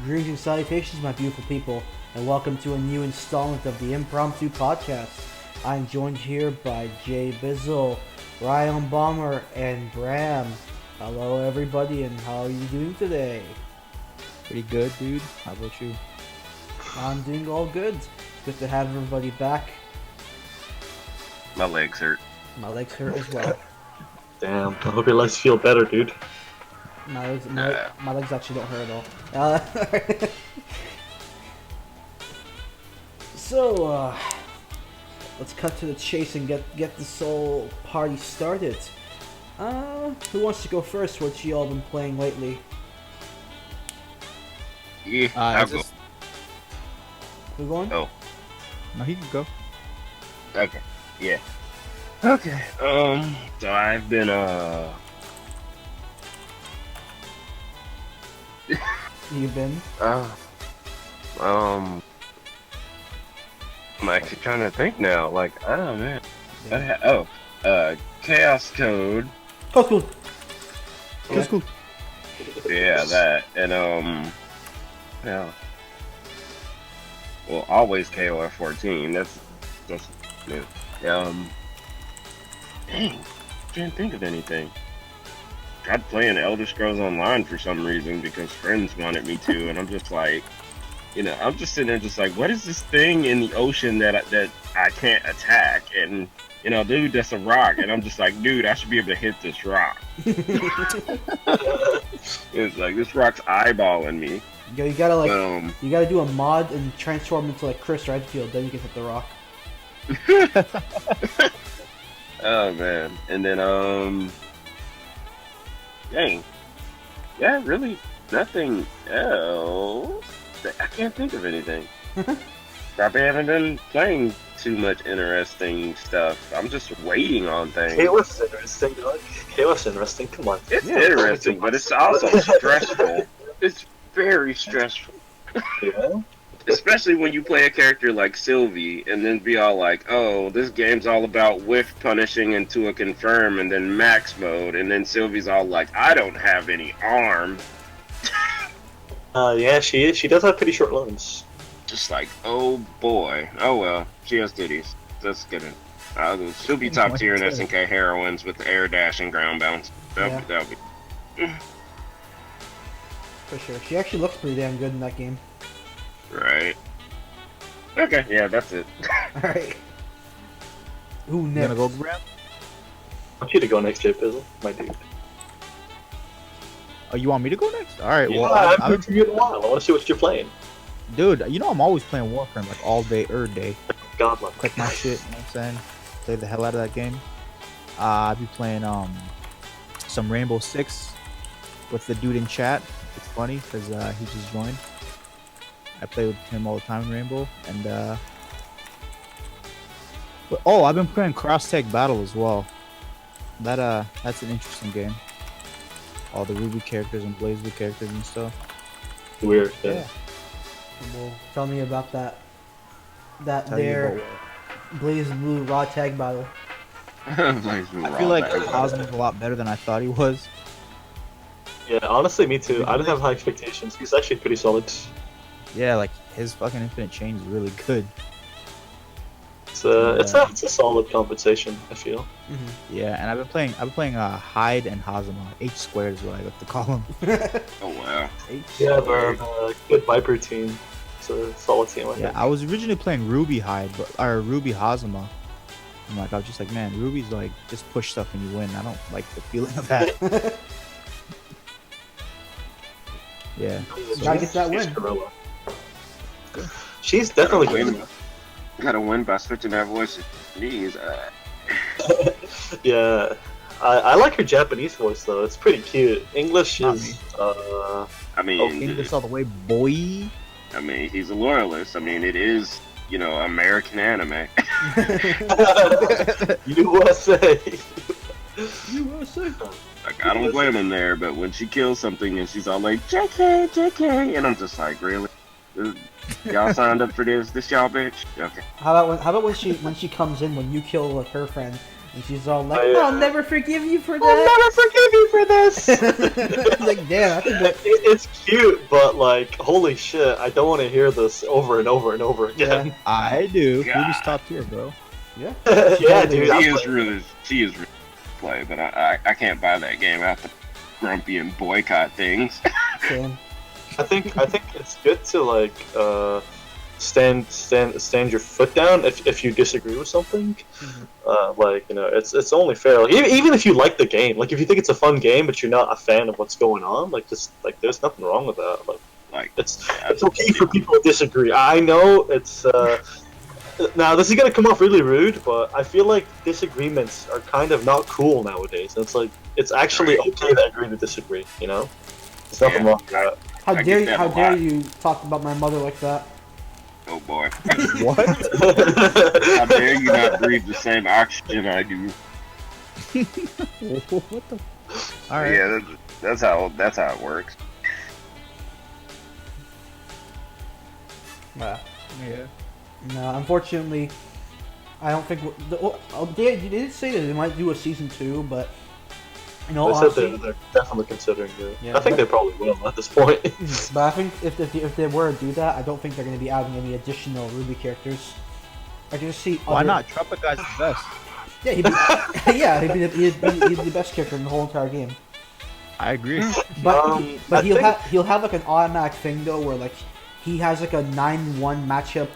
Greetings and salutations, my beautiful people, and welcome to a new installment of the Impromptu podcast. I'm joined here by Jaybizl, RaionBomber, and Bram. Hello, everybody, and how are you doing today? Pretty good, dude. How about you? I'm doing all good. Good to have everybody back. My legs hurt. My legs hurt as well. Damn, I hope your legs feel better, dude. My legs actually don't hurt at all. So, let's cut to the chase and get this whole party started. Who wants to go first? What you all been playing lately? Yeah, I'll go. Who going? Oh. No, he can go. Okay. Yeah. Okay. So I've been You've been? I'm actually trying to think now. Like, oh man. Chaos Code. Oh, cool. That's cool. Yeah, that and yeah. Well, always KOF 14. That's new. Dang, can't think of anything. Tried playing Elder Scrolls Online for some reason because friends wanted me to, and I'm just like, I'm just sitting there just like, what is this thing in the ocean that I can't attack? And dude, that's a rock, and I'm just like, dude, I should be able to hit this rock. It's like this rock's eyeballing me. Yeah, you gotta you gotta do a mod and transform into like Chris Redfield, then you can hit the rock. Oh man, and then dang, yeah, really nothing else. I can't think of anything. Probably haven't been playing too much interesting stuff. I'm just waiting on things. KOF's interesting, dog. KOF's interesting, come on. It's interesting, but it's also stressful. It's very stressful. Yeah? Especially when you play a character like Sylvie and then be all like, oh, this game's all about whiff punishing into a confirm and then max mode, and then Sylvie's all like, I don't have any arm. Yeah, she does have pretty short loans. Just like, oh boy. Oh well, she has titties. That's good. She'll be top tier in SNK heroines with air dash and ground bounce. That'll be. For sure. She actually looks pretty damn good in that game. Right. Okay, yeah, that's it. Alright. Who You next? gonna go, Bram? I want you to go next, Jaybizl, my dude. Oh, you want me to go next? Alright, Yeah, well, I've been for you in a while. I want to see what you're playing. dude, I'm always playing Warframe like all day, day. Godlike. Click my shit, you know what I'm saying? Play the hell out of that game. I'll be playing some Rainbow Six with the dude in chat. It's funny because he just joined. I play with him all the time in Rainbow, and I've been playing Cross Tag Battle as well. That's an interesting game. All the Ruby characters and BlazBlue characters and stuff. Weird. Yeah. Well, tell me about that. Tell you about BlazBlue raw tag battle. I feel like Cosmo's a lot better than I thought he was. Yeah, honestly, me too. I didn't have high expectations. He's actually pretty solid. Yeah, like his fucking infinite chain is really good. It's a solid compensation, I feel. Mm-hmm. Yeah, and I've been playing Hyde and Hazama. H squared is what I like to call them. Oh wow. Yeah, they're a good Viper team. It's a solid team, I Yeah, think. I was originally playing Ruby Hyde, or Ruby Hazama. I was just like, man, Ruby's like just push stuff and you win. I don't like the feeling of that. Yeah. Gotta get that win. Gorilla. She's definitely good. Gotta win by switching that voice to Japanese. Yeah, I like her Japanese voice though. It's pretty cute. English Not is. I mean, English all the way, boy. I mean, he's a loyalist. I mean, it is, American anime. USA. USA. Like, I don't blame him there, but when she kills something and she's all like, JK, JK, and I'm just like, really? Y'all signed up for this? This y'all bitch? Okay. How about when she comes in when you kill like her friend And she's all like, I, I'll never forgive you for that. I'll never forgive you for this. Like, damn, I think that... It's cute, but like, holy shit, I don't want to hear this over and over and over again. Yeah. I do. God. Ruby's top tier, bro. Yeah. Yeah, dude. She is really play, but I can't buy that game. I have to grumpy and boycott things. Same. I think it's good to like stand your foot down if you disagree with something. Like, you know, it's only fair. Like, even if you like the game, like if you think it's a fun game but you're not a fan of what's going on, like just like there's nothing wrong with that. Like it's okay for people to disagree. I know it's now this is gonna come off really rude, but I feel like disagreements are kind of not cool nowadays. And it's like it's actually okay to agree to disagree. You know, there's nothing wrong with that. How I dare get you? that How a dare lot. you talk about my mother like that? Oh boy. What? How dare you not breathe the same oxygen I do? What the? All right. Yeah, that's how it works. Nah. Yeah. No, unfortunately, I don't think they did say that they might do a season 2, but you know, They said honestly, they're definitely considering it. Yeah, I think but- they probably will at this point. but I think if they were to do that, I don't think they're going to be adding any additional Ruby characters. I can just see. Why other- not? Trumpet guy's the best. Yeah, he'd be, yeah, he'd be the best character in the whole entire game. I agree. But I he'll have like an automatic thing though, where like he has like a 9-1 matchup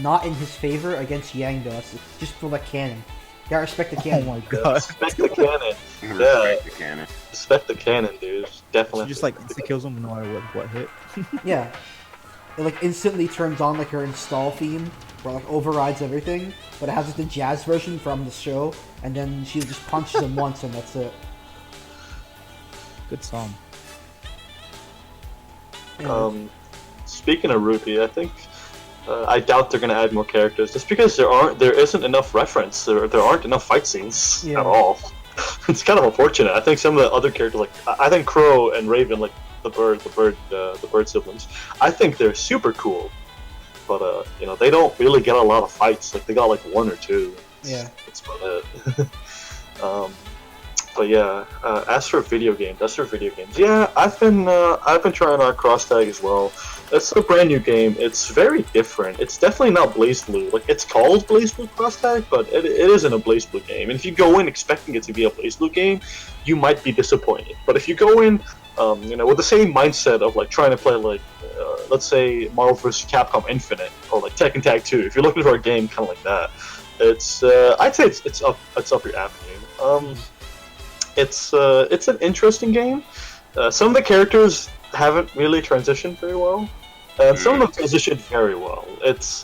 not in his favor against Yang though. That's just for the canon. You gotta respect the Oh canon. my god. Respect the canon. Respect the canon. Respect the canon, dude. Definitely. She just like insta kills him no matter what hit. Yeah. It like instantly turns on like her install theme, where like overrides everything, but it has like the jazz version from the show, and then she just punches him once and that's it. Good song. Speaking of Ruby, I think I doubt they're gonna add more characters just because there isn't enough reference. There aren't enough fight scenes Yeah. at all. It's kind of unfortunate. I think some of the other characters, like I think Crow and Raven, like the bird siblings, I think they're super cool. But you know, they don't really get a lot of fights. Like they got like 1 or 2. Yeah. That's about it. But yeah, as for video games, yeah, I've been trying out Cross Tag as well. It's a brand new game. It's very different. It's definitely not BlazBlue. Like it's called BlazBlue Cross Tag, but it isn't a BlazBlue game. And if you go in expecting it to be a BlazBlue game, you might be disappointed. But if you go in, you know, with the same mindset of like trying to play like, let's say Marvel vs. Capcom Infinite or like Tekken Tag 2, if you're looking for a game kind of like that, it's I'd say it's up your avenue. It's an interesting game. Some of the characters haven't really transitioned very well, and some of them transitioned very well. It's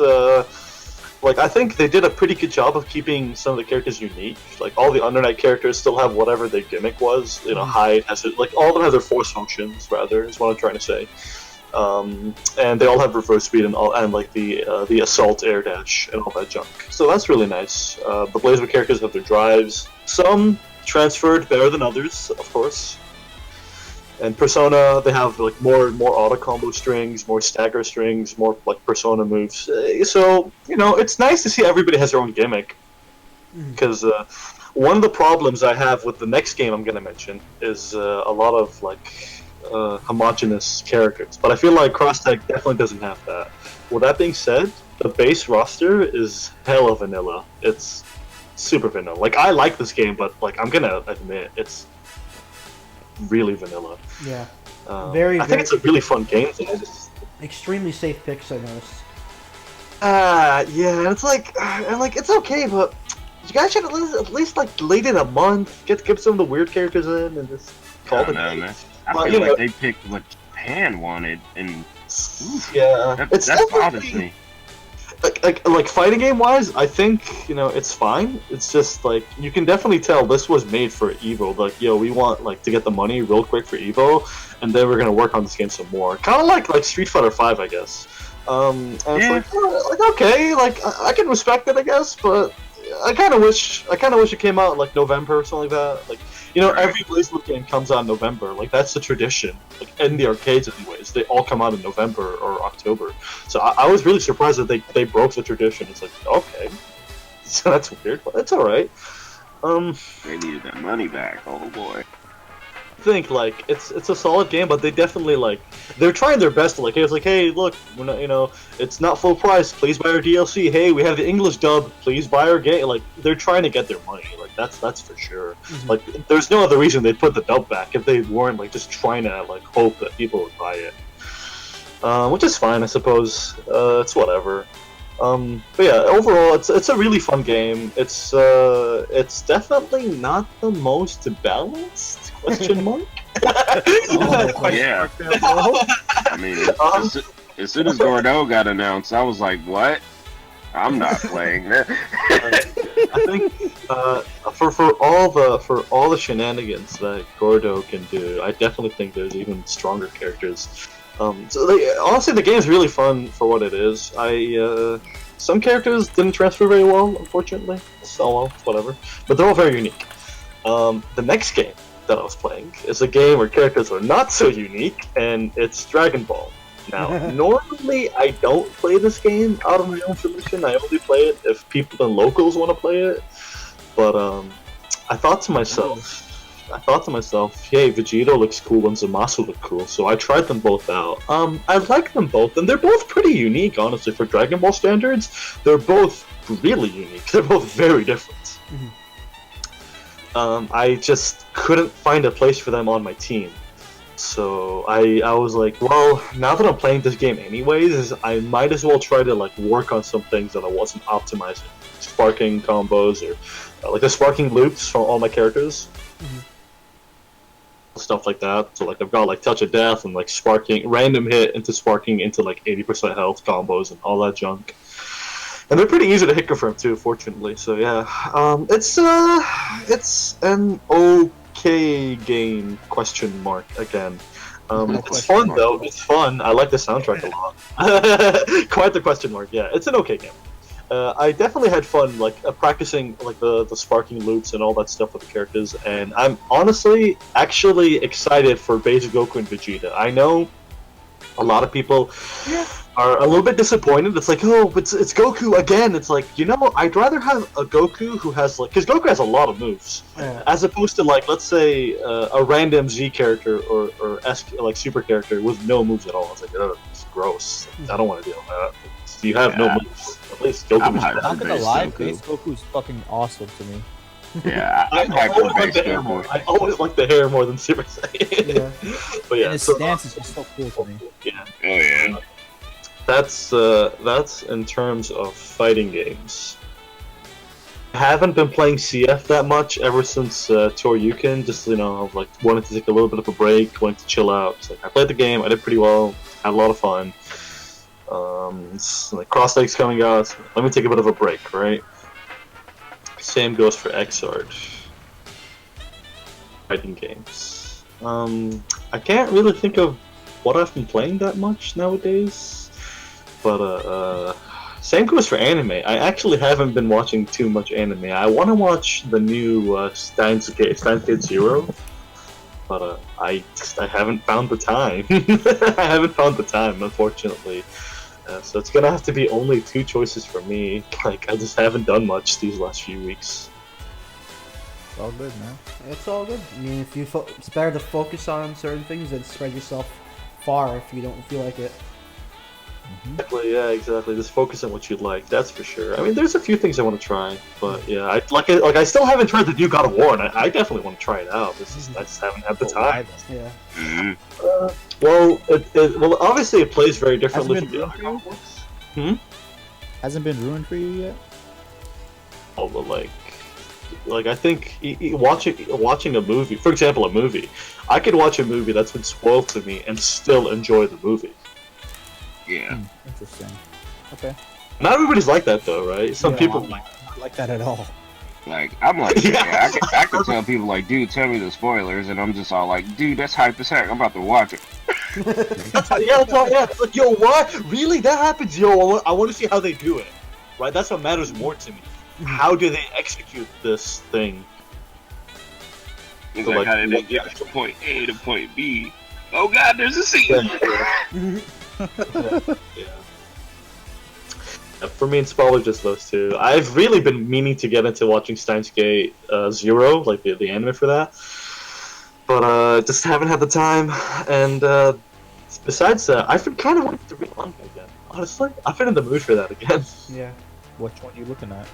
like I think they did a pretty good job of keeping some of the characters unique. Like all the Under Night characters still have whatever their gimmick was. You know, Hyde has it. Like all of them have their force functions. Rather, is what I'm trying to say. And they all have reverse speed and like the assault, air dash, and all that junk. So that's really nice. The BlazBlue characters have their drives. Some transferred better than others, of course. And Persona, they have like more auto combo strings, more stagger strings, more like Persona moves. So you know, it's nice to see everybody has their own gimmick. Because one of the problems I have with the next game I'm gonna mention is a lot of like homogenous characters. But I feel like Cross Tag definitely doesn't have that. With that being said, the base roster is hella vanilla. It's super vanilla. Like I like this game, but like I'm gonna admit it's really vanilla. Yeah. I think it's a really fun game. Extremely safe picks, I noticed. Yeah, it's like it's okay, but you guys should at least like late in a month, get some of the weird characters in, and just call it. Man. I Well, feel you like know- they picked what Japan wanted, and Yeah, that it's bothers definitely- me. like fighting game wise, I think you know it's fine. It's just like you can definitely tell this was made for Evo. Like, yo, we want like to get the money real quick for Evo, and then we're gonna work on this game some more. Kind of like Street Fighter 5, I guess. And Yeah. it's like okay, like I can respect it, I guess, but I kind of wish it came out in like November or something like that. Like, you know, every BlazBlue game comes out in November. Like that's the tradition. Like in the arcades, anyways, they all come out in November or October. So I was really surprised that they broke the tradition. It's like okay, so that's weird, but it's all right. They needed that money back. Oh boy. I think like it's a solid game, but they definitely like they're trying their best to like. It's like, hey, look, we're not, it's not full price. Please buy our DLC. Hey, we have the English dub. Please buy our game. Like they're trying to get their money. Like that's for sure. Mhm. Like there's no other reason they'd put the dub back if they weren't like just trying to like hope that people would buy it. Which is fine, I suppose. It's whatever. But yeah, overall, it's a really fun game. It's definitely not the most balanced question mark. Yeah. I mean, as soon as Gordo got announced, I was like, what? I'm not playing that. I think for all the shenanigans that Gordo can do, I definitely think there's even stronger characters. Honestly, the game is really fun for what it is. Some characters didn't transfer very well, unfortunately. So well, whatever. But they're all very unique. The next game that I was playing is a game where characters are not so unique, and it's Dragon Ball. Now, normally I don't play this game out of my own volition. I only play it if people and locals want to play it. But I thought to myself, hey, Vegeta looks cool and Zamasu look cool, so I tried them both out. I like them both, and they're both pretty unique, honestly, for Dragon Ball standards. They're both really unique. They're both very different. Mhm. I just couldn't find a place for them on my team. So I was like, well, now that I'm playing this game anyways, I might as well try to like work on some things that I wasn't optimizing. Sparking combos or like the sparking loops for all my characters. Stuff like that. So like I've got like Touch of Death and like sparking random hit into sparking into like 80% health combos and all that junk. And they're pretty easy to hit confirm too, fortunately. So yeah, it's an okay game? Question mark again. It's fun though. It's fun. I like the soundtrack a lot. Quite the question mark. Yeah, it's an okay game. I definitely had fun, like practicing like the sparking loops and all that stuff with the characters, and I'm honestly actually excited for basic Goku and Vegeta. I know a lot of people are a little bit disappointed. It's like, oh, but it's Goku again. It's like, I'd rather have a Goku who has like, because Goku has a lot of moves, as opposed to like, let's say a random Z character or S like super character with no moves at all. It's like, it's gross. I don't want to deal with that. You have no moves. At least Goku is Not gonna lie, base Goku's fucking awesome to me. Yeah, I always like the hair more. I always like the hair more than Super Saiyan. Yeah. But yeah, And his stance is just so cool to me. Yeah. Oh yeah. That's in terms of fighting games. I haven't been playing CF that much ever since Toryuken. Just I've like wanted to take a little bit of a break, wanted to chill out. So, I played the game, I did pretty well, had a lot of fun. Like Cross Leg's coming out. So let me take a bit of a break, right? Same goes for Xrd. Fighting games. I can't really think of what I've been playing that much nowadays. But same goes for anime. I actually haven't been watching too much anime. I want to watch the new Steins Gate Zero, but I haven't found the time. I haven't found the time, unfortunately. So it's gonna have to be only two choices for me. Like I just haven't done much these last few weeks. It's all good, man. It's all good. I mean, if it's better to focus on certain things than spread yourself far if you don't feel like it. Exactly, yeah, exactly. Just focus on what you like. That's for sure. I mean, there's a few things I want to try, but yeah, I still haven't tried the new God of War, and I definitely want to try it out. I just haven't had the time. Yeah. Well, obviously it plays very differently Hasn't from been the other ruined God of Wars. Hasn't been ruined for you yet? Oh, but like I think watching a movie, for example, a movie, I could watch a movie that's been spoiled to me and still enjoy the movie. Yeah. Interesting. Okay. Not everybody's like that though, right? Some people Not like that at all. Like I'm like, I can tell people like, dude, tell me the spoilers, and I'm just all like, dude, that's hype as heck. I'm about to watch it. It's like, yo, what? Really? That happens? Yo, I want to see how they do it. Right? That's what matters more to me. How do they execute this thing? It's So, like, like, how did they get from point A to point B? Oh God, there's a scene. Yeah. For me, it's probably just those two. I've really been meaning to get into watching Steins Gate Zero, like the anime for that, but just haven't had the time. And besides that, I've been kind of wanting to read manga again. Honestly, I've been in the mood for that again. Yeah. Which one are you looking at?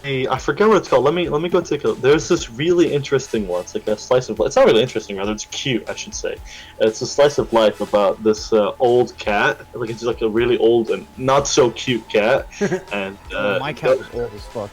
Hey, I forget what it's called. Let me go take a. There's this really interesting one. It's like a slice of. It's not really interesting, rather it's cute, I should say. It's a slice of life about this old cat. Like it's like a really old and not so cute cat. And My cat was old as fuck.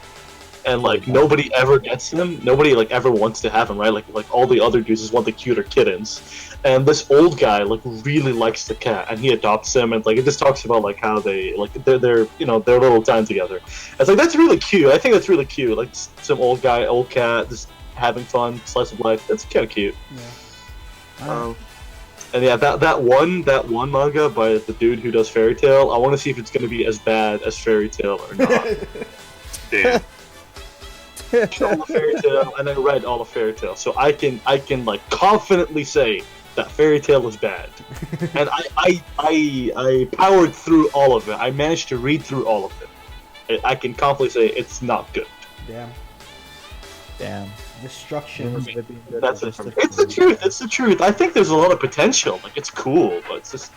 and like nobody ever gets him. Nobody like ever wants to have him, right? Like all the other dudes just want the cuter kittens. And this old guy like really likes the cat, and he adopts him, and like it just talks about like how they like they're you know their little time together. It's like that's really cute. I think that's really cute. Like some old guy, old cat, just having fun, slice of life. That's kind of cute. Yeah. And yeah, that one manga by the dude who does Fairy Tail. I want to see if it's gonna be as bad as Fairy Tail or not. Damn. All of Fairy Tail, and I read all of Fairy Tail, so I can like confidently say that Fairy Tail was bad, and I powered through all of it. I managed to read through all of it. I can confidently say it's not good. Damn. Destruction. That's it. It's the truth. It's the truth. I think there's a lot of potential. Like it's cool, but it's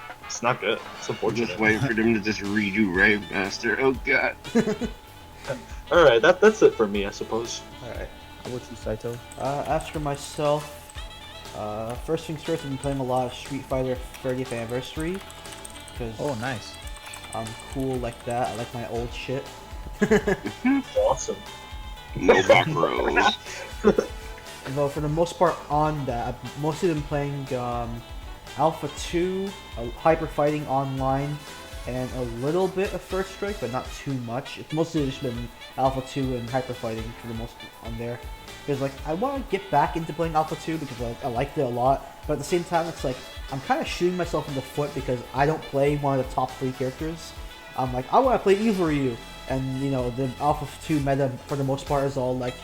not good. It's unfortunate. Just waiting for them to just redo Rave Master. Oh god. All right, that's it for me, I suppose. Alright. How about you, Saito? As for myself, first things first, I've been playing a lot of Street Fighter 30th Anniversary. Because Oh, nice. I'm cool like that. I like my old shit. Awesome. No back rows. Though for the most part on that, I've mostly been playing Alpha 2, Hyper Fighting Online, and a little bit of First Strike, but not too much. It's mostly just been Alpha 2 and Hyper Fighting for the most on there. Because like I want to get back into playing Alpha 2 because like, I liked it a lot, but at the same time it's like I'm kind of shooting myself in the foot because I don't play one of the top 3 characters. I'm like I want to play Evil Ryu, and you know the Alpha 2 meta for the most part is all like,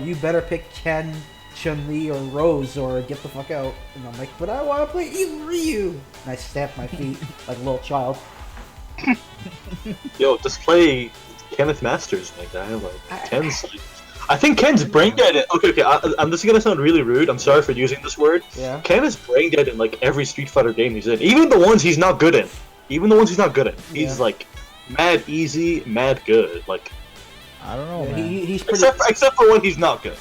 you better pick Ken, Chun-Li, or Rose, or get the fuck out. And I'm like, but I want to play Evil Ryu, and I stamp my feet like a little child. Yo, just play Kenneth Masters, my guy. Like Ken's. I think Ken's brain dead. Okay. I'm just gonna sound really rude. I'm sorry for using this word. Yeah. Ken is brain dead in like every Street Fighter game he's in, even the ones he's not good in. He's like mad easy, mad good. Like I don't know, Yeah, man. he's pretty. except for when he's not good.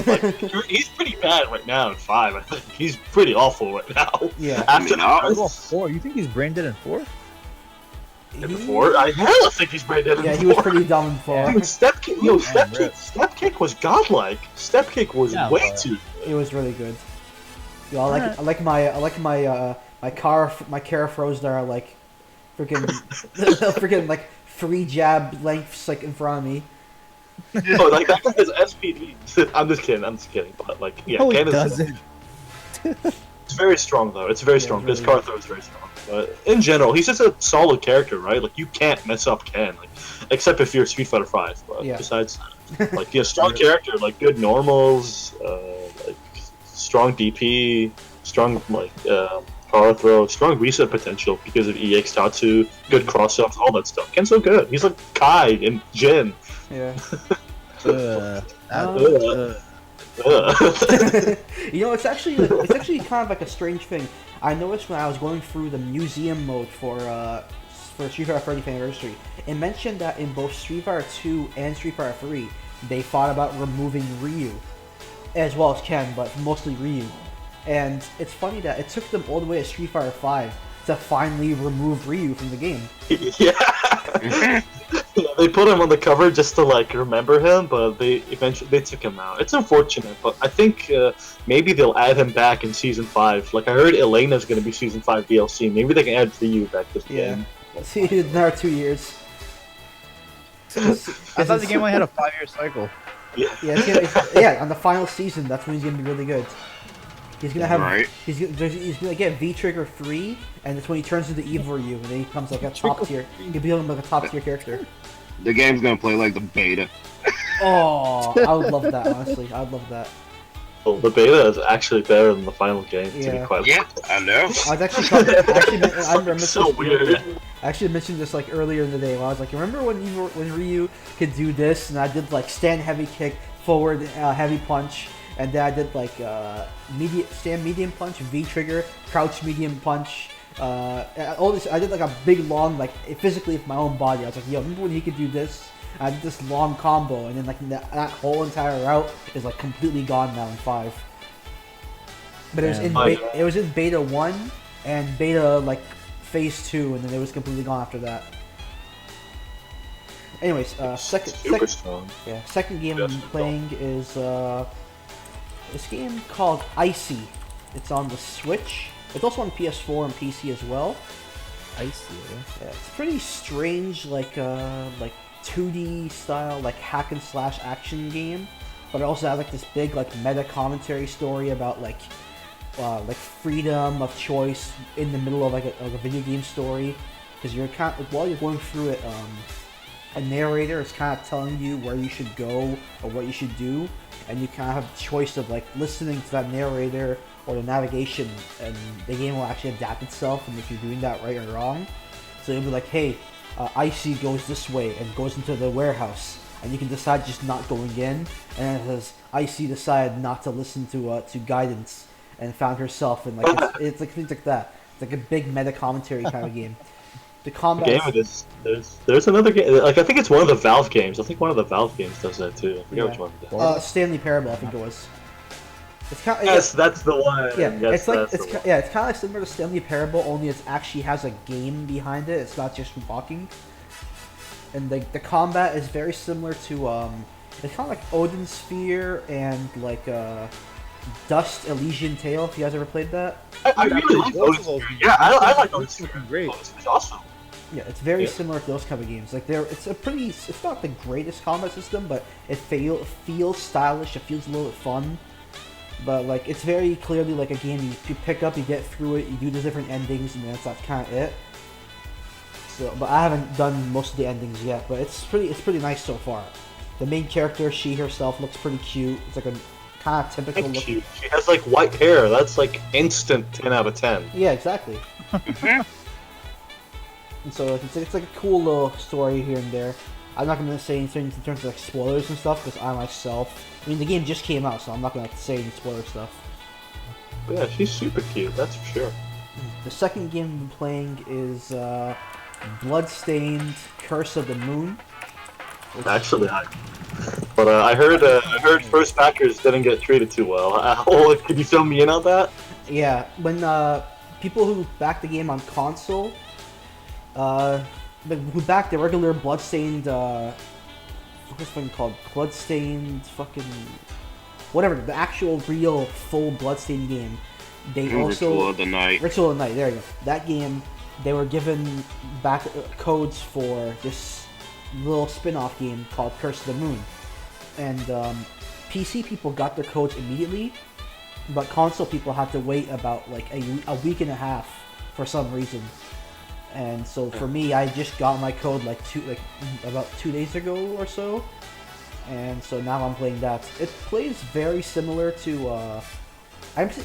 Like, he's pretty bad right now in 5. I think he's pretty awful right now. Yeah. After I mean, Oh, 4. You think he's brain dead in 4? in 4, I hella think he's brain dead in 4. Yeah, he was pretty dumb in 4. Dude, step kick was godlike. Step kick was way too good. It was really good. Yo, I like my Kara throws that are like freaking like 3 jab lengths like in front of me. Oh, like that guy has SPD. I'm just kidding. But like, yeah, No, he Ken is doesn't. it's very strong though. It's very strong. His car throw is very strong. But in general, he's just a solid character, right? Like you can't mess up Ken, like except if you're Street Fighter 5. But besides that, like strong character, like good normals, like strong DP, strong like power throw, strong reset potential because of EX Tatsu, good cross-ups, all that stuff. Ken's so good. He's like Kai and Jin. Yeah. You know, it's actually kind of like a strange thing. I noticed when I was going through the museum mode for Street Fighter 30th Anniversary, it mentioned that in both Street Fighter 2 and Street Fighter 3, they thought about removing Ryu, as well as Ken, but mostly Ryu. And it's funny that it took them all the way to Street Fighter 5 to finally remove Ryu from the game. Yeah. They put him on the cover just to like remember him, but they eventually took him out. It's unfortunate, but I think maybe they'll add him back in Season 5. Like I heard Elena's going to be Season 5 DLC. Maybe they can add Ryu back to the game. See, another 2 years. I thought the game only had a 5-year cycle. Yeah. On the final season, that's when he's gonna be really good. He's gonna have he's gonna get V Trigger 3, and that's when he turns into Evil Ryu, and then he becomes like a top tier. He'll be like a top tier character. The game's gonna play like the beta. Oh, I would love that. Honestly, I would love that. Well, the beta is actually better than the final game. To be quite I know. I was actually I remember so weird. I actually mentioned this like earlier in the day. When I was like, remember when Ryu could do this, and I did like stand heavy kick, forward heavy punch, and then I did like stand medium punch, V trigger, crouch medium punch. All this, I did like a big long like physically with my own body. I was like, yo, remember when he could do this? I did this long combo, and then like that whole entire route is like completely gone now in 5. But it was in beta 1 and beta like phase 2, and then it was completely gone after that. Anyways, second game I'm playing is this game called Icy. It's on the Switch. It's also on PS4 and PC as well. Icy. Yeah, it's a pretty strange, like 2D style, like hack and slash action game, but it also has like this big like meta commentary story about like freedom of choice in the middle of like a video game story, because you're kind of, while you're going through it, a narrator is kind of telling you where you should go or what you should do, and you kind of have a choice of like listening to that narrator or the navigation, and the game will actually adapt itself and if you're doing that right or wrong. So you'll be like, hey, Icy goes this way and goes into the warehouse, and you can decide just not going in, and it says Icy decided not to listen to guidance and found herself, and like it's like things like that. It's like a big meta commentary kind of game. The combat game of this, there's another game, like I think it's one of the Valve games. I think one of the Valve games does that too. I forget which one. Stanley Parable, I think it was. It's kind of, yes, that's the one. Yeah, yes, it's kind of like similar to Stanley Parable, only it actually has a game behind it. It's not just walking. And the combat is very similar to it's kind of like Odin Sphere and like Dust Elysian Tale. If you guys ever played that. I really like Odin Sphere. Yeah, I like Odin Sphere. Great. It's awesome. Yeah, it's very similar to those kind of games. Like it's not the greatest combat system, but it feels stylish. It feels a little bit fun. But like it's very clearly like a game you pick up, you get through it, you do the different endings, and that's kind of it. So, but I haven't done most of the endings yet. But it's pretty nice so far. The main character, she herself, looks pretty cute. It's like a kind of typical look. She has like white hair. That's like instant 10 out of 10. Yeah, exactly. And so it's like a cool little story here and there. I'm not going to say anything in terms of like spoilers and stuff, because I myself, I mean the game just came out, so I'm not going to say any spoiler stuff. But yeah, she's super cute, that's for sure. The second game I've been playing is Bloodstained Curse of the Moon. Actually, I heard first backers didn't get treated too well. Could you fill me in on that? Yeah, when people who backed the game on console, who backed the regular Bloodstained, what's this thing called? Bloodstained fucking... whatever, the actual real full Bloodstained game. They also... Ritual of the Night. Ritual of the Night, there you go. That game, they were given back codes for this little spin-off game called Curse of the Moon. And PC people got their codes immediately, but console people had to wait about like a week and a half for some reason. And so for me, I just got my code about 2 days ago or so, and so now I'm playing that. It plays very similar to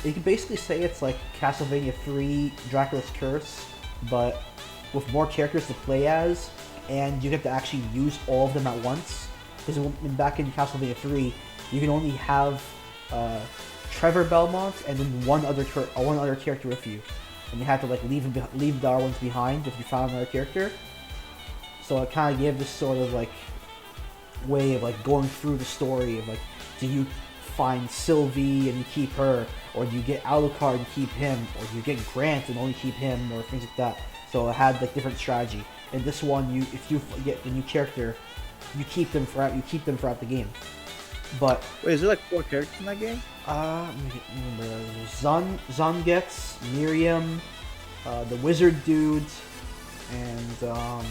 you can basically say it's like Castlevania 3 Dracula's Curse, but with more characters to play as, and you get to actually use all of them at once. Because back in Castlevania 3, you can only have Trevor Belmont and then one other character with you. And you have to like leave the other ones behind if you found another character. So it kind of gave this sort of like way of like going through the story of like, do you find Sylvie and you keep her, or do you get Alucard and keep him, or do you get Grant and only keep him, or things like that. So it had like different strategy. In this one, if you get the new character, you keep them throughout the game. But wait, is there like 4 characters in that game? Let me remember. Zangetz, Miriam, the wizard dudes, and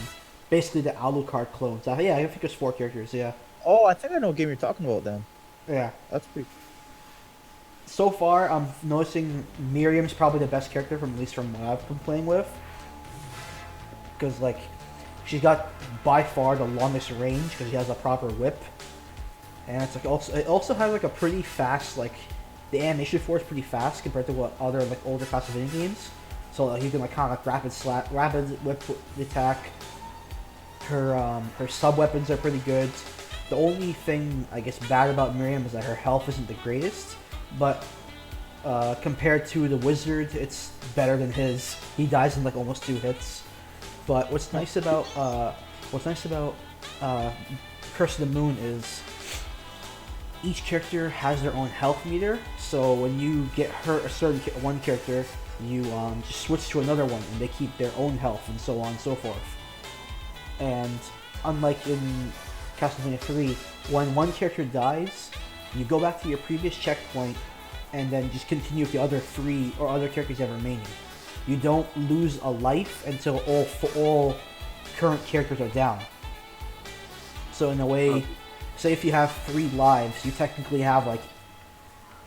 basically the Alucard clones. Yeah, I think there's 4 characters. Yeah. Oh, I think I know what game you're talking about then. Yeah. That's pretty. So far, I'm noticing Miriam's probably the best character at least from what I've been playing with, because like she's got by far the longest range because she has a proper whip. And it's like it also has like a pretty fast, like the animation for it's pretty fast compared to what other like older Castlevania games. so you can like kind of like rapid whip the attack. Her sub weapons are pretty good. The only thing I guess bad about Miriam is that her health isn't the greatest, but compared to the wizard, it's better than his. He dies in like almost 2 hits. But what's nice about Curse of the Moon is each character has their own health meter. So when you get hurt one character, you just switch to another one, and they keep their own health, and so on and so forth. And unlike in Castlevania 3, when one character dies, you go back to your previous checkpoint, and then just continue with the other 3 or other characters that are remaining. You don't lose a life until all current characters are down. So in a way, say if you have 3 lives, you technically have like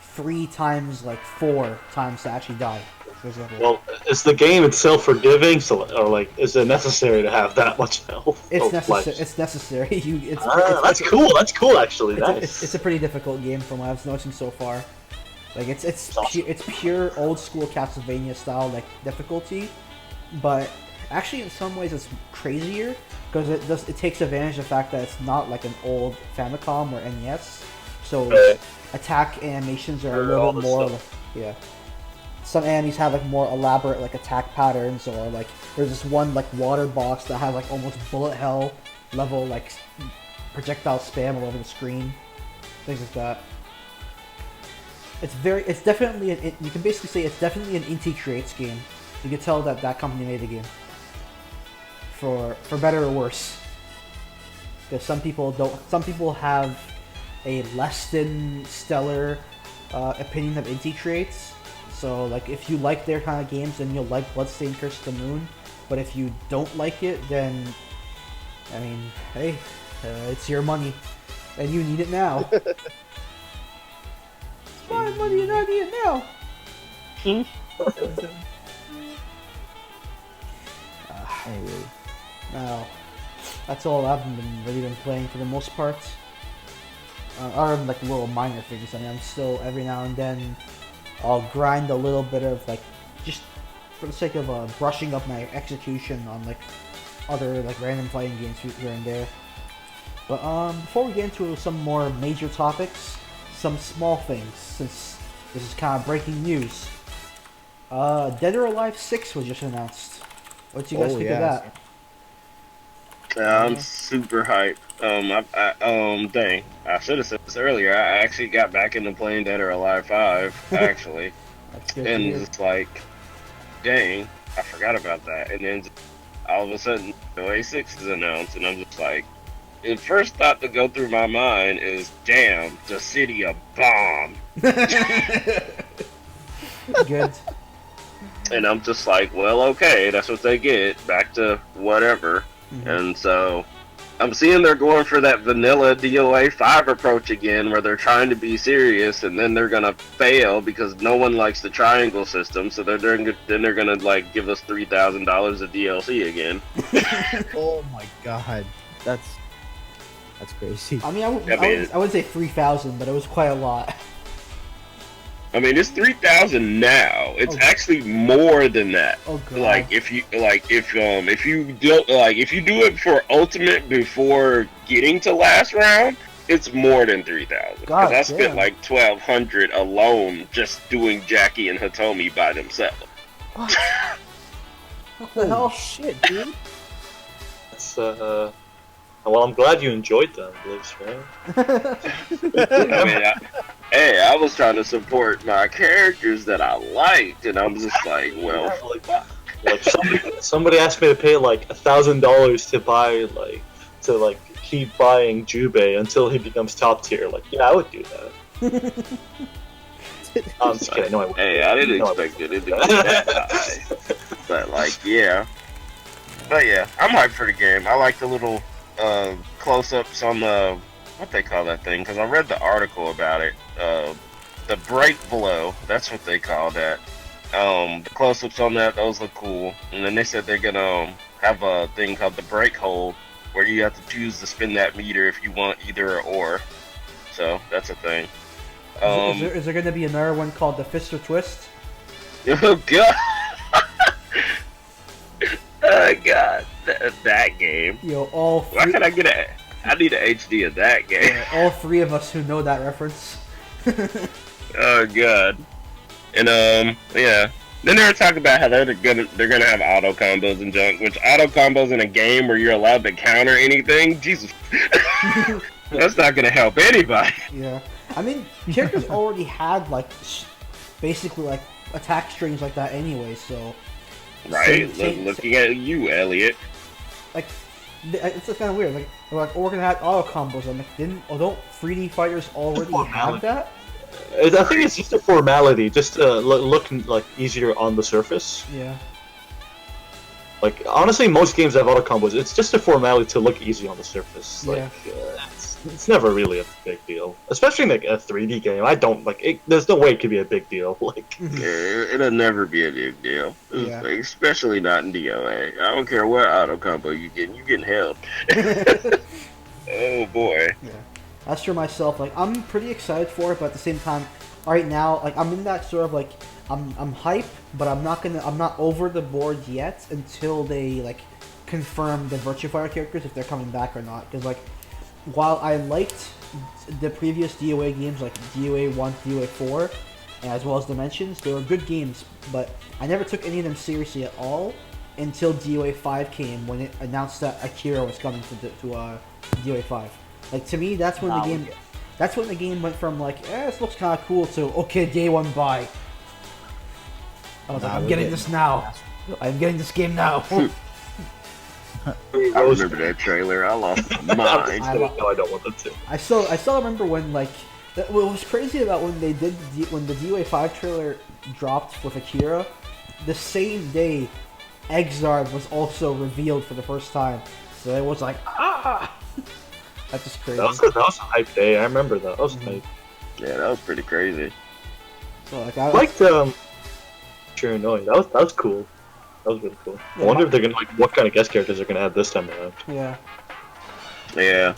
3 times like 4 times to actually die. For example. Well, is the game itself forgiving, or like, is it necessary to have that much health? It's necessary. It's necessary. That's cool. That's cool, actually. It's a pretty difficult game from what I was noticing so far. Like it's pure old school Castlevania style like difficulty, but actually in some ways it's crazier because it takes advantage of the fact that it's not like an old Famicom or NES, so attack animations are a little bit more yeah. Some enemies have like more elaborate like attack patterns, or like there's this one like water boss that has like almost bullet hell level like projectile spam all over the screen, things like that. It's definitely you can basically say it's definitely an Inti Creates game. You can tell that company made the game. For better or worse. Because some people have a less than stellar opinion of Inti Creates. So like if you like their kind of games, then you'll like Bloodstained Curse of the Moon. But if you don't like it, then I mean, hey, it's your money, and you need it now. My money and I need it now. Anyway, now that's all I've really been playing for the most part. Other than like little minor things. I mean, I'm still every now and then I'll grind a little bit of like just for the sake of brushing up my execution on like other like random fighting games here and there. But before we get into some more major topics, some small things, since this is kind of breaking news. Dead or Alive 6 was just announced. What do you guys think of that? I'm super hyped. Dang, I should have said this earlier. I actually got back into playing Dead or Alive 5, actually. That's good. And it's like, dang, I forgot about that. And then all of a sudden, the A6 is announced, and I'm just like, the first thought to go through my mind is, damn, the city a bomb. Good. And I'm just like, well, okay, that's what they get. Back to whatever. Mm-hmm. And so I'm seeing they're going for that vanilla DOA 5 approach again, where they're trying to be serious, and then they're gonna fail because no one likes the triangle system. So they're gonna like give us $3,000 of DLC again. Oh my god, that's crazy. I mean, I would say 3,000, but it was quite a lot. I mean, it's 3,000 now. It's actually more than that. Oh god. Like if you do it for ultimate before getting to last round, it's more than 3,000. Because I spent like 1,200 alone just doing Jackie and Hitomi by themselves. What the hell? Shit, dude. That's well, I'm glad you enjoyed them, Bliss, right? I mean, I was trying to support my characters that I liked, and I'm just like, well, like somebody asked me to pay like $1,000 to buy keep buying Jubei until he becomes top tier. Like, yeah, I would do that. I'm just kidding. No, I wouldn't. Hey, I didn't expect it to be that high, but like, yeah. But yeah, I'm hyped for the game. I like the little close-ups on the, what they call that thing, because I read the article about it, the break blow, that's what they call that. The close-ups on that, those look cool. And then they said they're gonna have a thing called the break hold, where you have to choose to spin that meter if you want either or. So that's a thing. Is there gonna be another one called the Fist or Twist? Oh god! Oh god, that game. Yo, all Why three, can I get a? I need an HD of that game. all three of us who know that reference. Oh god. And yeah. Then they were talking about how they're gonna have auto combos and junk, which auto combos in a game where you're allowed to counter anything, Jesus, that's not gonna help anybody. Yeah, I mean, characters already had like basically like attack strings like that anyway, so Right? Looking at you, Elliot. like it's just kind of weird. Like we're gonna have auto combos. I'm like, don't 3D fighters already have that? I think it's just a formality, just to look like easier on the surface. Yeah. Like honestly, most games have auto combos. It's just a formality to look easy on the surface. Like Yeah. it's never really a big deal, especially in like a 3D game. I don't like it. There's no way it could be a big deal. Like Yeah, it'll never be a big deal. Yeah. Especially not in DOA. I don't care what auto combo you getting held. Oh boy. Yeah. As for myself, like I'm pretty excited for it, but at the same time, right now, like I'm in that sort of like I'm hype, but I'm not over the board yet until they like confirm the Virtua Fighter characters if they're coming back or not. Because like while I liked the previous DOA games like DOA 1, DOA 4, as well as Dimensions, they were good games, but I never took any of them seriously at all until DOA 5 came when it announced that Akira was coming to DOA 5. Like to me, that's when the game went from like, this looks kind of cool to okay, day one buy. I was like, I'm getting this now. I'm getting this game now. I remember that trailer. I lost my mind. no, I don't want them to. I still remember when like what was crazy about when they did when the DOA 5 trailer dropped with Akira, the same day Exarb was also revealed for the first time. So it was like that's just crazy. That was a hype day. I remember that. That was hype. Yeah, that was pretty crazy. So like I liked Sure Annoying. That was cool. That was really cool. Yeah, I wonder if they're gonna what kind of guest characters they're gonna have this time around. Yeah. Yeah.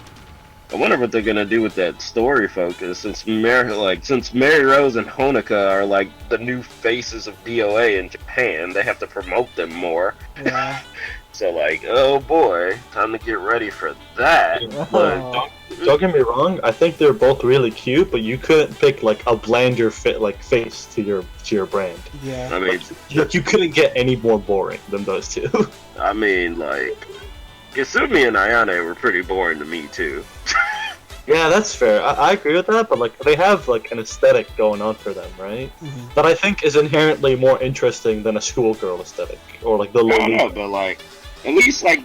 I wonder what they're gonna do with that story focus since Mary Rose and Honoka are like the new faces of DOA in Japan. They have to promote them more. Yeah. So like, oh boy, time to get ready for that. But don't get me wrong. I think they're both really cute, but you couldn't pick like a blander face to your brand. Yeah. I mean, Like, you couldn't get any more boring than those two. I mean, like, Kasumi and Ayane were pretty boring to me too. Yeah, that's fair. I agree with that, but like they have like an aesthetic going on for them, right? Mhm. That I think is inherently more interesting than a schoolgirl aesthetic or like the I don't know, Lolita. but like, at least like,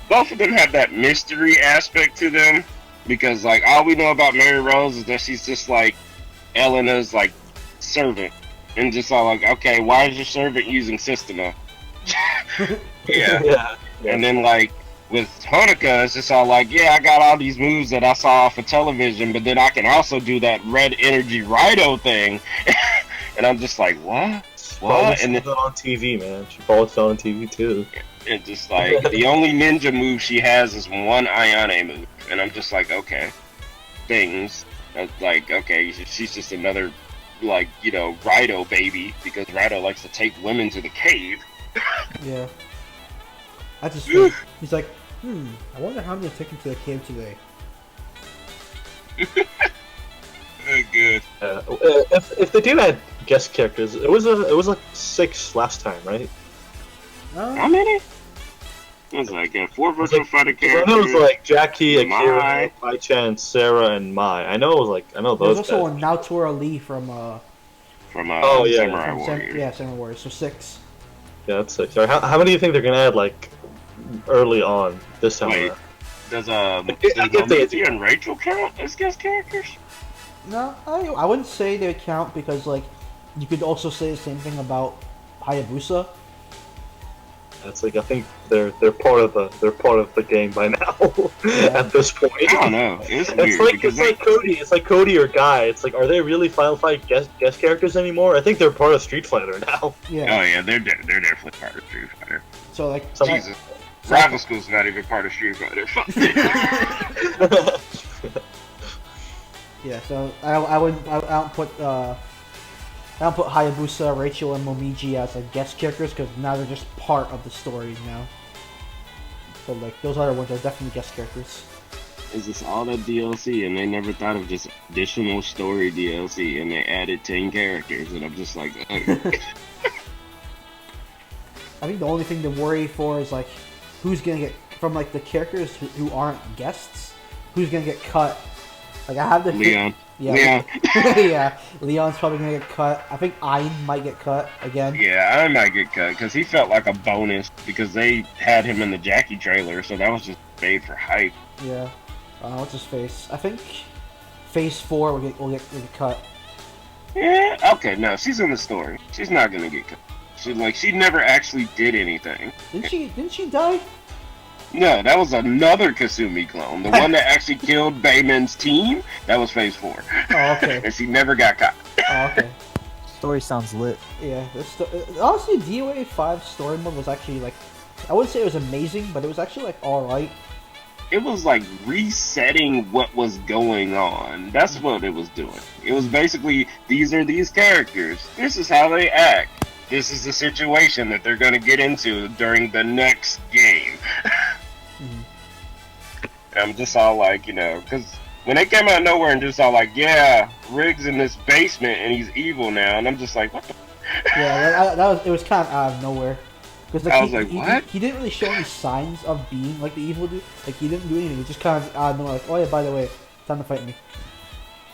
both of them have that mystery aspect to them. Because like, all we know about Mary Rose is that she's just like Elena's like servant, and just all like, okay, why is your servant using Systema? Yeah. Yeah. And then like with Honoka, it's just all like, yeah, I got all these moves that I saw off of television, but then I can also do that red energy Raido thing. And I'm just like, what? What? And then on TV, man. She follows on TV too. it's just like the only ninja move she has is one Ayane move, and I'm just like, okay, things. Like, okay, she's just another, like, you know, Raido baby, because Raido likes to take women to the cave. Yeah. I just think, he's like, I wonder how I'm gonna take him to the cave today. Very good. If they do add guest characters, it was like 6 last time, right? How many? It was like 4 virtual fighter I characters. know it was like Jackie, Mai. Akira, Mai-chan, Sarah, and Mai. I know those There's guys. also a Naotora Lee from Oh, yeah. Samurai Warriors. Samurai Warriors, so 6. Yeah, that's 6. Sorry, how many do you think they're gonna add like early on this time Wait. around? Does if they- Lucy and Rachel count as guest characters? No, I wouldn't say they count because like you could also say the same thing about Hayabusa. It's like I think they're part of the game by now. Yeah. At this point, I don't know. It's weird. It's like Cody. It's like Cody or Guy. It's like, are they really Final Fight guest characters anymore? I think they're part of Street Fighter now. Yeah. Oh yeah, they're definitely part of Street Fighter. So like Jesus, Rival School's not even part of Street Fighter. Fuck it. yeah. So I don't put Hayabusa, Rachel, and Momiji as like guest characters because now they're just part of the story now. but like those other ones are definitely guest characters. Is this all that DLC, and they never thought of just additional story DLC, and they added 10 characters, and I'm just like, ugh. I think the only thing to worry for is like who's gonna get from like the characters who aren't guests, who's gonna get cut. Like I have the Leon. Yeah, Leon. yeah. Leon's probably gonna get cut. I think Ein might get cut again. Yeah, I might get cut because he felt like a bonus because they had him in the Jackie trailer, so that was just made for hype. Yeah. What's his face? I think Phase 4 will get cut. Yeah. Okay. No, she's in the story. She's not gonna get cut. She never actually did anything. Didn't she die? No, that was another Kasumi clone. The one that actually killed Bayman's team. That was Phase 4. Oh, okay. And she never got caught. Oh, okay. Story sounds lit. Yeah. Honestly, DOA 5 story mode was actually like, I wouldn't say it was amazing, but it was actually like all right. It was like resetting what was going on. That's what it was doing. It was basically, these are these characters. This is how they act. This is the situation that they're going to get into during the next game. I'm just all like, because when they came out of nowhere and just all like, yeah, Riggs in this basement and he's evil now, and I'm just like, what the? Yeah, it was kind of out of nowhere. Because I was like, what? He didn't really show any signs of being like the evil dude. Like he didn't do anything. He just kind of out of nowhere, like, oh yeah, by the way, time to fight me.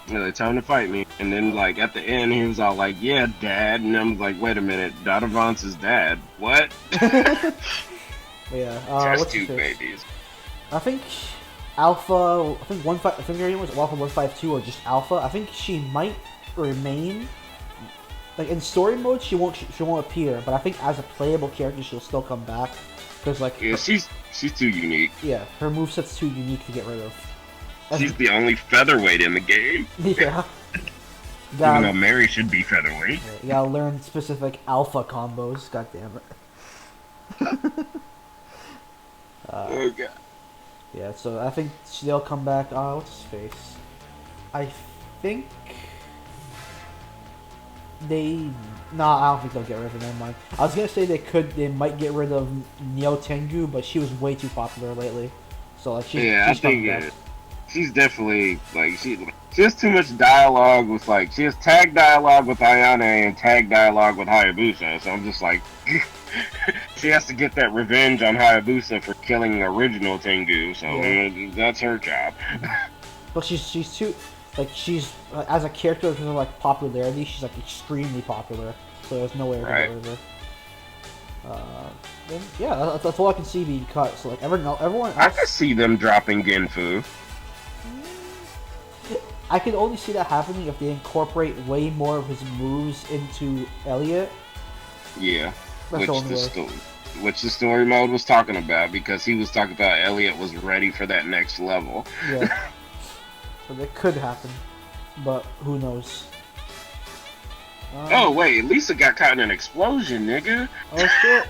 Yeah, time to fight me. And then like at the end, he was all like, yeah, Dad, and I'm like, wait a minute, Donovan's his dad. What? Yeah. Just two babies. I think Alpha. I think her name was Alpha 152 or just Alpha. I think she might remain. Like in story mode, she won't appear, but I think as a playable character, she'll still come back. Cause like yeah, she's too unique. Yeah, her moveset's too unique to get rid of. She's the only featherweight in the game. Yeah. Even though Mary should be featherweight. Yeah, you gotta learn specific alpha combos. God damn it. Oh god. Yeah, so I think they'll come back. What's his face? I think they. Nah, I don't think they'll get rid of it. Never mind. I was gonna say they might get rid of Neo Tengu, but she was way too popular lately. So like she's I think she's definitely like she has too much dialogue with like she has tag dialogue with Ayane and tag dialogue with Hayabusa. So I'm just like. She has to get that revenge on Hayabusa for killing original Tengu, so that's her job. But she's too, like she's as a character because of like popularity, she's like extremely popular. So there's no way to get rid of her. Then, yeah, that's all I can see being cut. So like everyone else, I can see them dropping Genfu. I could only see that happening if they incorporate way more of his moves into Elliot. Yeah. Which the story mode was talking about, because he was talking about Elliot was ready for that next level. Yeah. So that could happen, but who knows? Oh wait, Lisa got caught in an explosion, nigga. Oh shit.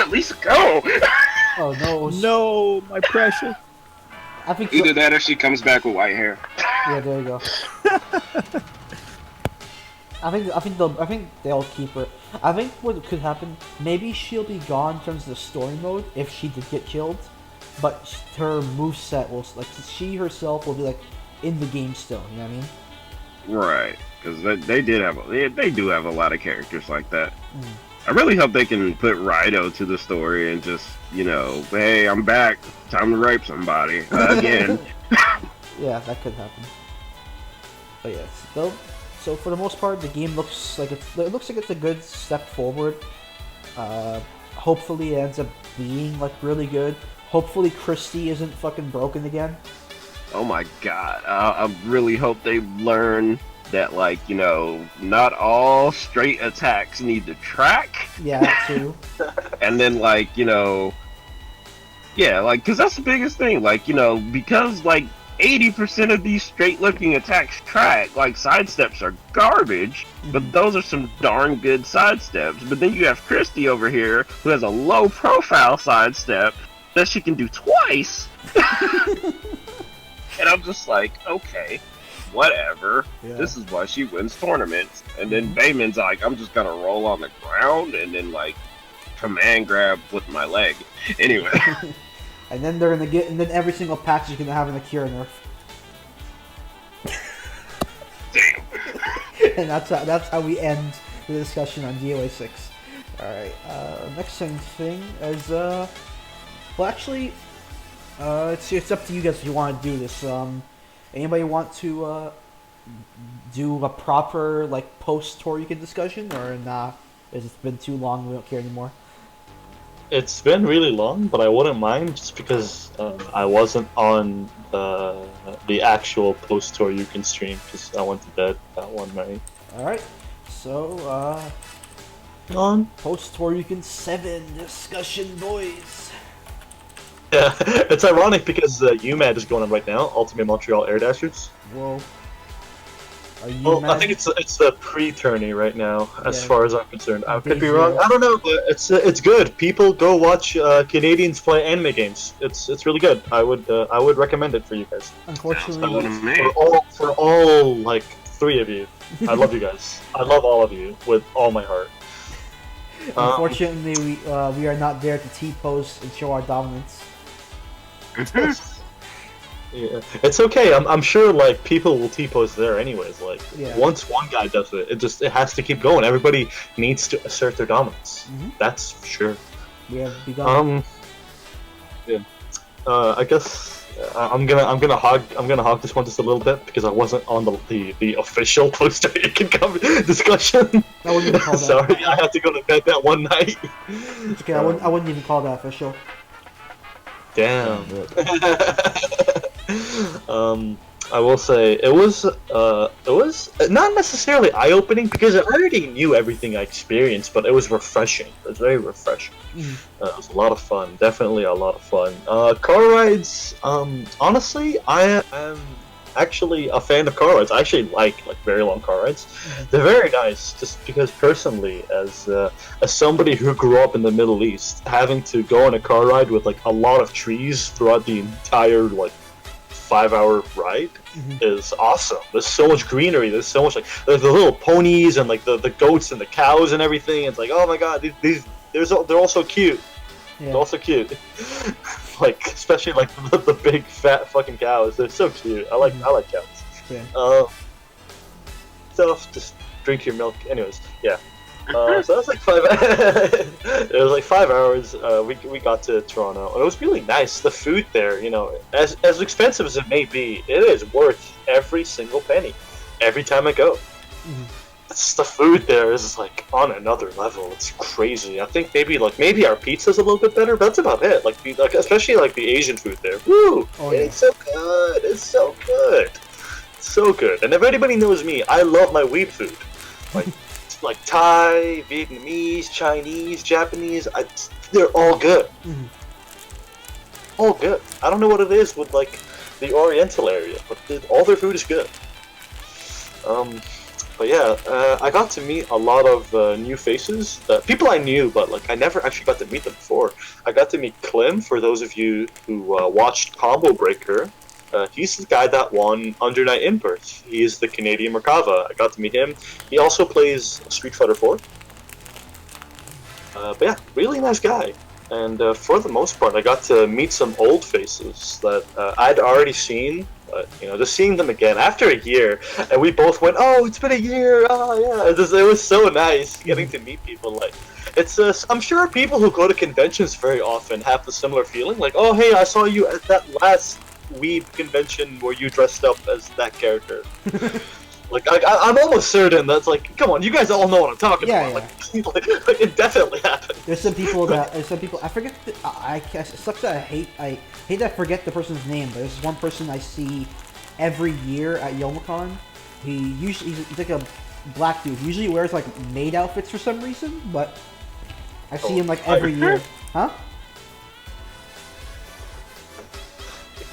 Lisa, go! Oh no. No, my precious. I think either that or she comes back with white hair. Yeah, there you go. I think they'll keep her. I think what could happen, maybe she'll be gone in terms of the story mode if she did get killed, but her moveset will, like, she herself will be like in the game still. You know what I mean? Right, because they do have a lot of characters like that. I really hope they can put Raito to the story and just, hey, I'm back. Time to rape somebody again. Yeah, that could happen. But yeah, so for the most part, the game looks like it's a good step forward. Hopefully, it ends up being like really good. Hopefully, Christie isn't fucking broken again. Oh my god! I really hope they learn that, like, not all straight attacks need to track. Yeah, that too. And then, like, because that's the biggest thing. Like, because like 80% of these straight-looking attacks track, like, sidesteps are garbage, but those are some darn good sidesteps. But then you have Christy over here, who has a low-profile sidestep that she can do twice. And I'm just like, okay, whatever. Yeah. This is why she wins tournaments. And then Bayman's like, I'm just gonna roll on the ground and then, like, command grab with my leg. Anyway. And then they're gonna get, and then every single patch is gonna have an Akira nerf. Damn. And that's how we end the discussion on DOA 6. All right. Next thing is well, actually, it's up to you guys if you want to do this. Anybody want to do a proper like post Toryuken discussion or not? Has it been too long? We don't care anymore. It's been really long, but I wouldn't mind just because I wasn't on the actual post Toryuken stream because I went to bed that one night. All right. So On. post Toryuken 7 discussion, boys. Yeah, it's ironic because UMAD is going on right now, Ultimate Montreal Air Dashers. Whoa. Are you Well, mad? I think it's the pre-tourney right now, as Yeah. far as I'm concerned. I could be Day wrong. zero. I don't know, but it's good. People go watch Canadians play anime games. It's really good. I would recommend it for you guys. Unfortunately, Sounds me. For all like 3 of you. I love you guys. I love all of you with all my heart. unfortunately, we are not there to T-post and show our dominance. Yeah, it's okay. I'm sure like people will T-post there anyways. Like Yeah. once one guy does it, it has to keep going. Everybody needs to assert their dominance. Mhm. That's for sure. We have begun. Yeah. I guess I'm gonna hog this one just a little bit because I wasn't on the official post Toryuken discussion. I wouldn't even call that. Sorry, I had to go to bed that one night. It's okay. I wouldn't even call that official. Damn. I will say it was not necessarily eye-opening because I already knew everything I experienced, but it was refreshing. It was very refreshing. Mhm. It was a lot of fun, definitely a lot of fun. Car rides, honestly, I am actually a fan of car rides. I actually like very long car rides. They're very nice, just because personally, as somebody who grew up in the Middle East, having to go on a car ride with like a lot of trees throughout the entire like 5-hour ride is awesome. There's so much greenery. There's so much like the little ponies and like the goats and the cows and everything. It's like, oh my god, they're all so cute. Yeah. They're all so cute. Like especially like the big fat fucking cows. They're so cute. I like cows. Yeah. So just drink your milk. Anyways, yeah. So that was like 5. It was like 5 hours. We got to Toronto, and it was really nice. The food there, you know, as expensive as it may be, it is worth every single penny. Every time I go, it's, the food there is like on another level. It's crazy. I think maybe our pizza's a little bit better, but that's about it. Like especially like the Asian food there. Woo! Oh, yeah. It's so good. It's so good. It's so good. And if anybody knows me, I love my weeb food. Like Thai, Vietnamese, Chinese, Japanese, they're all good. All good. I don't know what it is with like the Oriental area, but all their food is good. But yeah, I got to meet a lot of new faces, people I knew, but like I never actually got to meet them before. I got to meet Clem, for those of you who watched Combo Breaker. He's the guy that won Under Night In-Birth. He is the Canadian Merkava. I got to meet him. He also plays Street Fighter 4. But yeah, really nice guy. And for the most part, I got to meet some old faces that I'd already seen. But, you know, just seeing them again after a year, and we both went, "Oh, it's been a year! Oh, yeah!" It was so nice getting to meet people. Like, it's I'm sure people who go to conventions very often have the similar feeling. Like, "Oh, hey, I saw you at that last weeb convention where you dressed up as that character." Like, I'm almost certain that's like, come on, you guys all know what I'm talking about. Yeah. Like, it definitely happened. There's some people I forget. It sucks that I hate that I forget the person's name. But there's one person I see every year at Youmacon. He's like a black dude. He usually wears like maid outfits for some reason, but I see him like every year. Huh?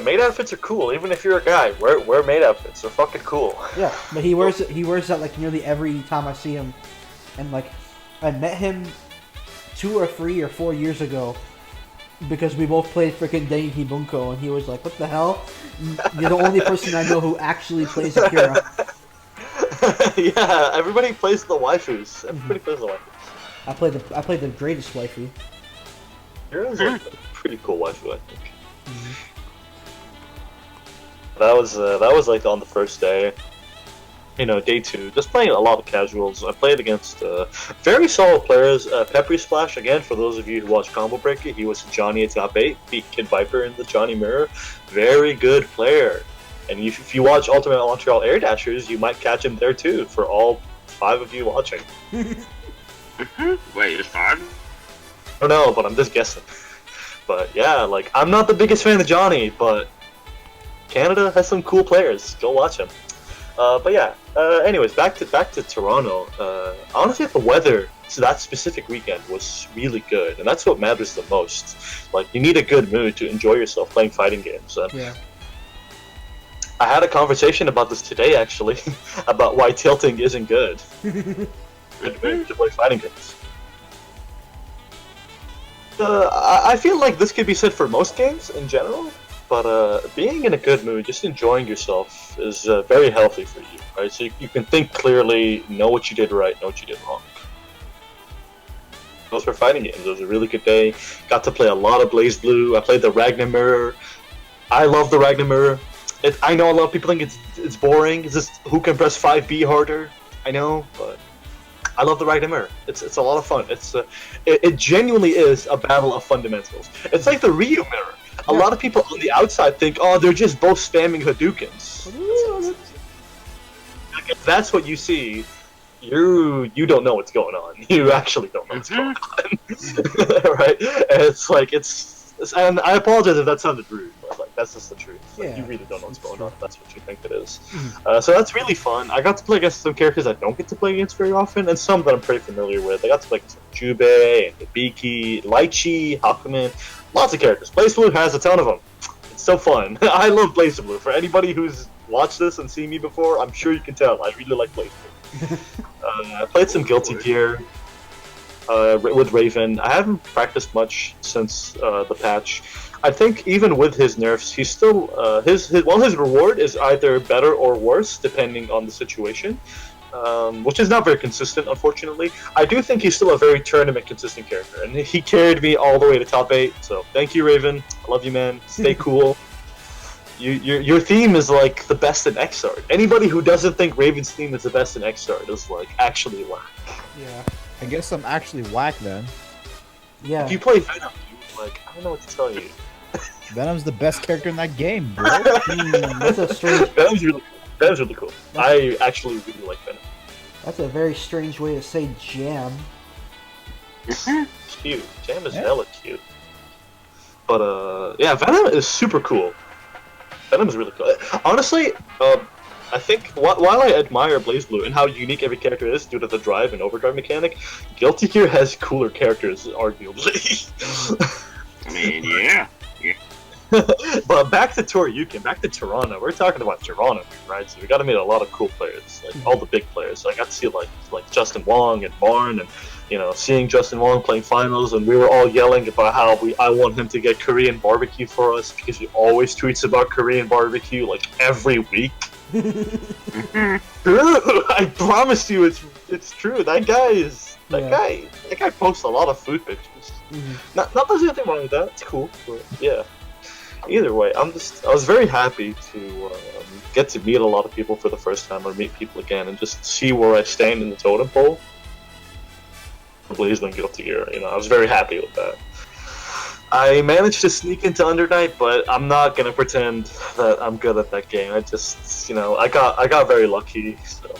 Maid outfits are cool, even if you're a guy. Wear maid outfits. They're fucking cool. Yeah, but he wears that like nearly every time I see him, and like I met him 2 or 3 or 4 years ago because we both played freaking Denki Bunko, and he was like, "What the hell? You're the only person I know who actually plays Akira." Yeah, everybody plays the waifus. Everybody plays the waifus. I played the greatest waifu. Akira's like a pretty cool waifu, I think. That was like on the first day. You know, day 2, just playing a lot of casuals. I played against very solid players. Peppery Splash, again, for those of you who watch Combo Breaker, he was Johnny at top 8, beat Kid Viper in the Johnny Mirror. Very good player. And if you watch Ultimate Montreal Air Dashers, you might catch him there too, for all 5 of you watching. Wait, it's 5? I don't know, but I'm just guessing. But yeah, like, I'm not the biggest fan of Johnny, but Canada has some cool players. Go watch them. But yeah, anyways, back to Toronto. Honestly, the weather that specific weekend was really good, and that's what matters the most. Like, you need a good mood to enjoy yourself playing fighting games. Yeah. I had a conversation about this today, actually, about why tilting isn't good. Good mood to play fighting games. I feel like this could be said for most games in general. But being in a good mood, just enjoying yourself, is very healthy for you, right? So you can think clearly, know what you did right, know what you did wrong. Those were fighting games. It was a really good day. Got to play a lot of BlazBlue. I played the Ragnar Mirror. I love the Ragnar Mirror. I know a lot of people think it's boring. It's just who can press 5B harder. I know, but I love the Ragnar Mirror. It's a lot of fun. It genuinely is a battle of fundamentals. It's like the Ryu Mirror. A lot of people on the outside think, oh, they're just both spamming Hadoukens. If that's what you see, you don't know what's going on. You actually don't know what's going on, right? And it's like and I apologize if that sounded rude, but like that's just the truth. Like, you really don't know what's going on. That's what you think it is. So that's really fun. I got to play against some characters I don't get to play against very often, and some that I'm pretty familiar with. I got to play against Jubei, and Hibiki, Lychee, Hakumen. Lots of characters. BlazBlue has a ton of them. It's so fun. I love BlazBlue. For anybody who's watched this and seen me before, I'm sure you can tell. I really like BlazBlue. I played some Guilty Gear with Raven. I haven't practiced much since the patch. I think even with his nerfs, he's still his reward is either better or worse depending on the situation. Which is not very consistent, unfortunately. I do think he's still a very tournament consistent character, and he carried me all the way to top 8. So thank you, Raven. I love you, man. Stay cool. Your theme is like the best in Xrd. Anybody who doesn't think Raven's theme is the best in Xrd is like actually whack. Yeah. I guess I'm actually whack then. Yeah. If you play Venom, dude, like I don't know what to tell you. Venom's the best character in that game, bro. That's a strange. Venom's really cool. I actually really like Venom. That's a very strange way to say jam. It's cute. Jam is hella cute. But yeah, Venom is super cool. Venom is really cool. Honestly, I think while I admire BlazBlue and how unique every character is due to the drive and overdrive mechanic, Guilty Gear has cooler characters, arguably. I mean, yeah. But back to Toryuken, back to Toronto. We're talking about Toronto, right? So we got to meet a lot of cool players, like all the big players. So I got to see like Justin Wong and Barn, and seeing Justin Wong playing finals, and we were all yelling about how I want him to get Korean barbecue for us because he always tweets about Korean barbecue like every week. I promise you, it's true. That guy posts a lot of food pictures. Not there's anything wrong with that. It's cool, but yeah. Either way, I was very happy to get to meet a lot of people for the first time, or meet people again, and just see where I stand in the totem pole. BlazBlue and Guilty Gear, I was very happy with that. I managed to sneak into Undertale, but I'm not gonna pretend that I'm good at that game. I just, I got very lucky, so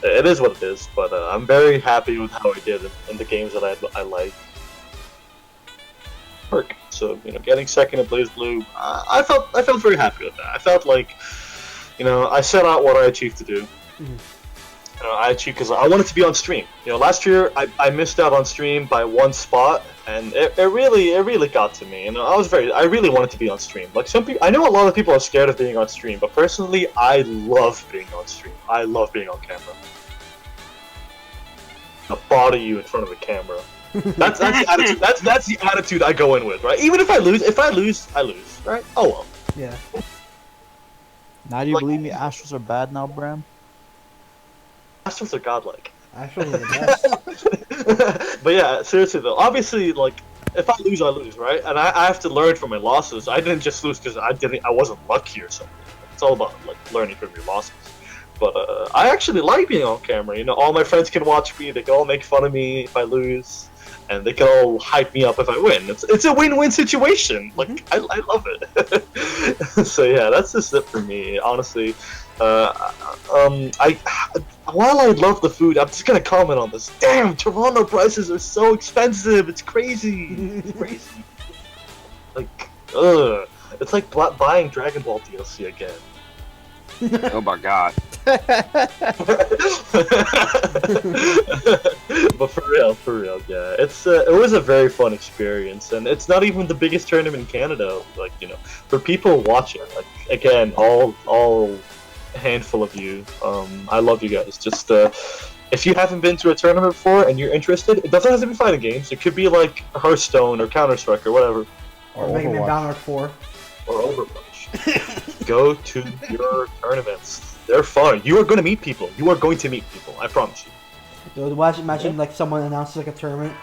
it is what it is. But I'm very happy with how I did in the games that I like. So getting second at BlazBlue, I felt very happy with that. I felt like, I set out what I achieved to do. I achieved because I wanted to be on stream. Last year I missed out on stream by one spot, and it really got to me. I really wanted to be on stream. Like some people, I know a lot of people are scared of being on stream, but personally, I love being on stream. I love being on camera. I'll body you in front of a camera. That's the attitude. That's the attitude I go in with, right? Even if I lose, I lose, right? Oh well. Yeah. Now do you believe me? Astros are bad now, Bram? Astros are godlike. Actually, the best. But yeah, seriously though, obviously, like if I lose, I lose, right? And I have to learn from my losses. I didn't just lose because I wasn't lucky or something. It's all about like learning from your losses. But I actually like being on camera. You know, all my friends can watch me. They can all make fun of me if I lose, and they can all hype me up if I win. It's a win-win situation. Like I love it. So yeah, that's just it for me. Honestly, while I love the food, I'm just gonna comment on this. Damn, Toronto prices are so expensive. It's crazy. It's crazy. Like, it's like buying Dragon Ball DLC again. Oh my god. But for real, yeah. It was a very fun experience, and it's not even the biggest tournament in Canada. Like, you know, for people watching, like, again, all a handful of you. I love you guys. Just if you haven't been to a tournament before and you're interested, it doesn't have to be fighting games. It could be like Hearthstone or Counter-Strike or whatever. Or Mega Man Battle 4. Or Overwatch. Go to your tournaments. They're fun. You are going to meet people. You are going to meet people. I promise you. Imagine like someone announces like a tournament.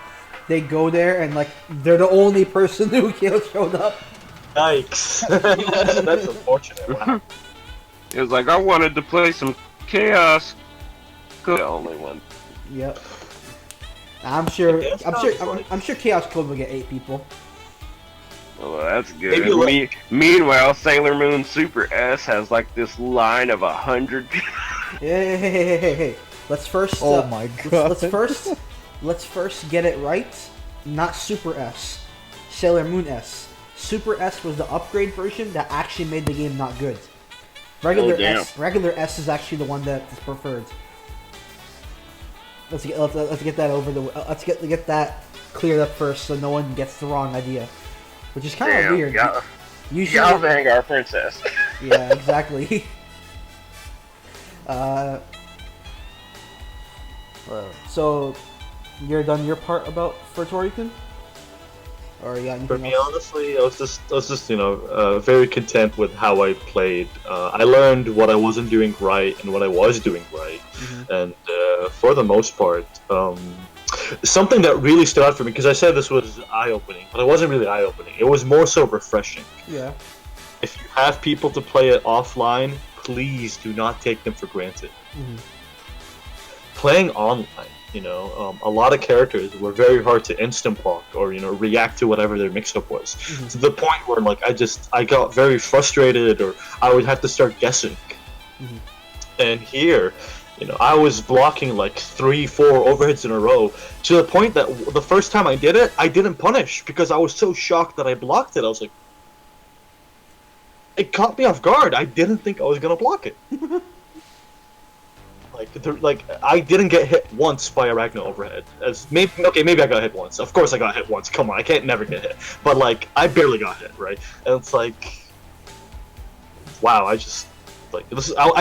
They go there and like they're the only person who showed up. Yikes. That's unfortunate. Wow. It was like, I wanted to play some Chaos. The only one. Yep. I'm sure Chaos Code will get 8 people. Well, that's good. Meanwhile, Sailor Moon Super S has like this line of 100 people. Hey. Let's first. Oh my god. Let's first get it right. Not Super S. Sailor Moon S. Super S was the upgrade version that actually made the game not good. Regular S is actually the one that is preferred. Let's get that over the. Let's get that cleared up first, so no one gets the wrong idea. Which is kind of weird. Usually, Vanguard Princess. Yeah, exactly. So, you're done your part for Toryuken? Or yeah, for me, honestly, I was just very content with how I played. I learned what I wasn't doing right and what I was doing right, and for the most part, something that really stood out for me, because I said this was eye-opening, but it wasn't really eye-opening. It was more so refreshing. Yeah. If you have people to play it offline, please do not take them for granted. Playing online, a lot of characters were very hard to instant block or react to whatever their mix-up was, to the point where like I got very frustrated, or I would have to start guessing. And here, I was blocking like 3-4 overheads in a row, to the point that the first time I did it, I didn't punish because I was so shocked that I blocked it. I was like, it caught me off guard. I didn't think I was gonna block it. Like I didn't get hit once by a Ragnar overhead. Maybe I got hit once. Of course I got hit once. Come on, I can't never get hit. But like I barely got hit, right? And it's like, wow, I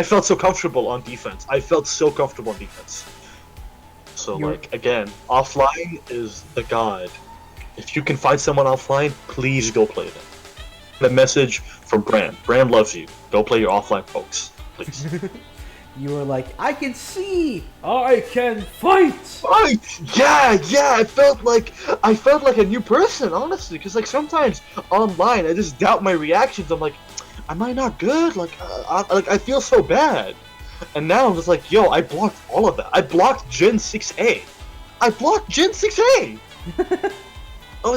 felt so comfortable on defense. So like again, offline is the god. If you can find someone offline, please go play them. The message from Bram. Bram loves you. Go play your offline folks, please. You were like, I can see, I can fight. Yeah. I felt like a new person, honestly. Because like sometimes online, I just doubt my reactions. I'm like, am I not good? Like, I feel so bad. And now I'm just like, yo, I blocked all of that. I blocked Gen 6A. I was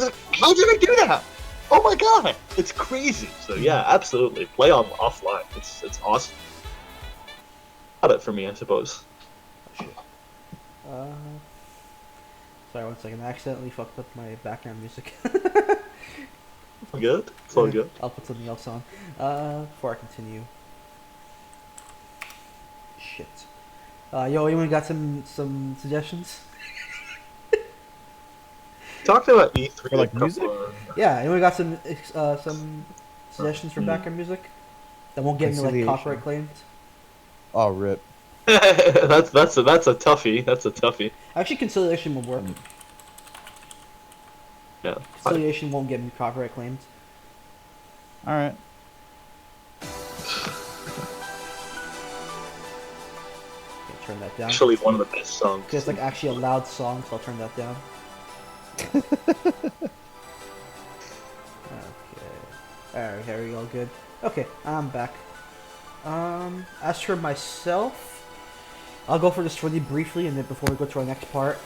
like, how did I do that? Oh my god, it's crazy. So yeah, absolutely, play on offline. It's awesome. It for me, I suppose. Sorry, 1 second. I accidentally fucked up my background music. Good? It's all good. I'll put something else on. Before I continue. Shit. Yo, anyone got some suggestions? Talking about E3 like music? Yeah, anyone got some suggestions for background music that won't get me like copyright claimed? Oh, rip. that's a toughie. Actually, Conciliation will work. Yeah. Conciliation won't get me copyright claimed. Alright. Turn that down. Actually, one of the best songs. It's like actually a loud song, so I'll turn that down. Alright, there we go, good. Okay, I'm back. As for myself, I'll go for this really briefly, and then before we go to our next part.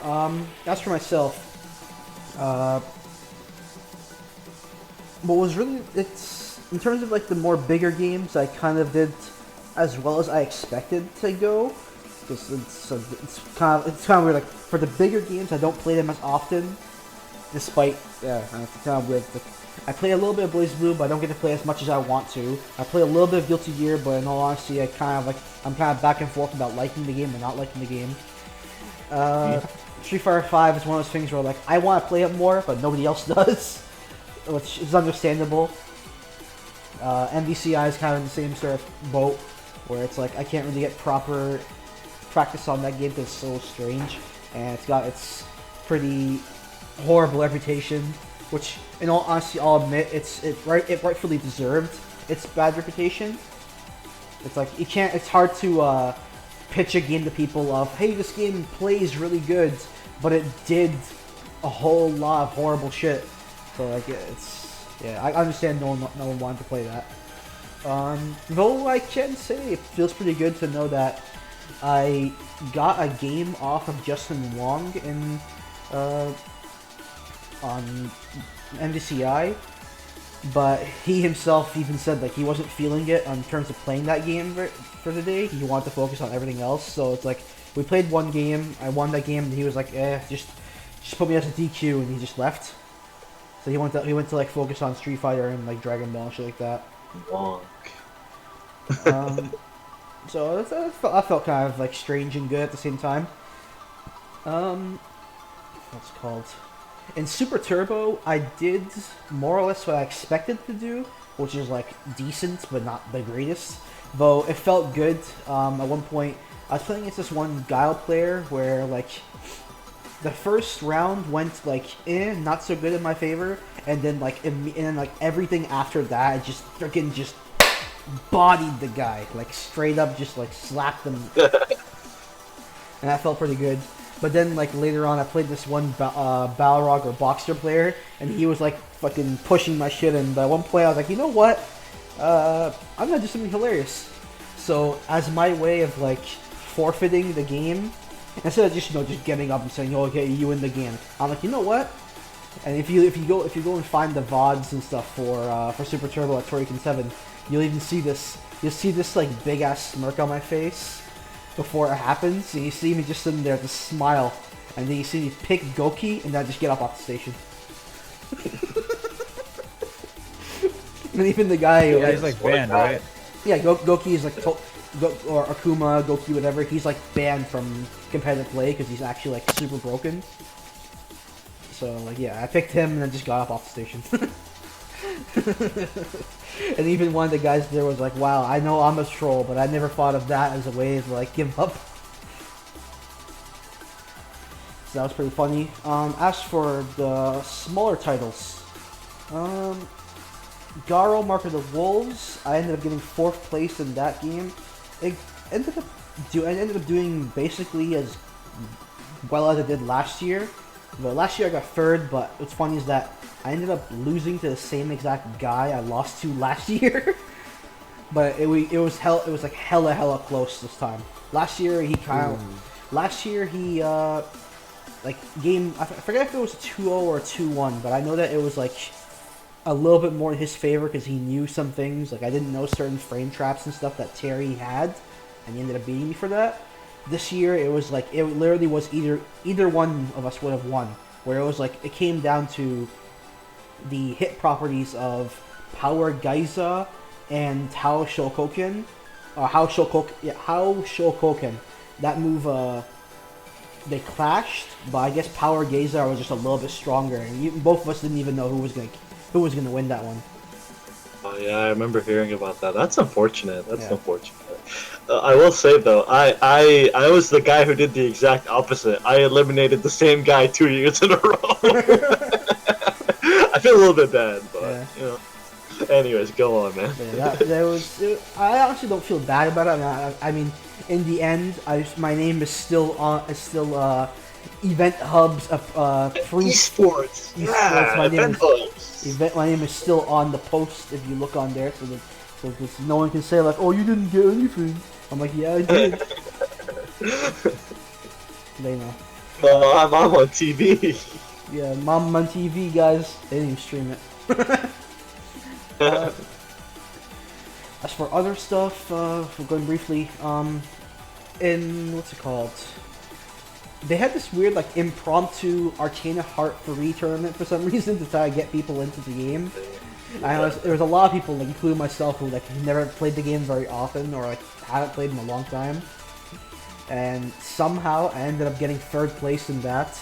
As for myself, what was really, it's, in terms of like the more bigger games, I kind of did as well as I expected to go. It's kind of weird, like, for the bigger games, I don't play them as often, despite, it's kind of weird. I play a little bit of BlazBlue, but I don't get to play as much as I want to. I play a little bit of Guilty Gear, but in all honesty, I'm kind of back and forth about liking the game and not liking the game. Street Fighter 5 is one of those things where, like, I want to play it more, but nobody else does, which is understandable. MVCI is kind of in the same sort of boat, where it's like, I can't really get proper practice on that game because it's so strange, and it's got its pretty horrible reputation, which, in all honesty, I'll admit, it rightfully deserved its bad reputation. It's like, it's hard to pitch a game to people of, hey, this game plays really good, but it did a whole lot of horrible shit. So like, I understand no one wanted to play that. Though I can say it feels pretty good to know that I got a game off of Justin Wong on MVCI, but he himself even said like he wasn't feeling it in terms of playing that game for the day. He wanted to focus on everything else. So it's like, we played one game, I won that game, and he was like, just put me as a DQ, and he just left. So he went to like focus on Street Fighter and like Dragon Ball and shit like that. Wonk. So I felt kind of like strange and good at the same time. What's it called? In Super Turbo, I did more or less what I expected to do, which is like decent but not the greatest. Though it felt good. At one point, I was playing against this one Guile player where like the first round went like not so good in my favor, and then like everything after that, I just freaking just bodied the guy, like straight up just like slapped him, and that felt pretty good. But then like later on, I played this one Balrog or Boxer player, and he was like fucking pushing my shit, and at one point I was like, you know what, I'm gonna do something hilarious. So as my way of like forfeiting the game, instead of just just getting up and saying, oh, okay, you win the game, I'm like, you know what? And if you go and find the VODs and stuff for Super Turbo at Toryuken 7, you'll even see this. You'll see this like big ass smirk on my face before it happens. And you see me just sitting there, just smile, and then you see me pick Goki, and then I just get up off the station. And even the guy, he's like banned, right? Yeah, Goki is like or Akuma, Goki, whatever. He's like banned from competitive play because he's actually like super broken. So like, yeah, I picked him and then just got up off the station. And even one of the guys there was like, wow, I know I'm a troll, but I never thought of that as a way to like give up. So that was pretty funny. As for the smaller titles, Garo Mark of the Wolves, I ended up getting 4th place in that game. I ended up doing basically as well as I did last year. But last year I got 3rd, but what's funny is that I ended up losing to the same exact guy I lost to last year. But it was like hella close this time. Last year he like game, I forget if it was 2-0 or 2-1, but I know that it was like a little bit more in his favor because he knew some things. Like I didn't know certain frame traps and stuff that Terry had, and he ended up beating me for that. This year it was like, it literally was either one of us would have won, where it was like it came down to the hit properties of Power Geyser and How Shokoken, or How Shokoken. That move, they clashed, but I guess Power Geyser was just a little bit stronger, and both of us didn't even know who was gonna win that one. Oh yeah, I remember hearing about that. That's unfortunate. Unfortunate. I will say though, I was the guy who did the exact opposite. I eliminated the same guy 2 years in a row. I feel a little bit bad, but yeah. You know. Anyways, go on, man. Yeah, I honestly don't feel bad about it. I mean, in the end, my name is still event hubs of proof. Esports. Yeah, My name event hubs. my name is still on the post if you look on there, so that no one can say like, oh, you didn't get anything. I'm like, yeah, I did. They know. No, I'm on TV. Yeah, Mom on TV, guys. They didn't even stream it. As for other stuff, we're going briefly. In what's it called? They had this weird like impromptu Arcana Heart 3 tournament for some reason to try to get people into the game. There was a lot of people, like including myself, who like never played the game very often or like haven't played in a long time. And somehow I ended up getting 3rd place in that.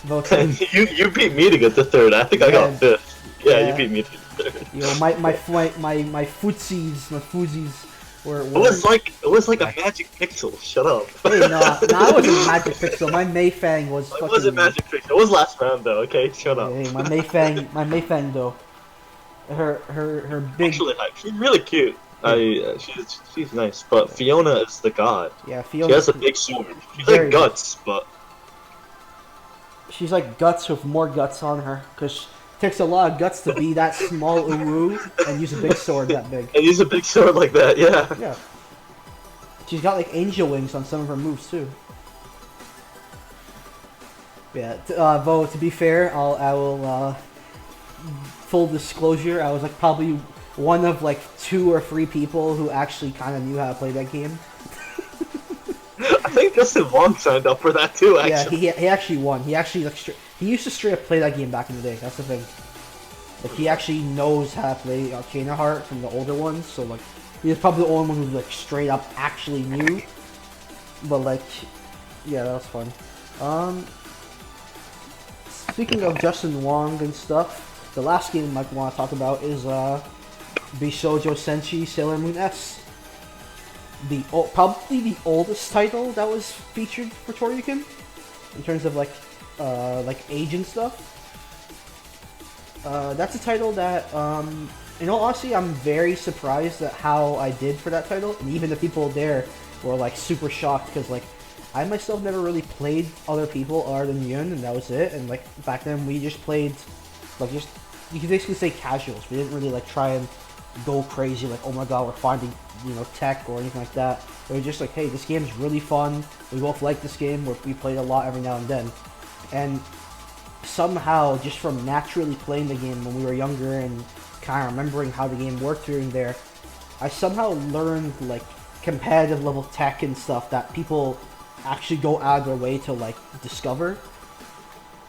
You beat me to get the 3rd. I think I got 5th. Yeah, you beat me to the 3rd. You know, my footsies were. It was like a magic pixel. Shut up. Hey, no, it wasn't magic pixel. My Mayfang was. It wasn't magic pixel. It was last round though. Okay, shut up. Hey, my Mayfang though. Her big. Actually, she's really cute. She's nice, but Fiona is the god. Yeah, Fiona. She has a big sword. She's like Guts, but she's like Guts with more guts on her, because it takes a lot of guts to be that small Uru and use a big sword that big. And use a big sword like that, yeah. Yeah. She's got like angel wings on some of her moves too. Yeah, Vo, to be fair, I will full disclosure, I was like probably one of like 2 or 3 people who actually kind of knew how to play that game. I think Justin Wong signed up for that too, actually. Yeah, he actually won. He actually like he used to straight up play that game back in the day. That's the thing. Like he actually knows how to play Arcana Heart from the older ones. So like he's probably the only one who like straight up actually knew. But like, yeah, that was fun. Speaking of Justin Wong and stuff, the last game I want to talk about is Bishoujo Senshi Sailor Moon S. Probably the oldest title that was featured for Toryuken in terms of like age and stuff. That's a title that, in all honesty, I'm very surprised at how I did for that title, and even the people there were like super shocked because like I myself never really played other people other than Yun, and that was it. And like back then we just played like just you could basically say casuals. We didn't really like try and go crazy like, oh my god, we're finding, you know, tech or anything like that. It was just like, hey, this game's really fun. We both like this game. We played a lot every now and then. And somehow, just from naturally playing the game when we were younger and kind of remembering how the game worked here and there, I somehow learned like competitive level tech and stuff that people actually go out of their way to like discover.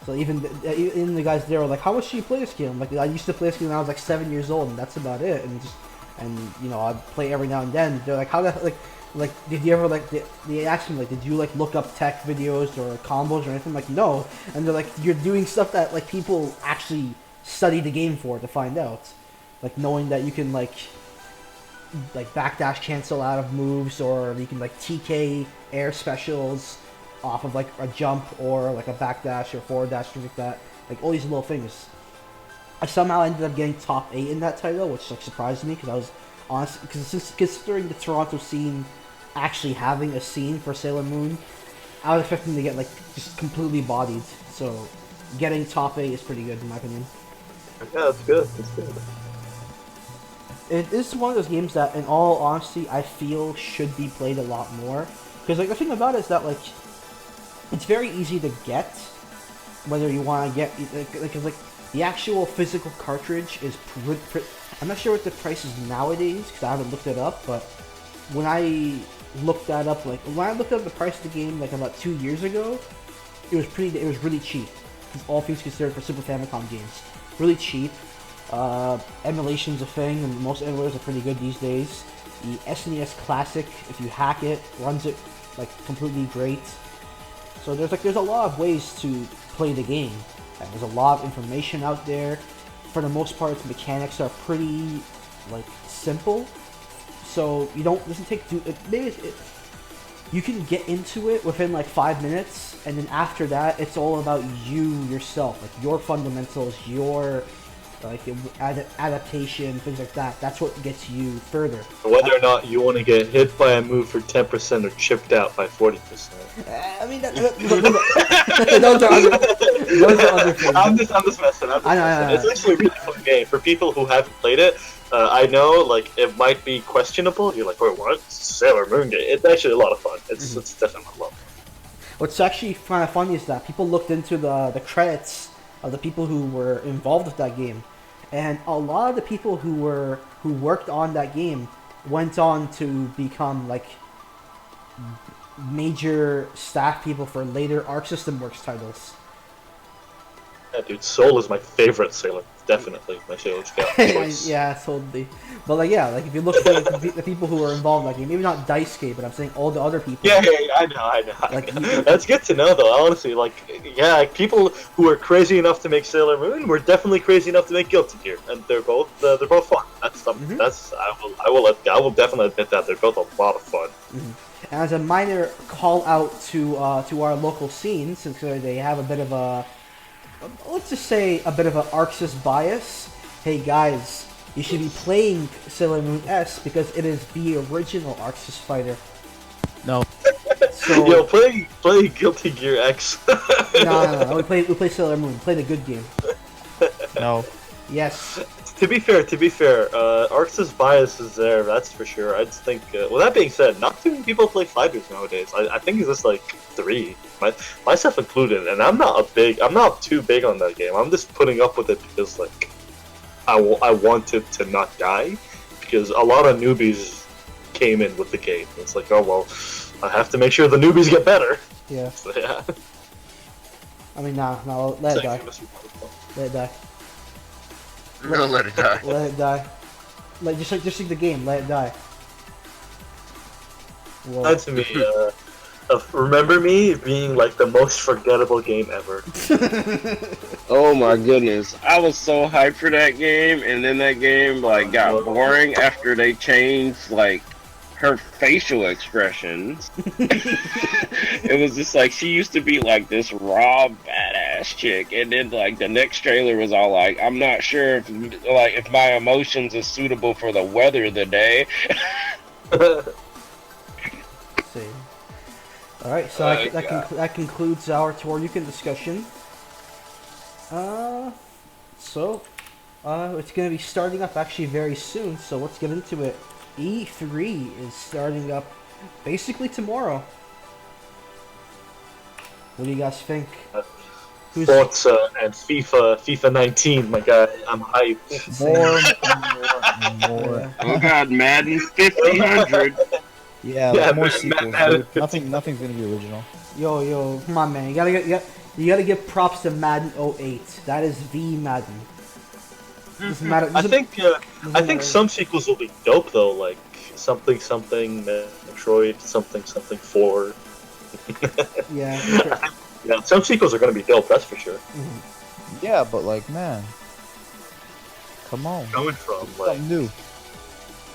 So even the guys there were like, how much do you play this game? Like, I used to play this game when I was like 7 years old, and that's about it. And you know, I'd play every now and then. They're like, how the like did you ever like they asked me like, did you like look up tech videos or combos or anything? Like, no. And they're like, you're doing stuff that like people actually study the game for to find out, like knowing that you can like backdash cancel out of moves, or you can like TK air specials off of like a jump or like a backdash or forward dash, things like that. Like all these little things. I somehow ended up getting top 8 in that title, which like surprised me because I was honest, because considering the Toronto scene actually having a scene for Sailor Moon, I was expecting to get like just completely bodied. So getting top 8 is pretty good in my opinion. Yeah, it's good. It's good. It is one of those games that, in all honesty, I feel should be played a lot more. Because like the thing about it is that like it's very easy to get, whether you want to get like the actual physical cartridge is I'm not sure what the price is nowadays because I haven't looked it up, but when I looked that up, like when I looked up the price of the game like about 2 years ago, it was really cheap. All things considered for Super Famicom games, really cheap. Emulation's a thing, and most emulators are pretty good these days. The SNES Classic, if you hack it, runs it like completely great. So there's a lot of ways to play the game. And there's a lot of information out there. For the most part, its mechanics are pretty like simple. So you doesn't take too. You can get into it within like 5 minutes, and then after that, it's all about you yourself, like your fundamentals, your like adaptation, things like that. That's what gets you further. Whether or not you want to get hit by a move for 10% or chipped out by 40%. I mean, those are other things. I'm just messing. It's actually a really fun game for people who haven't played it. I know, like, it might be questionable. You're like, wait, what? It's a Sailor Moon game. It's actually a lot of fun. It's definitely a lot of fun. What's actually kind of funny is that people looked into the credits of the people who were involved with that game, and a lot of the people who worked on that game went on to become like major staff people for later Arc System Works titles. Yeah, dude, Soul is my favorite Sailor. Definitely my Sailor Scout choice. Yeah, totally. But like, yeah, like if you look at the people who were involved in that game, maybe not Daisuke, but I'm saying all the other people. Yeah, I know. Like, that's good to know, though. Honestly, like, yeah, people who are crazy enough to make Sailor Moon were definitely crazy enough to make Guilty Gear, and they're both fun. I will definitely admit that they're both a lot of fun. And as a minor call out to our local scene, since they have a bit of a, let's just say, a bit of an Arxis bias. Hey guys, you should be playing Sailor Moon S because it is the original Arxis fighter. No. So, Yo, play Guilty Gear X. no. We play Sailor Moon. Play the good game. No. Yes. To be fair, Arxis bias is there, that's for sure. I just think, well, that being said, not too many people play fighters nowadays. I think it's just like 3, myself included, and I'm not too big on that game. I'm just putting up with it because, like, I wanted to not die, because a lot of newbies came in with the game. It's like, oh well, I have to make sure the newbies get better. Yeah. So, yeah. I mean, no, let it die. Let it die. No, let it die. Let it die. Like just like the game. Let it die. Whoa. That to me, remember me being like the most forgettable game ever. Oh my goodness, I was so hyped for that game, and then that game like got boring after they changed like her facial expressions. It was just like she used to be like this raw badass chick, and then like the next trailer was all like, I'm not sure if my emotions is suitable for the weather of the day. See. All right, so that concludes our Toryuken discussion. It's gonna be starting up actually very soon. So let's get into it. E3 is starting up basically tomorrow. What do you guys think? Forza and FIFA 19, my guy. I'm hyped. More. Oh god, Madden 1500. Yeah, more sequels, dude. Nothing's gonna be original. Yo, come on, man. You gotta give props to Madden 08. That is the Madden. I think some sequels will be dope though, like something Metroid, something 4. Yeah. Sure. Yeah, some sequels are gonna be dope, that's for sure. Yeah, but like, man, come on. Coming from like, something new.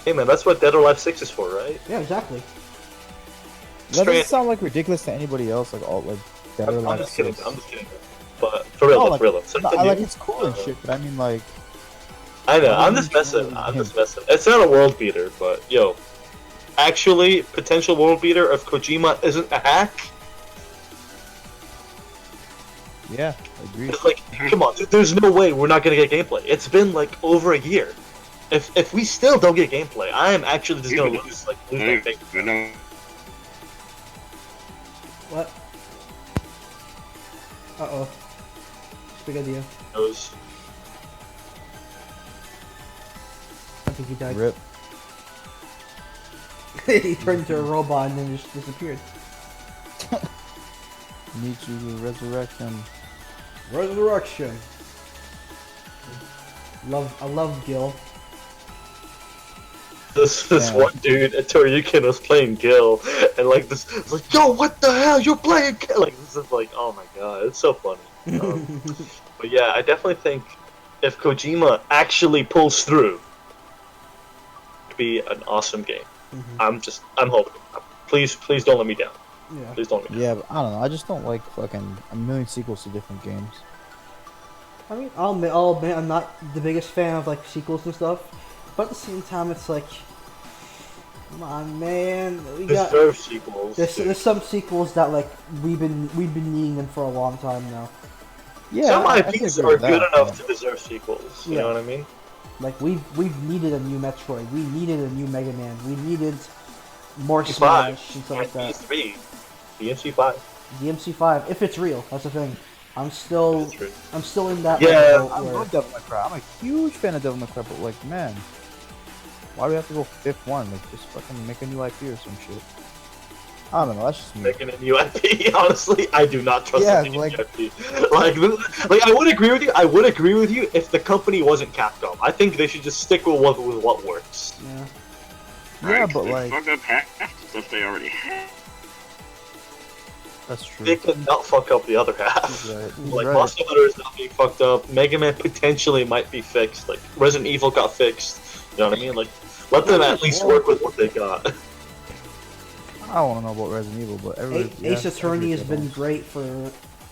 hey man, that's what Dead or Alive 6 is for, right? Yeah, exactly. That doesn't sound like ridiculous to anybody else. Like all like Dead or I'm Alive just kidding. 6. I'm just kidding. But for real, No, for real. I like it's cool and shit, but I mean like. I know. I'm just messing. It's not a world beater, but yo, actually, potential world beater if Kojima isn't a hack. Yeah, I agree. It's like, come on, there's no way we're not gonna get gameplay. It's been like over a year. If we still don't get gameplay, I am actually just gonna lose my faith. What? Uh-oh. Spaghetti. Those. I think he died. Rip. He turned into a robot and then just disappeared. Need you to resurrect him. Resurrection. I love Gil. This one dude at Toryuken was playing Gil, and like this, it's like, yo, what the hell? You're playing Gil? Like this is like, oh my god, it's so funny. But yeah, I definitely think if Kojima actually pulls through, it'd be an awesome game. I'm hoping. Please don't let me down. Yeah. Yeah, but I don't know. I just don't like fucking a million sequels to different games. I mean, I'll admit I'm not the biggest fan of like sequels and stuff, but at the same time, it's like, come on, man, Deserve sequels. there's some sequels that like we've been needing them for a long time now. Yeah, Some I IPs agree are with good that, enough yeah. to deserve sequels. You Yeah. know what I mean? Like we've needed a new Metroid, we needed a new Mega Man, we needed more MC5, Smash and stuff like that. MP3, the MC5. The MC5, if it's real, that's the thing. I'm still in that. Yeah, boat I where- love Devil May Cry. I'm a huge fan of Devil May Cry, but like, man, why do we have to go fifth one? Like, just fucking make a new IP or some shit. I don't know. That's just me. Making a new IP, honestly, I do not trust Yeah, any like- new IP. Like I would agree with you. I would agree with you if the company wasn't Capcom. I think they should just stick with what works. Yeah. Yeah, Right, but they like, fuck up half the stuff they already had. that's true. They could not fuck up the other half. He's right. He's Like right. Monster Hunter is not being fucked up. Mega Man potentially might be fixed. Like Resident Evil got fixed. You know what I mean? Like let them at least work with what they got. I don't want to know about Resident Evil, but everybody. Ace Attorney has been great for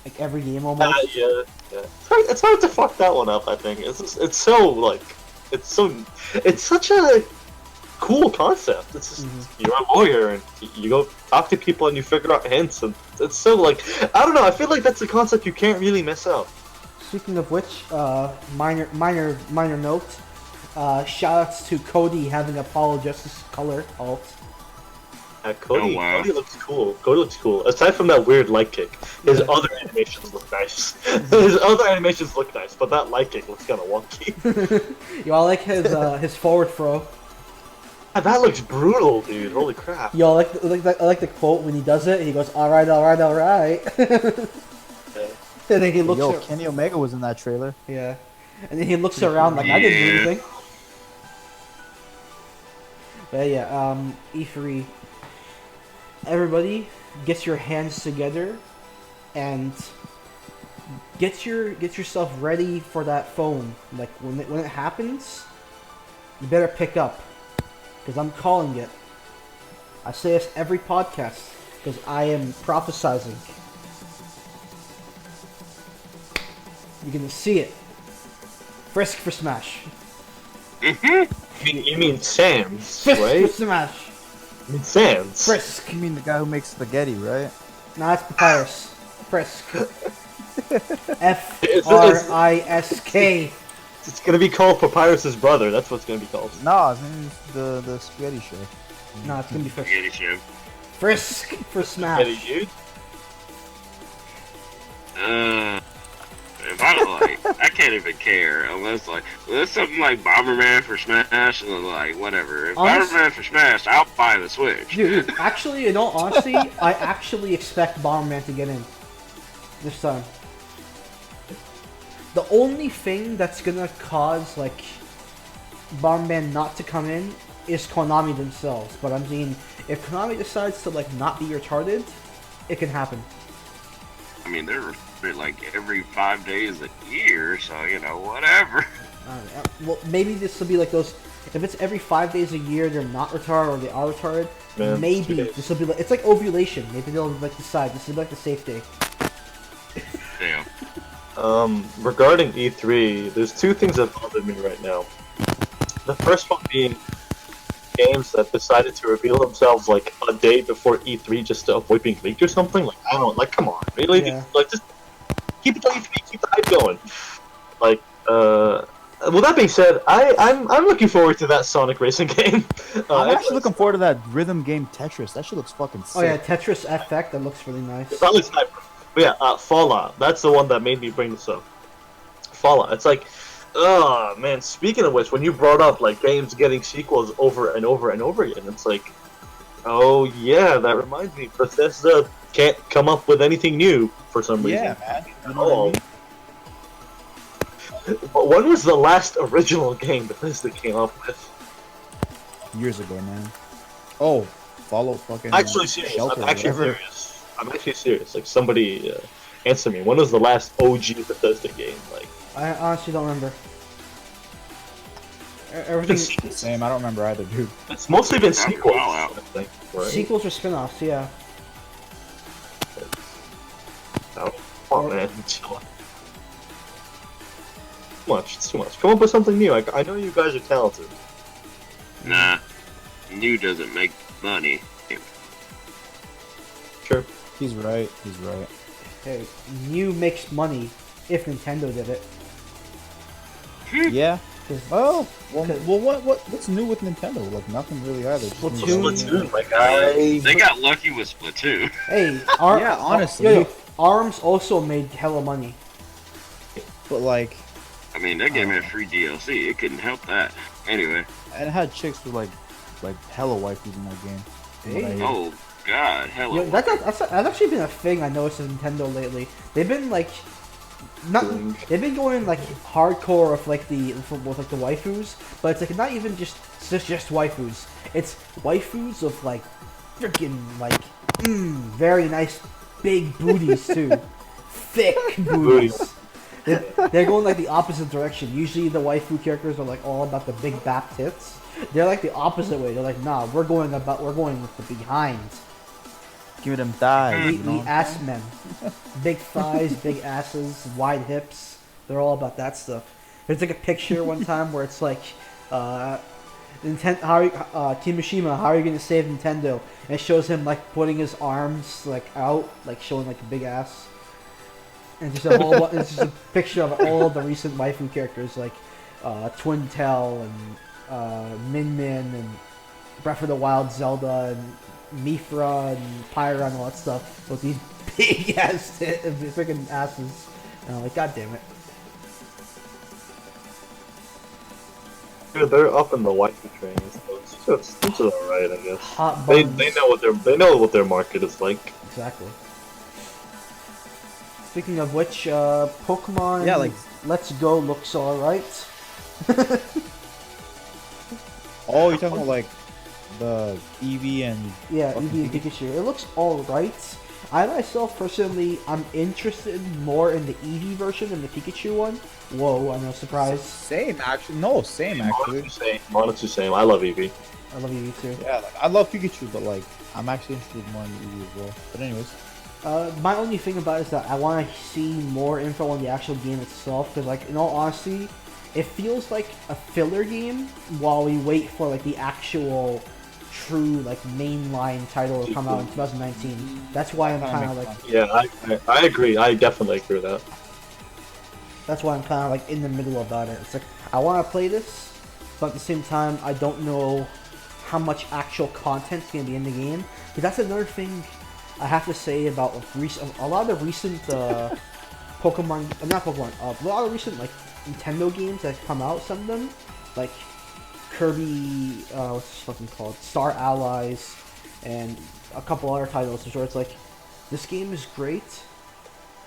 like every game almost. Yeah. It's hard to fuck that one up. I think it's so like it's such a cool concept. It's just you're a lawyer and you go talk to people and you figure out hints and it's so like I don't know. I feel like that's a concept you can't really miss out. Speaking of which, minor note. Shoutouts to Cody having Apollo Justice color alt. Cody, Oh, wow. Cody looks cool. Cody looks cool. Aside from that weird light kick, his other animations look nice. His other animations look nice, but that light kick looks kind of wonky. Yo, I like his forward throw. And that looks brutal, dude. Holy crap. Yo, I like the quote when he does it. He goes, "All right, all right, all right." And then he looks. Yo, Kenny Omega was in that trailer. Yeah, and then he looks around like I didn't do Yeah. anything. But yeah, E3. Everybody, get your hands together, and get yourself ready for that phone. Like when it happens, you better pick up, because I'm calling it. I say this every podcast because I am prophesizing. You're gonna see it. Frisk for Smash. You mean Sans, Frisk right? for Smash. You mean Sans. Frisk. You mean the guy who makes spaghetti, right? Nah, it's Papyrus. Frisk. Frisk. It's gonna be called Papyrus's brother. That's what it's gonna be called. No, his name is the spaghetti show. Nah, it's gonna be Frisk. Spaghetti show. Frisk for Eddie, Smash. dude. If I don't like, I can't even care unless unless something like Bomberman for Smash, and like whatever. If Bomberman for Smash, I'll buy the Switch. Dude, actually, in all honesty, I actually expect Bomberman to get in this time. The only thing that's gonna cause like Bomberman not to come in is Konami themselves. But I mean, if Konami decides to like not be retarded, it can happen. I mean, they're like every 5 days a year, so you know, whatever. Well, maybe this will be like those. If it's every 5 days a year, they're not retarded or they are retarded. Man, 2 maybe days. this will be like it's like ovulation. Maybe they'll like decide this is like the safe day. Damn. Regarding E3, there's 2 things that bother me right now. The first one being games that decided to reveal themselves like a day before E3 just to avoid being leaked or something. Like I don't like, come on, really? Yeah. Like just keep it to E3, keep the hype going. Like, well, that being said, I'm looking forward to that Sonic racing game. I'm actually looking forward to that rhythm game Tetris. That shit looks fucking sick. Oh yeah, Tetris Effect. That looks really nice. That looks nice. But yeah, Fallout. That's the one that made me bring this up. Fallout. It's like, oh man. Speaking of which, when you brought up like games getting sequels over and over and over again, it's like, oh yeah, that reminds me. Bethesda can't come up with anything new for some reason. Yeah, man. At all. But when was the last original game Bethesda came up with? Years ago, man. Oh, follow fucking. I'm actually serious. Shelter, I'm actually whatever. serious. I'm actually serious. Like somebody answer me. When was the last OG Bethesda game? Like I honestly don't remember. Everything Same. I don't remember either, dude. it's mostly been After sequels. Fallout. I think, right? sequels or spin-offs, yeah. Oh, come on, man. Chill. too much. It's too much. Come up with something new. I know you guys are talented. Nah, new doesn't make money. Sure. He's right. He's right. Hey, new makes money if Nintendo did it. Yeah. 'Cause- Oh, well, what's new with Nintendo? Like nothing really either. Just new- Splatoon, my guy. They got lucky with Splatoon. Hey, Yeah, honestly. yo, ARMS also made hella money. But like, I mean, they gave me a free DLC. It couldn't help that. Anyway. and it had chicks with like hella waifus in that game. from what I Hey. hear. Oh God, hello. Yo, that's actually been a thing I noticed in Nintendo lately. They've been like, they've been going like hardcore with like the waifus, but it's like not even just waifus. It's waifus of like freaking like very nice big booties too, thick booties. They're going like the opposite direction. Usually the waifu characters are like all about the big bap tits. They're like the opposite way. They're like, nah, we're going with the behind. Give them thighs. You know The what I'm ass saying? men. Big thighs, big asses, wide hips. They're all about that stuff. There's like a picture one time where it's like, Kimishima, how are you gonna save Nintendo? And it shows him like putting his arms like out, like showing like a big ass. And just a whole, it's just a picture of all the recent waifu characters like Twin Tail and Min Min and Breath of the Wild Zelda and Mifra and Pyra and all that stuff with these big ass freaking asses. And I'm like, God damn it. Dude, they're up in the waifu train, so it's alright, I guess. Hot They buns. they know what their market is like. Exactly. Speaking of which, Pokemon Yeah, like- Let's Go looks alright. Oh, you're talking about like the Eevee and Yeah, fucking Eevee and Pikachu. It looks alright. I myself personally, I'm interested more in the Eevee version than the Pikachu one. Whoa, I know, surprise. Same actually. No, same actually. Honestly, same. I love Eevee. I love Eevee too. Yeah, like, I love Pikachu, but like I'm actually interested more in Eevee as well. But anyways, My only thing about it is that I want to see more info on the actual game itself, because, like, in all honesty, it feels like a filler game while we wait for, like, the actual true, like, mainline title to come out in 2019. That's why I'm kind of, like, Yeah, I agree. I definitely agree with that. that's why I'm kind of, like, in the middle about it. It's like, I want to play this, but at the same time, I don't know how much actual content's going to be in the game. Because that's another thing I have to say about a lot of the recent Pokemon, not Pokemon, a lot of recent like Nintendo games that have come out. Some of them, like Kirby, what's this fucking called, Star Allies, and a couple other titles. Where it's like, this game is great,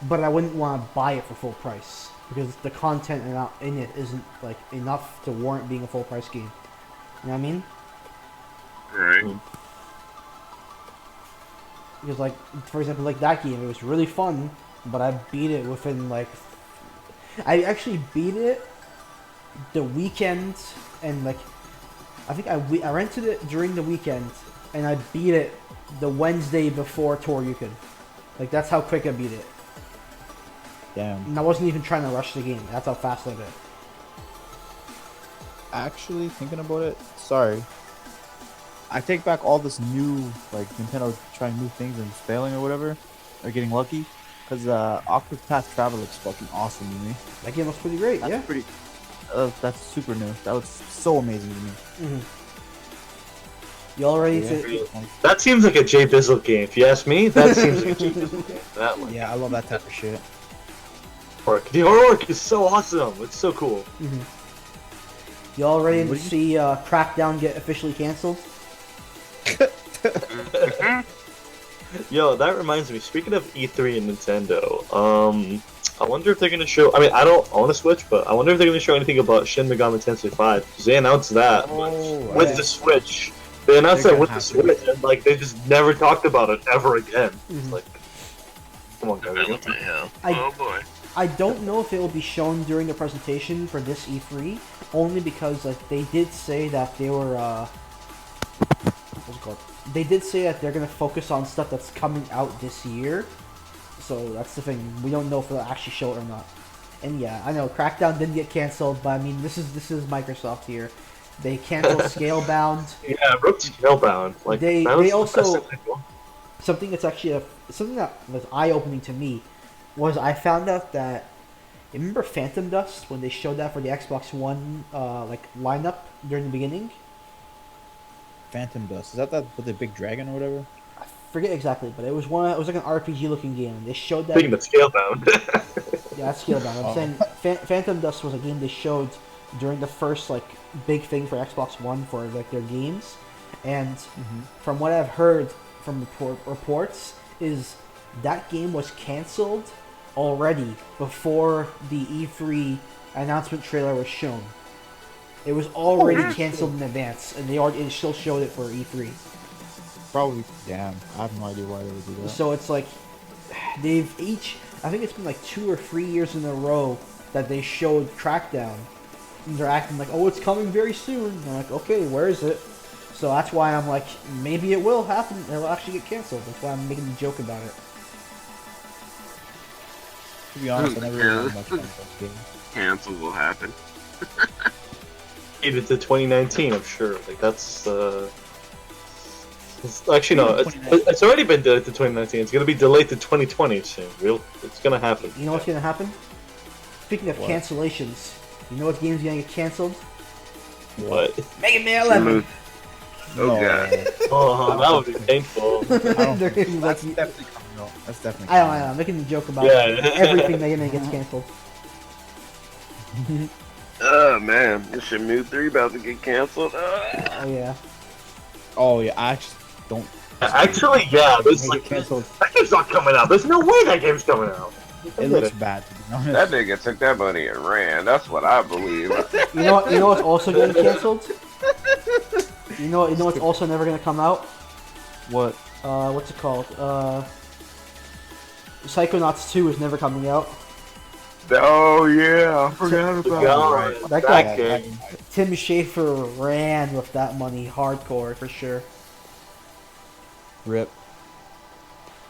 but I wouldn't want to buy it for full price because the content in it isn't like enough to warrant being a full price game. You know what I mean? Right. Because, like, for example, like that game, it was really fun, but I beat it within, like... I actually beat it the weekend, and, like... I think I rented it during the weekend, and I beat it the Wednesday before Toryuken. Like, that's how quick I beat it. damn. And I wasn't even trying to rush the game. That's how fast I did. Actually, thinking about it, sorry. I take back all this new, like, Nintendo trying new things and failing or whatever, or getting lucky, because Octopath Travel looks fucking awesome to me. That game looks pretty great, That's yeah? pretty. That's super new. That looks so amazing to me. You all ready Yeah. to... That seems like a Jaybizl game. If you ask me, that seems like a Jaybizl game. That one. Yeah, I love that type of shit. Arc. The artwork is so awesome. It's so cool. You all ready to What did you- see Crackdown get officially canceled? Yo, that reminds me. Speaking of E3 and Nintendo, I wonder if they're gonna show. I mean, I don't own a Switch, but I wonder if they're gonna show anything about Shin Megami Tensei 5 because they announced that with right. the Switch. They announced They're that with gonna the have to. Switch, and like they just never talked about it ever again. It's like, come on, guys. Development hell. I- Oh boy. I don't know if it will be shown during the presentation for this E3, only because like they did say that they were what's it called? They did say that they're gonna focus on stuff that's coming out this year. So that's the thing. We don't know if they'll actually show it or not. And yeah, I know Crackdown didn't get canceled, but I mean, this is Microsoft here. They canceled Scalebound. Yeah, Rook Scalebound. Like They that was they also that's cool. something that's actually something that was eye opening to me was I found out that remember Phantom Dust when they showed that for the Xbox One like lineup during the beginning. Phantom Dust. Is that with the big dragon or whatever? I forget exactly, but it was one. It was like an RPG looking game. They showed that. Speaking of Scalebound. Yeah, that's Scalebound. I'm saying Phantom Dust was a game they showed during the first like big thing for Xbox One for like their games, and from what I've heard from reports is that game was canceled already before the E3 announcement trailer was shown. It was already canceled in advance, and they still showed it for E3. Probably. Damn. I have no idea why they would do that. So it's like they've each. I think it's been like 2 or 3 years in a row that they showed Crackdown. And they're acting like, oh, it's coming very soon. And I'm like, okay, where is it? So that's why I'm like, maybe it will happen. It will actually get canceled. That's why I'm making a joke about it. To be honest, I never really had much fun with those games. Cancel will happen. Even to 2019, I'm sure. Like that's. It's, actually, no. It's already been delayed to 2019. It's gonna be delayed to 2020 soon. It's gonna happen. You know what's gonna happen? Speaking of cancellations, you know what game's gonna get canceled? What? Mega Man 11. Oh god. Oh, that would be painful. They're gonna be like, That's definitely coming out. That's definitely. I know. I'm making a joke about Yeah. everything Mega Man gets canceled. Oh man, this Shenmue 3 about to get canceled. Oh yeah. Oh yeah, I just don't. Actually, yeah. There's Make like it canceled. that game's not coming out. There's no way that game's coming out. It looks bad to be honest. That nigga took that money and ran. That's what I believe. You know what's also getting canceled? You know what's also never gonna come out? What? What's it called? Psychonauts 2 is never coming out. Oh yeah, I forgot about God, That guy- that game. Tim Schafer ran with that money hardcore for sure. Rip.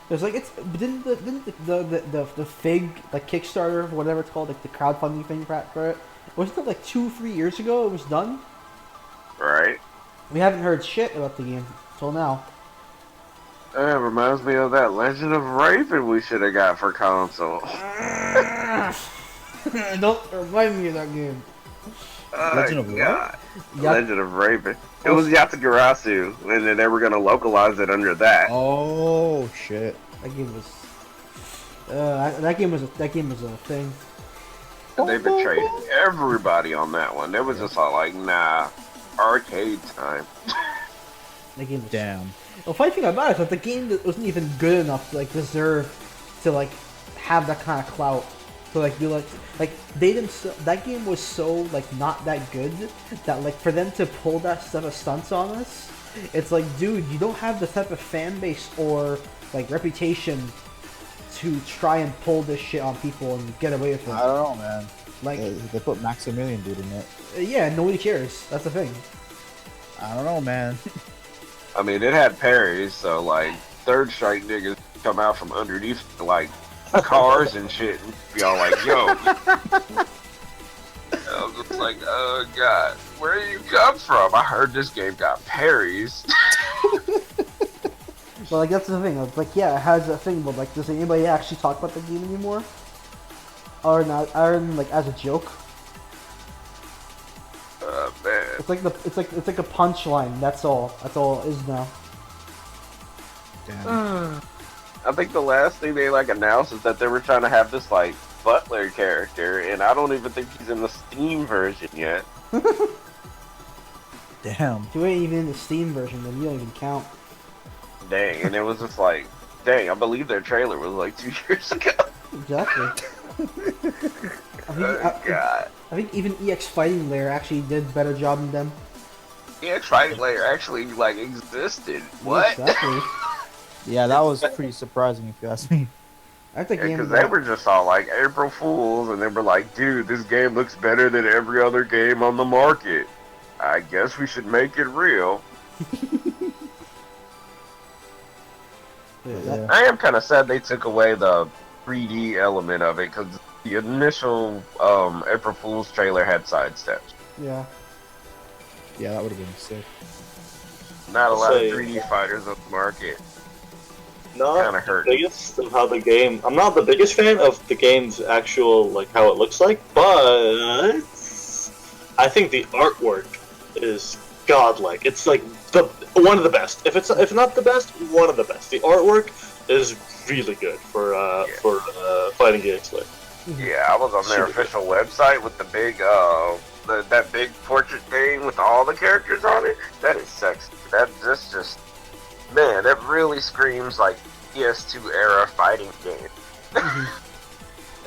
There's like didn't the Fig like Kickstarter whatever it's called like the crowdfunding thing for it wasn't it like 2-3 years ago it was done? Right. We haven't heard shit about the game till now. That reminds me of that Legend of Raven we should have got for console. Don't remind me of that game. Legend of what? God. Ya- Legend of Raven. It was Yatagarasu, and then they were gonna localize it under that. Oh shit. That game was. That game was a thing. And they betrayed everybody on that one. They was just all like, nah, arcade time. That game was. Damn. The funny thing about it is that the game wasn't even good enough to like deserve to like have that kind of clout. To like be like they didn't. That game was so like not that good that like for them to pull that set of stunts on us, it's like, dude, you don't have the type of fan base or like reputation to try and pull this shit on people and get away with it. I don't know, man. Like, They put Maximilian dude in it. yeah, nobody cares. That's the thing. I don't know, man. I mean, it had parries, so like third strike niggas come out from underneath like cars and shit, and be all like, "Yo," I was just like, "Oh god, where do you come from?" I heard this game got parries. But like that's the thing. It's like, yeah, it has that thing, but like, does anybody actually talk about the game anymore? Or not? Or like as a joke? Man, It's like a punchline. That's all. That's all it is now. Damn. I think the last thing they like announced is that they were trying to have this like Butler character, and I don't even think he's in the Steam version yet. Damn. If you ain't even in the Steam version, then you don't even count. Dang, and it was just like, dang, I believe their trailer was like 2 years ago. Exactly. Oh god. I think even EX Fighting Lair actually did a better job than them. EX Fighting Layer actually like existed. What? Exactly. Yeah, that was pretty surprising if you ask me. I think Because they were just all like April Fools, and they were like, dude, this game looks better than every other game on the market. I guess we should make it real. Yeah. I am kind of sad they took away the 3D element of it because the initial April Fool's trailer had side steps. Yeah. Yeah, that would have been sick. Not a lot of 3D fighters on the market. Not Kinda hurt. the biggest of how the game. I'm not the biggest fan of the game's actual how it looks like, but I think the artwork is godlike. It's like one of the best. If not the best, one of the best. The artwork is really good for fighting games. Yeah, I was on their official website with the big that big portrait thing with all the characters on it. That is sexy. That's just man, that really screams like PS2 era fighting game. And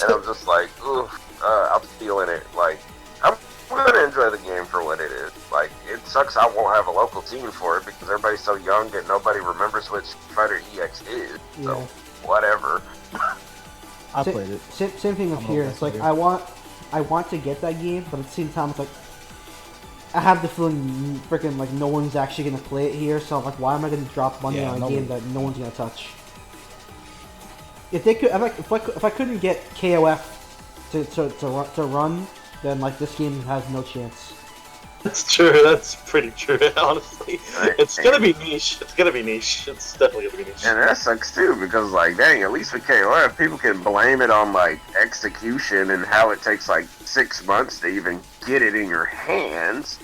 I'm just like, ooh, I'm feeling it. Like, I'm gonna enjoy the game for what it is. Like, it sucks I won't have a local team for it because everybody's so young that nobody remembers what Street Fighter EX is. Yeah. So, whatever. I played it. Same thing with here. It's like I want to get that game, but at the same time, it's like I have the feeling freaking like no one's actually gonna play it here. So I'm like, why am I gonna drop money on a game that no one's gonna touch? If they could, if I couldn't get KOF to run, then like this game has no chance. That's true. That's pretty true. Honestly, it's gonna be niche. It's gonna be niche. It's definitely gonna be niche. And that sucks too because, like, dang, at least with KOF, people can blame it on like execution and how it takes like 6 months to even get it in your hands.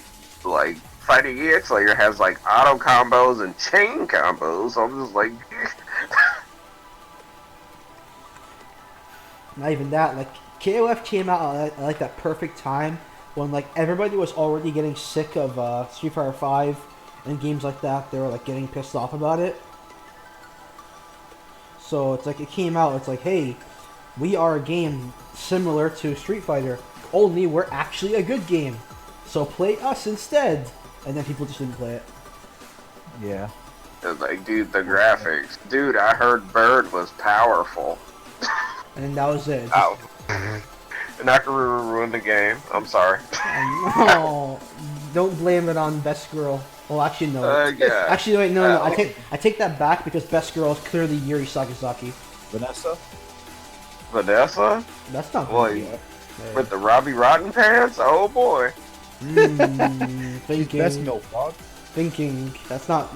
Like, Fighting EX Layer has like auto combos and chain combos. So I'm just like, Not even that. Like KOF came out at like that perfect time when like everybody was already getting sick of Street Fighter 5 and games like that. They were like getting pissed off about it. So it's like it came out. It's like, hey, we are a game similar to Street Fighter, only we're actually a good game. So play us instead. And then people just didn't play it. Yeah. it's like, dude, the graphics. Dude, I heard Bird was powerful. And that was it. Oh. Nakaruru ruined the game. I'm sorry. No, don't blame it on Best Girl. Well, actually no. Yeah. Actually, wait, no. I take that back because Best Girl is clearly Yuri Sakazaki. Vanessa? Vanessa? That's not Boy, good yet. with the Robbie Rotten pants? Oh boy. Thinking. Best milk, dog. Thinking. That's not.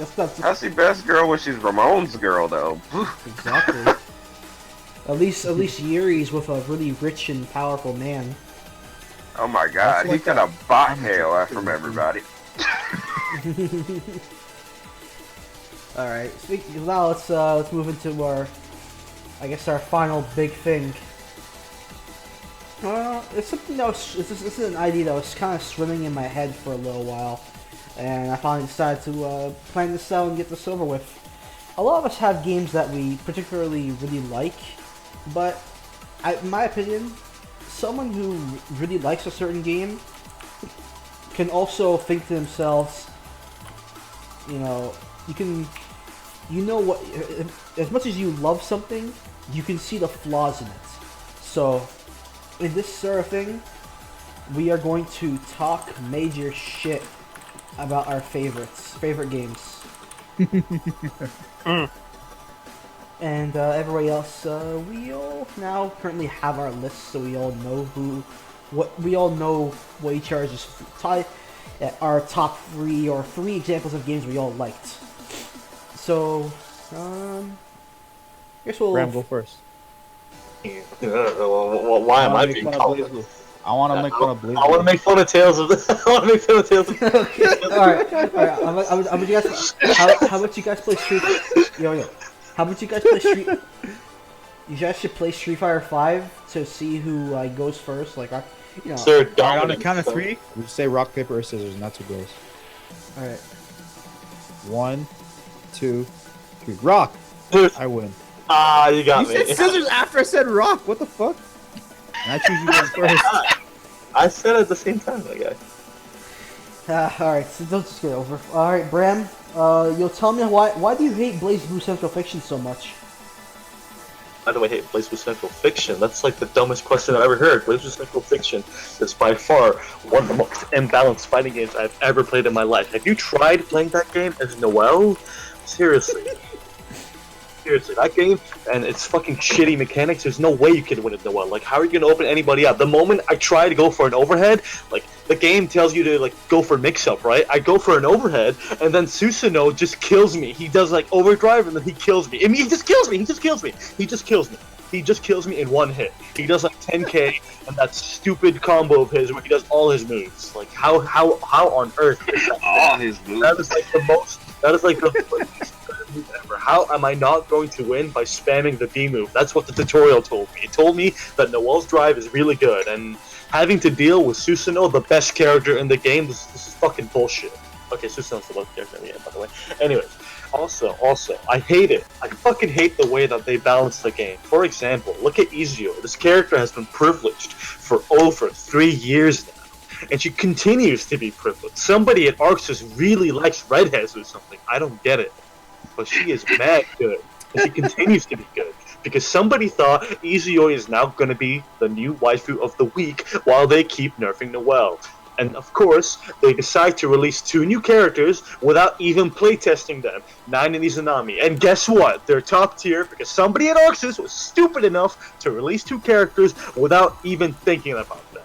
I see Best Girl when she's Ramon's girl though. Exactly. At least Yuri's with a really rich and powerful man. Oh my god, he could have bought KOF from everybody. All right. Now let's move into our final big thing. It's something that was this is an idea that was kind of swimming in my head for a little while, and I finally decided to plan this out and get this over with. A lot of us have games that we particularly really like, but in my opinion, someone who really likes a certain game can also think to themselves, as much as you love something, you can see the flaws in it. So, in this sort of thing, we are going to talk major shit about our favorite games. And everybody else, we all now currently have our lists, so we all know what each other's our top three examples of games we all liked. So, I guess we'll... Bram, go first. Well, why am I being called? I want to make fun of BlazBlue. I want to make fun of Tales of the. I want to make fun of Tales of the. Alright. How about you guys play Street... Yo. How about you guys play Street... You guys should play Street Fighter 5 to see who goes first. Like, Sir, Alright, on the count of three, we say rock, paper, or scissors, and that's who goes. Alright. 1, 2, 3. Rock! I win. Ah, you got You me. said scissors after I said rock. What the fuck? And I choose you going first. I said it at the same time, my guy. Alright, so don't just get over. Alright, Bram, you'll tell me why do you hate BlazBlue Central Fiction so much? Why do I hate BlazBlue Central Fiction? That's like the dumbest question I've ever heard. BlazBlue Central Fiction is by far one of the most imbalanced fighting games I've ever played in my life. Have you tried playing that game as Noel? Seriously. seriously, that game and its fucking shitty mechanics, there's no way you can win it Noel. Like, how are you gonna open anybody up? The moment I try to go for an overhead, like, the game tells you to, like, go for mix-up, right? I go for an overhead, and then Susanoo just kills me. He does, like, overdrive, and then he kills me. I mean, he just kills me! He just kills me! He just kills me. He just kills me in one hit. He does, like, 10k, and that stupid combo of his where he does all his moves. Like, how on earth is that? All his moves. That is, like, the most... That is, like, the move ever. How am I not going to win by spamming the B move? That's what the tutorial told me. It told me that Noel's drive is really good, and having to deal with Susanoo, the best character in the game, this is fucking bullshit. Okay, Susanoo's the best character in the game, by the way. Anyways, also, I hate it. I fucking hate the way that they balance the game. For example, look at Izuo. This character has been privileged for over 3 years now, and she continues to be privileged. Somebody at Arxis really likes redheads or something. I don't get it. But she is mad good, and she continues to be good. Because somebody thought Izuo is now going to be the new waifu of the week while they keep nerfing Noelle. And of course, they decide to release 2 new characters without even playtesting them, Nine and Izanami. And guess what? They're top tier because somebody at Arxis was stupid enough to release 2 characters without even thinking about them.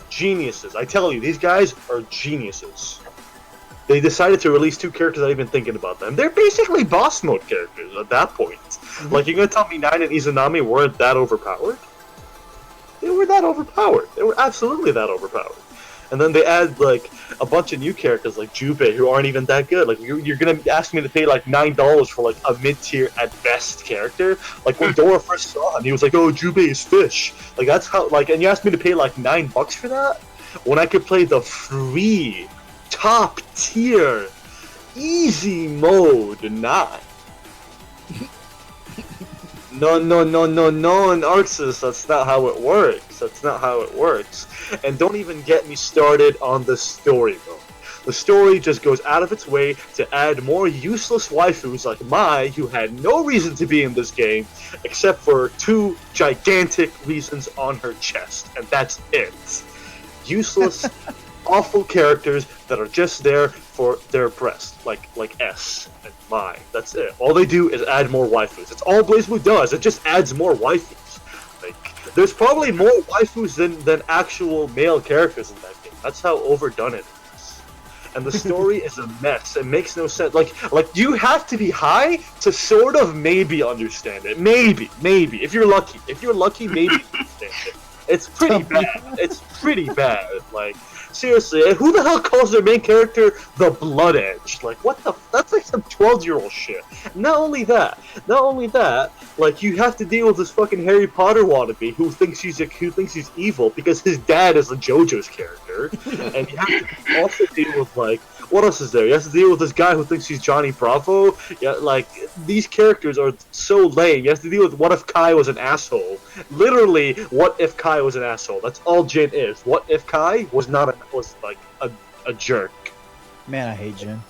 Geniuses. I tell you, these guys are geniuses. They decided to release 2 characters without even thinking about them. They're basically boss mode characters at that point. Like, you're gonna tell me Nine and Izanami weren't that overpowered? They were that overpowered. They were absolutely that overpowered. And then they add, like, a bunch of new characters like Jubei who aren't even that good. Like, you're gonna ask me to pay, like, $9 for, like, a mid-tier at best character? Like, when Dora first saw him, he was like, oh, Jubei is fish. Like, that's how, like, and you asked me to pay, like, $9 for that? When I could play the free, top-tier, easy mode 9. No, in Arxis, that's not how it works. That's not how it works. And don't even get me started on the story mode. The story just goes out of its way to add more useless waifus like Mai, who had no reason to be in this game, except for 2 gigantic reasons on her chest, and that's it. Useless, awful characters that are just there for their breast, like S and Mai. That's it. All they do is add more waifus. It's all BlazBlue does. It just adds more waifus. Like, there's probably more waifus than actual male characters in that game. That's how overdone it is. And the story is a mess. It makes no sense. Like you have to be high to sort of maybe understand it. Maybe. If you're lucky. Maybe understand it. It's pretty bad. It's pretty bad. Like, seriously, who the hell calls their main character the Blood Edge? Like, what the? That's like some 12-year-old shit. Not only that, like, you have to deal with this fucking Harry Potter wannabe who thinks he's evil because his dad is a JoJo's character, and you have to also deal with, like, what else is there? You have to deal with this guy who thinks he's Johnny Bravo. Yeah, like, these characters are so lame. You have to deal with what if Kai was an asshole. Literally, what if Kai was an asshole? That's all Jin is. What if Kai was like a jerk? Man, I hate Jin.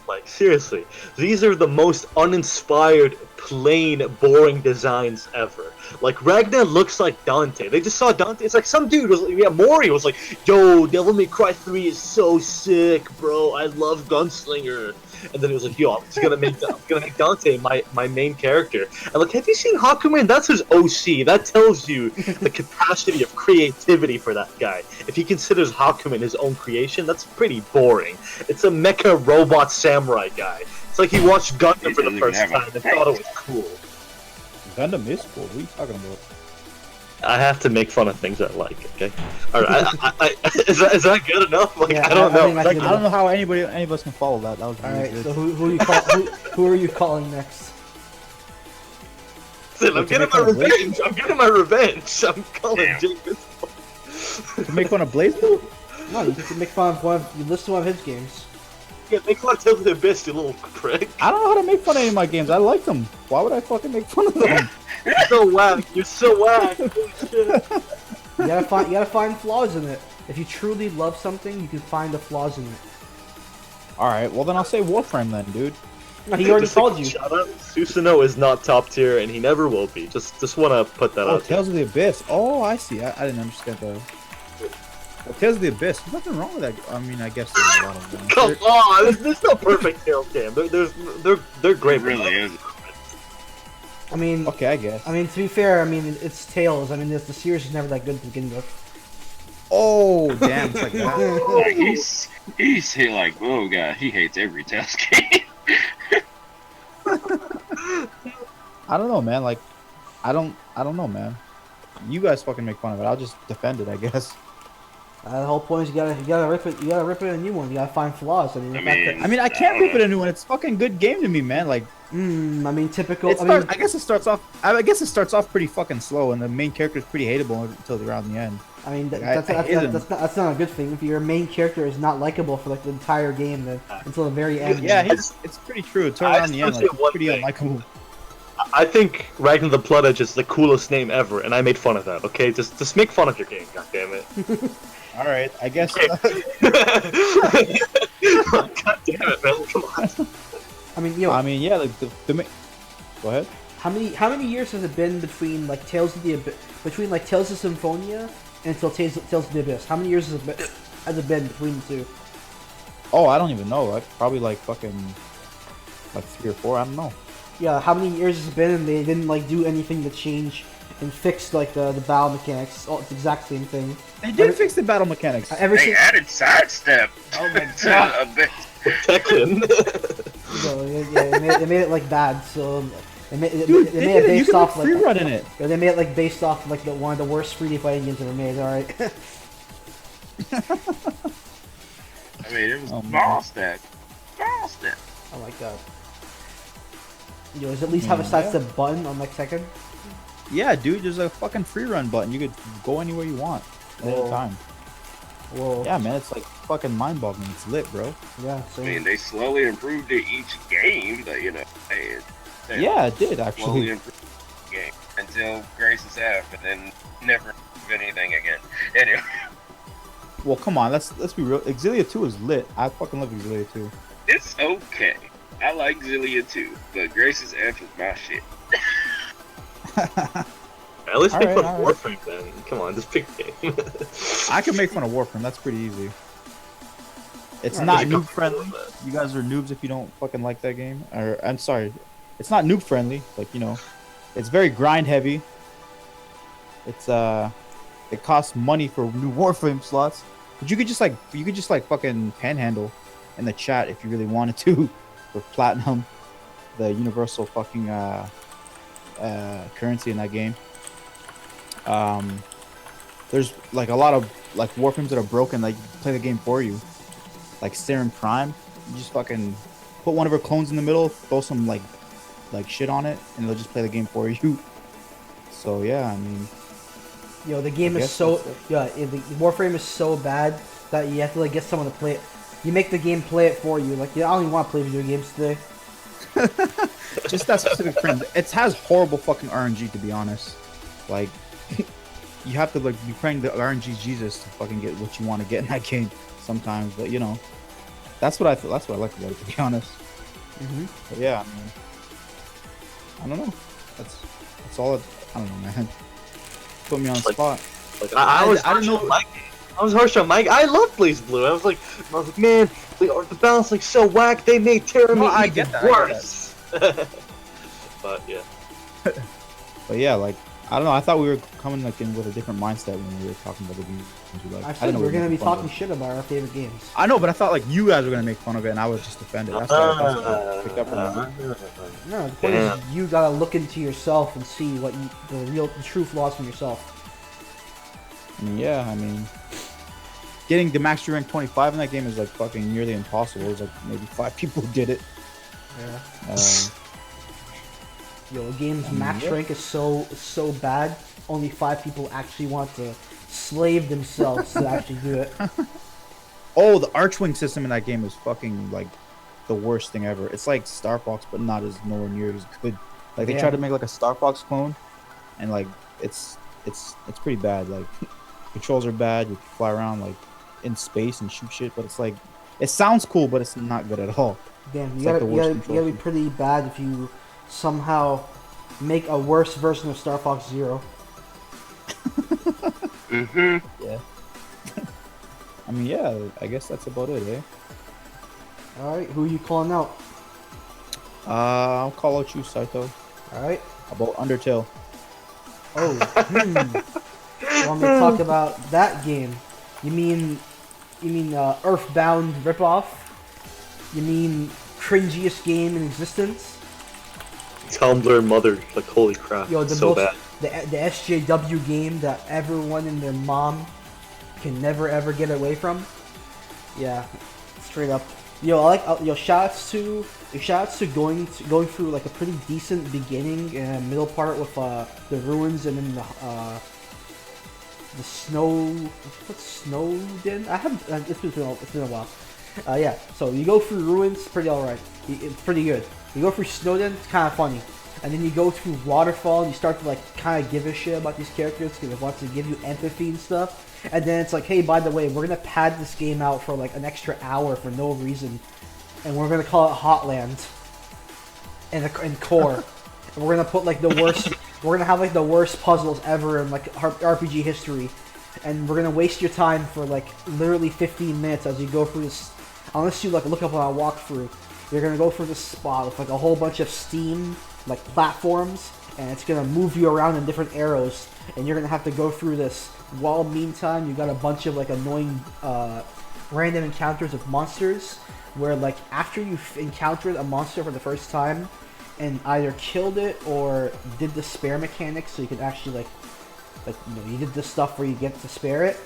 Like, seriously, these are the most uninspired, plain, boring designs ever. Like, Ragnar looks like Dante. They just saw Dante. It's like some dude was, Mori was like, yo, Devil May Cry 3 is so sick, bro. I love Gunslinger. And then he was like, yo, I'm gonna make Dante my main character. And like, have you seen Hakumen? That's his OC. That tells you the capacity of creativity for that guy. If he considers Hakumen his own creation, that's pretty boring. It's a mecha robot samurai guy. It's like he watched Gundam for the first time and thought it was cool. Gundam is cool. What are you talking about? I have to make fun of things I like, okay? Alright, is that good enough? Like, Yeah, I don't know. I I don't know how any of us can follow that. That was really Alright, good. so who are you calling next? Listen, I'm getting my revenge. I'm calling Jaybizl. To make fun of BlazBlue? No, you can make fun of you listen to one of his games. Yeah, make fun of Tales of the Abyss, you little prick. I don't know how to make fun of any of my games. I like them. Why would I fucking make fun of them? You're so whack. You're so whack. Holy shit. You gotta find flaws in it. If you truly love something, you can find the flaws in it. Alright, well then I'll say Warframe then, dude. No, he already Just a told you. Shout out. Susanoo is not top tier, and he never will be. Just want to put that Oh, out there. Tales of the Abyss. Oh, I see. I didn't understand the... Well, Tales of the Abyss. There's nothing wrong with that. I mean, I guess there's a lot of them. Come on, there's no perfect Tales game. They're great. It really is. I mean, Okay, I guess. I mean, to be fair, I mean, it's Tales. I mean, the series is never that good to begin with. Oh, damn, it's like that. Like, he's like, oh god, he hates every Tales game. I don't know, man. Like, I don't know, man. You guys fucking make fun of it. I'll just defend it, I guess. The whole point is you gotta rip it. You gotta rip it a new one. You gotta find flaws. I mean, I can't rip it a new one. It's a fucking good game to me, man. Like, I mean, typical. I guess it starts off. I guess it starts off pretty fucking slow, and the main character is pretty hateable until around the end. I mean, that's not a good thing. If your main character is not likable for like the entire game, then until the very end. Yeah, it's pretty true. Until around the end, like, it's pretty unlikable. I think Ragnar the Blood Edge is the coolest name ever, and I made fun of that. Okay, just make fun of your game, goddammit. All right, I guess. God damn it, man! Come on. I mean, yo. I mean, yeah, like Go ahead. How many years has it been between like Tales of Symphonia and until Tales of the Abyss? How many years has it been between the two? Oh, I don't even know. Like, probably like fucking like 3 or 4. I don't know. Yeah, how many years has it been, and they didn't like do anything to change and fix like the battle mechanics? Oh, it's the exact same thing. They did fix the battle mechanics. They added sidestep. Oh my god. Tekken. So, yeah, they made it like bad. So they made it based you can off like free run in it. Yeah, they made it like based off like one of the worst 3D fighting games ever made. All right. I mean, it was ball step. Oh my god. Yo, does it at least have a sidestep button on like second? Yeah, dude, there's a fucking free run button. You could go anywhere you want at any time. Whoa. Yeah, man, it's like fucking mind-boggling. It's lit, bro. Yeah. I mean, they slowly improved it each game, but you know, they yeah, it did slowly actually. improved the game until Grace's F, and then never improved anything again. Anyway. Well, come on, let's be real. Exilia 2 is lit. I fucking love Exilia 2. It's okay. I like Xillia too, but Grace's F is my shit. At least make fun of right. Warframe then. Come on, just pick a game. I can make fun of Warframe. That's pretty easy. It's Alright, not you can- noob friendly. You guys are noobs if you don't fucking like that game. Or I'm sorry, it's not noob friendly. Like, you know, it's very grind heavy. It's it costs money for new Warframe slots, but you could just like fucking panhandle in the chat if you really wanted to for platinum, the universal fucking currency in that game. There's like a lot of like Warframes that are broken, like play the game for you. Like Serum Prime, you just fucking put one of her clones in the middle, throw some like shit on it, and they'll just play the game for you. So yeah, I mean, Yo, the game is so the Warframe is so bad that you have to like get someone to play it. You make the game play it for you. Like, I don't even want to play video games today. just that specific frame. It has horrible fucking RNG, to be honest. Like, you have to like be praying the RNG Jesus to fucking get what you want to get in that game sometimes. But you know, that's what I like about it, to be honest. But yeah, I don't know. That's all. I don't know, man. Put me on the spot. Like I didn't know. I was harsh on Mike. I love BlazBlue. I was like, man, the balance like so whack. They made Terra I even get that, worse. But yeah. But yeah, like I don't know. I thought we were coming like in with a different mindset when we were talking about the games we like. I I said didn't know we're gonna be making fun talking of it. shit about our favorite games. I know, but I thought like you guys were gonna make fun of it, and I would just defend it. That's what I picked up on. No, the point is you gotta look into yourself and see what the true flaws from yourself. Yeah, I mean, getting the mastery rank 25 in that game is like fucking nearly impossible. It's like maybe 5 people did it. Yeah. Yo, a game's max rank is so bad. Only 5 people actually want to slave themselves to actually do it. Oh, the Archwing system in that game is fucking like the worst thing ever. It's like Star Fox, but not as nowhere near as good. Like they tried to make like a Star Fox clone, and like it's pretty bad. Like controls are bad. You can fly around like in space and shoot shit, but it's like it sounds cool, but it's not good at all. Damn, you It's gotta, like you gotta be pretty bad if you somehow make a worse version of Star Fox Zero. Mm-hmm. Yeah. I mean, yeah, I guess that's about it, eh? Alright, who are you calling out? I'll call out you, Saito. Alright. About Undertale. Oh, You want me to talk about that game? You mean Earthbound ripoff? You mean cringiest game in existence? Tumblr mother, like holy crap, Yo, so bad. the SJW game that everyone and their mom can never ever get away from. Yeah, straight up. Yo, shoutouts to going through like a pretty decent beginning and middle part with the ruins and then the snow. What's Snowden? I haven't. It's been a while. Yeah. So you go through ruins, pretty alright. It's pretty good. You go through Snowden, it's kind of funny. And then you go through Waterfall and you start to like kind of give a shit about these characters because it wants to give you empathy and stuff. And then it's like, hey, by the way, we're gonna pad this game out for like an extra hour for no reason, and we're gonna call it Hotland and Core. And we're gonna put like the worst. We're gonna have like the worst puzzles ever in like RPG history, and we're gonna waste your time for like literally 15 minutes as you go through this. Unless you like look up on a walkthrough, you're gonna go through this spot with like a whole bunch of steam like platforms, and it's gonna move you around in different arrows, and you're gonna have to go through this. While meantime, you got a bunch of like annoying random encounters with monsters, where like after you've encountered a monster for the first time, and either killed it or did the spare mechanics, so you can actually you did this stuff where you get to spare it.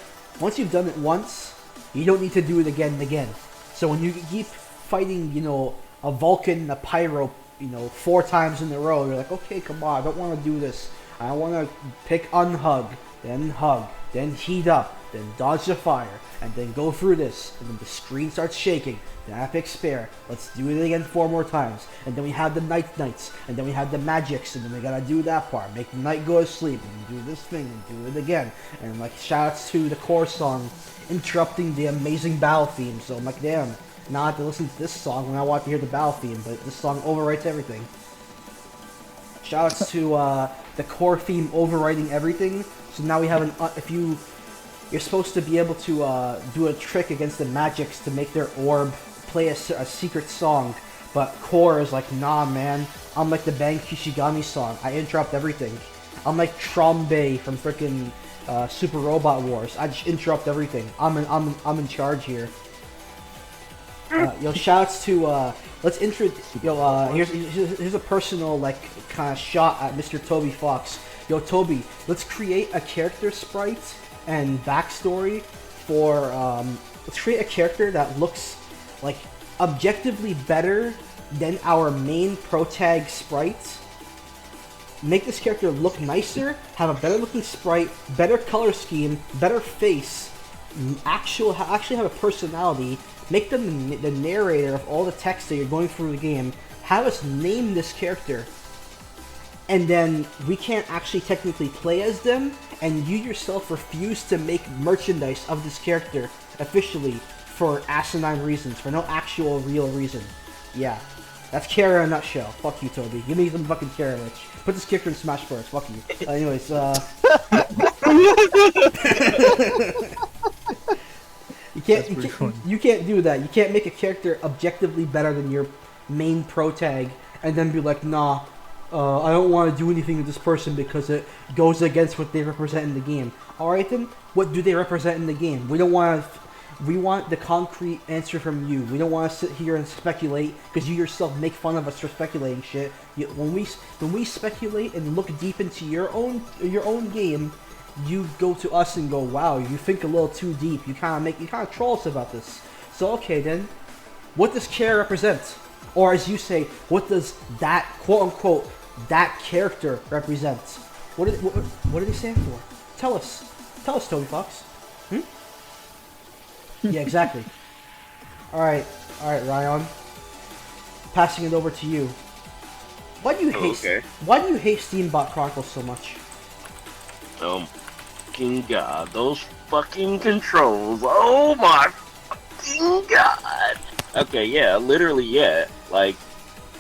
Once you've done it once, you don't need to do it again and again. So when you keep fighting, a Vulcan and a Pyro, 4 times in a row, you're like, okay, come on, I don't want to do this. I want to pick unhug, then hug, then heat up, then dodge the fire, and then go through this, and then the screen starts shaking. Then I pick spare. Let's do it again 4 more times. And then we have the Knights, and then we have the magics, and then we gotta do that part. Make the knight go to sleep, and do this thing, and do it again. And like shoutouts to the core song interrupting the amazing battle theme. So I'm like, damn, now I have to listen to this song when I want to hear the battle theme, but this song overwrites everything. Shoutouts to the core theme overwriting everything. So now we have you're supposed to be able to do a trick against the magics to make their orb play a secret song, but core is like, nah man, I'm like the Bang Kishigami song, I interrupt everything. I'm like Trombe from frickin' Super Robot Wars, I just interrupt everything. I'm in charge here. Shouts to here's a personal kind of shot at Mr. Toby Fox. Yo Toby, let's create a character sprite and backstory for let's create a character that looks like objectively better than our main protag sprite. Make this character look nicer, have a better looking sprite, better color scheme, better face, actually have a personality. Make them the narrator of all the text that you're going through the game. Have us name this character. And then we can't actually technically play as them, and you yourself refuse to make merchandise of this character officially for asinine reasons, for no actual real reason. Yeah. That's Kara in a nutshell. Fuck you, Toby. Give me some fucking Kara, Rich. Put this character in Smash Bros. Fuck you. Anyways, You can't do that. You can't make a character objectively better than your main protag and then be like, nah, I don't want to do anything with this person because it goes against what they represent in the game. Alright then, what do they represent in the game? We want the concrete answer from you. We don't want to sit here and speculate because you yourself make fun of us for speculating shit. When we speculate and look deep into your own game, you go to us and go, wow, you think a little too deep. You kind of troll us about this. So okay then, what does care represent? Or as you say, what does that quote unquote that character represent? What do they stand for? Tell us, Toby Fox. Yeah, exactly. All right, Ryan. Passing it over to you. Why do you hate Steambot Chronicles so much? Fucking god, those fucking controls! Oh my fucking god! Okay, yeah, literally, yeah. Like,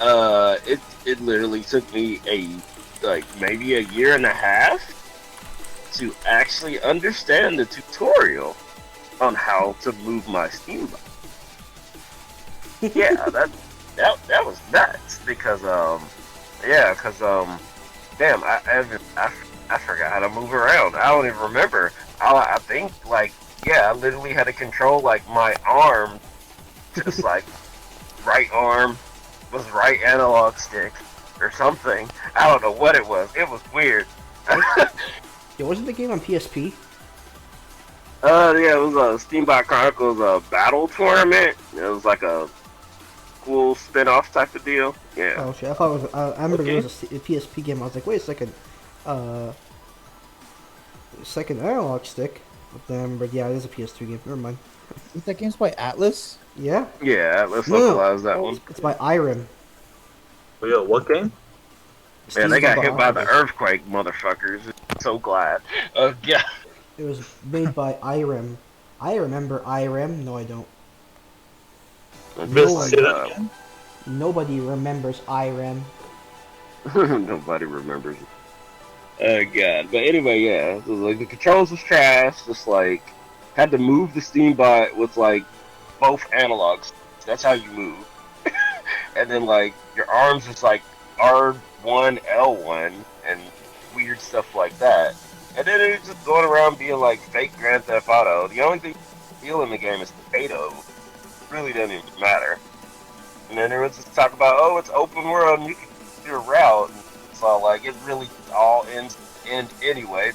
it literally took me maybe a year and a half to actually understand the tutorial. on how to move my Steam Bot. Yeah, that was nuts because damn, I forgot how to move around. I don't even remember. I think like I literally had to control like my arm, just like right arm was right analog stick or something. I don't know what it was. It was weird. Yeah, wasn't the game on PSP? Yeah, it was a Steambot Chronicles battle tournament. It was like a cool spin-off type of deal. Yeah. Oh shit! I thought it was. I remember Okay. it was a PSP game. I was like, wait a second. Second analog stick. But then, but yeah, it is a PS3 game. Never mind. Is that game's by Atlas? Yeah. Yeah, let's No. localize that one. It's by Irem. Oh, yeah, what game? Man, they got Steam hit by Bot. the earthquake, motherfuckers. So glad. Yeah. It was made by Irem. I remember Irem. No, I don't. Just one. say that again. Nobody remembers Irem. Nobody remembers it. Oh god. But anyway, yeah. So, like the controls was trash. Just like had to move the Steambot with like both analogs. That's how you move. And then like your arms is like R1, L1, and weird stuff like that. And then it was just going around being like fake Grand Theft Auto. The only thing you feel in the game is Saito. Really doesn't even matter. And then there was this talk about, oh, it's open world and you can do your route. And it's all like, it really all end anyway.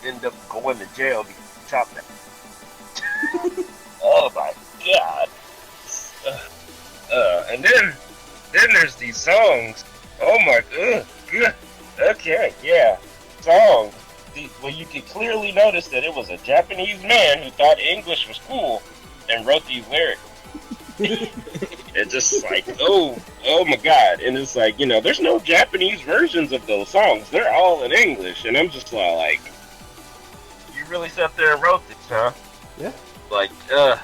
You end up going to jail because you chopped that. Oh my god. And then there's these songs. Oh my god. Okay, yeah. Songs. Well, you could clearly notice that it was a Japanese man who thought English was cool and wrote these lyrics. It's just like, oh my god. And it's like, there's no Japanese versions of those songs. They're all in English. And I'm just like, you really sat there and wrote this, huh? Yeah. Like, I'm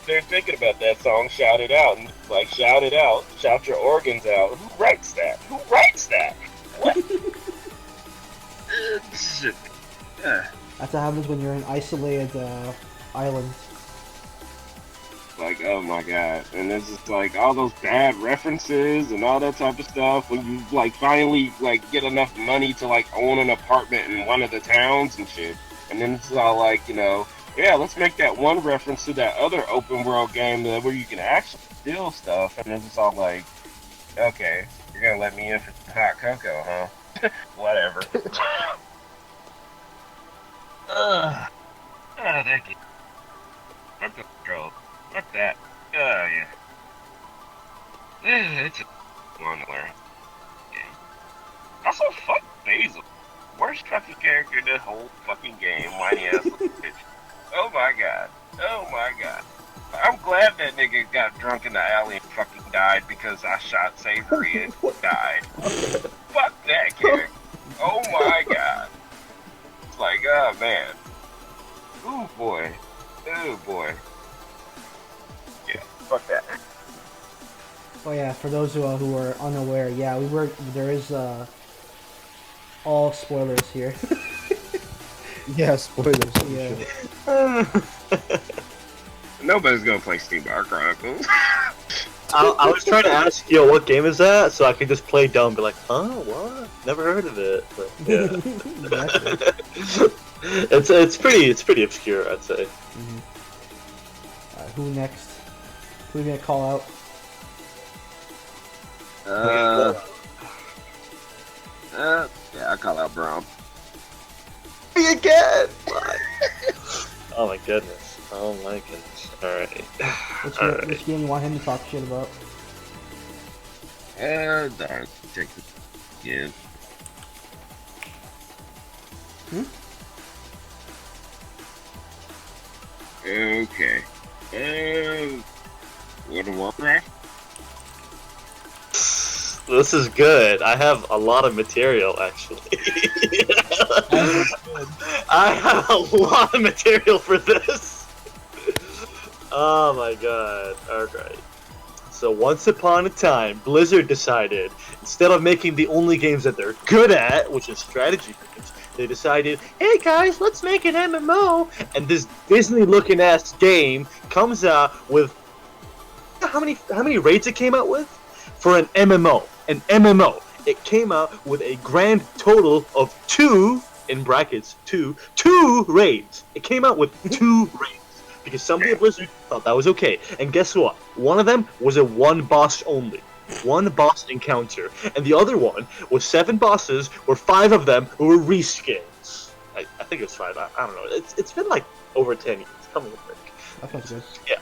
there thinking about that song, Shout It Out, and like, shout it out, shout your organs out. Who writes that? Who writes that? What? Shit. That's what happens when you're in isolated islands. Like, oh my god. And there's just like all those bad references and all that type of stuff when you like finally like get enough money to like own an apartment in one of the towns and shit. And then it's all like, yeah, let's make that one reference to that other open world game where you can actually steal stuff. And then it's all like, okay, you're gonna let me in for some hot cocoa, huh? Whatever. Thank you. Fuck the control. Fuck that. Yeah. It's a long to learn game. Also, fuck Basil. Worst fucking character in the whole fucking game. Whiny ass little bitch. Oh my god. Oh my god. I'm glad that nigga got drunk in the alley and fucking died because I shot Savory and died. Fuck that character. Oh my god. It's like, oh man. Ooh boy. Oh boy. Yeah, fuck that. Oh yeah, for those who are unaware, yeah, there is all spoilers here. Yeah, spoilers. Yeah. Nobody's gonna play Steambot Chronicles. I was trying to ask, what game is that? So I could just play dumb, be like, huh, what? Never heard of it. But, yeah. Exactly. it's pretty obscure, I'd say. Mm-hmm. Who next? Who are we gonna call out? Yeah, I call out Bram. Again! Oh my goodness. Oh my goodness. Alright. Which game you want him to talk shit about? Darn. Take this again. Okay. World of Warcraft? This is good. I have a lot of material, actually. I have a lot of material for this. Oh my god. Alright. So once upon a time, Blizzard decided, instead of making the only games that they're good at, which is strategy games, they decided, hey guys, let's make an MMO. And this Disney-looking ass game comes out with how many raids it came out with for an MMO. An MMO. It came out with a grand total of two raids. It came out with 2 raids because somebody at Blizzard thought that was okay. And guess what? One of them was a one boss encounter, and the other one was 7 bosses, where 5 of them were reskins. I think it was 5. I don't know. It's been like over 10 years. Coming to think. That sounds good. Yeah.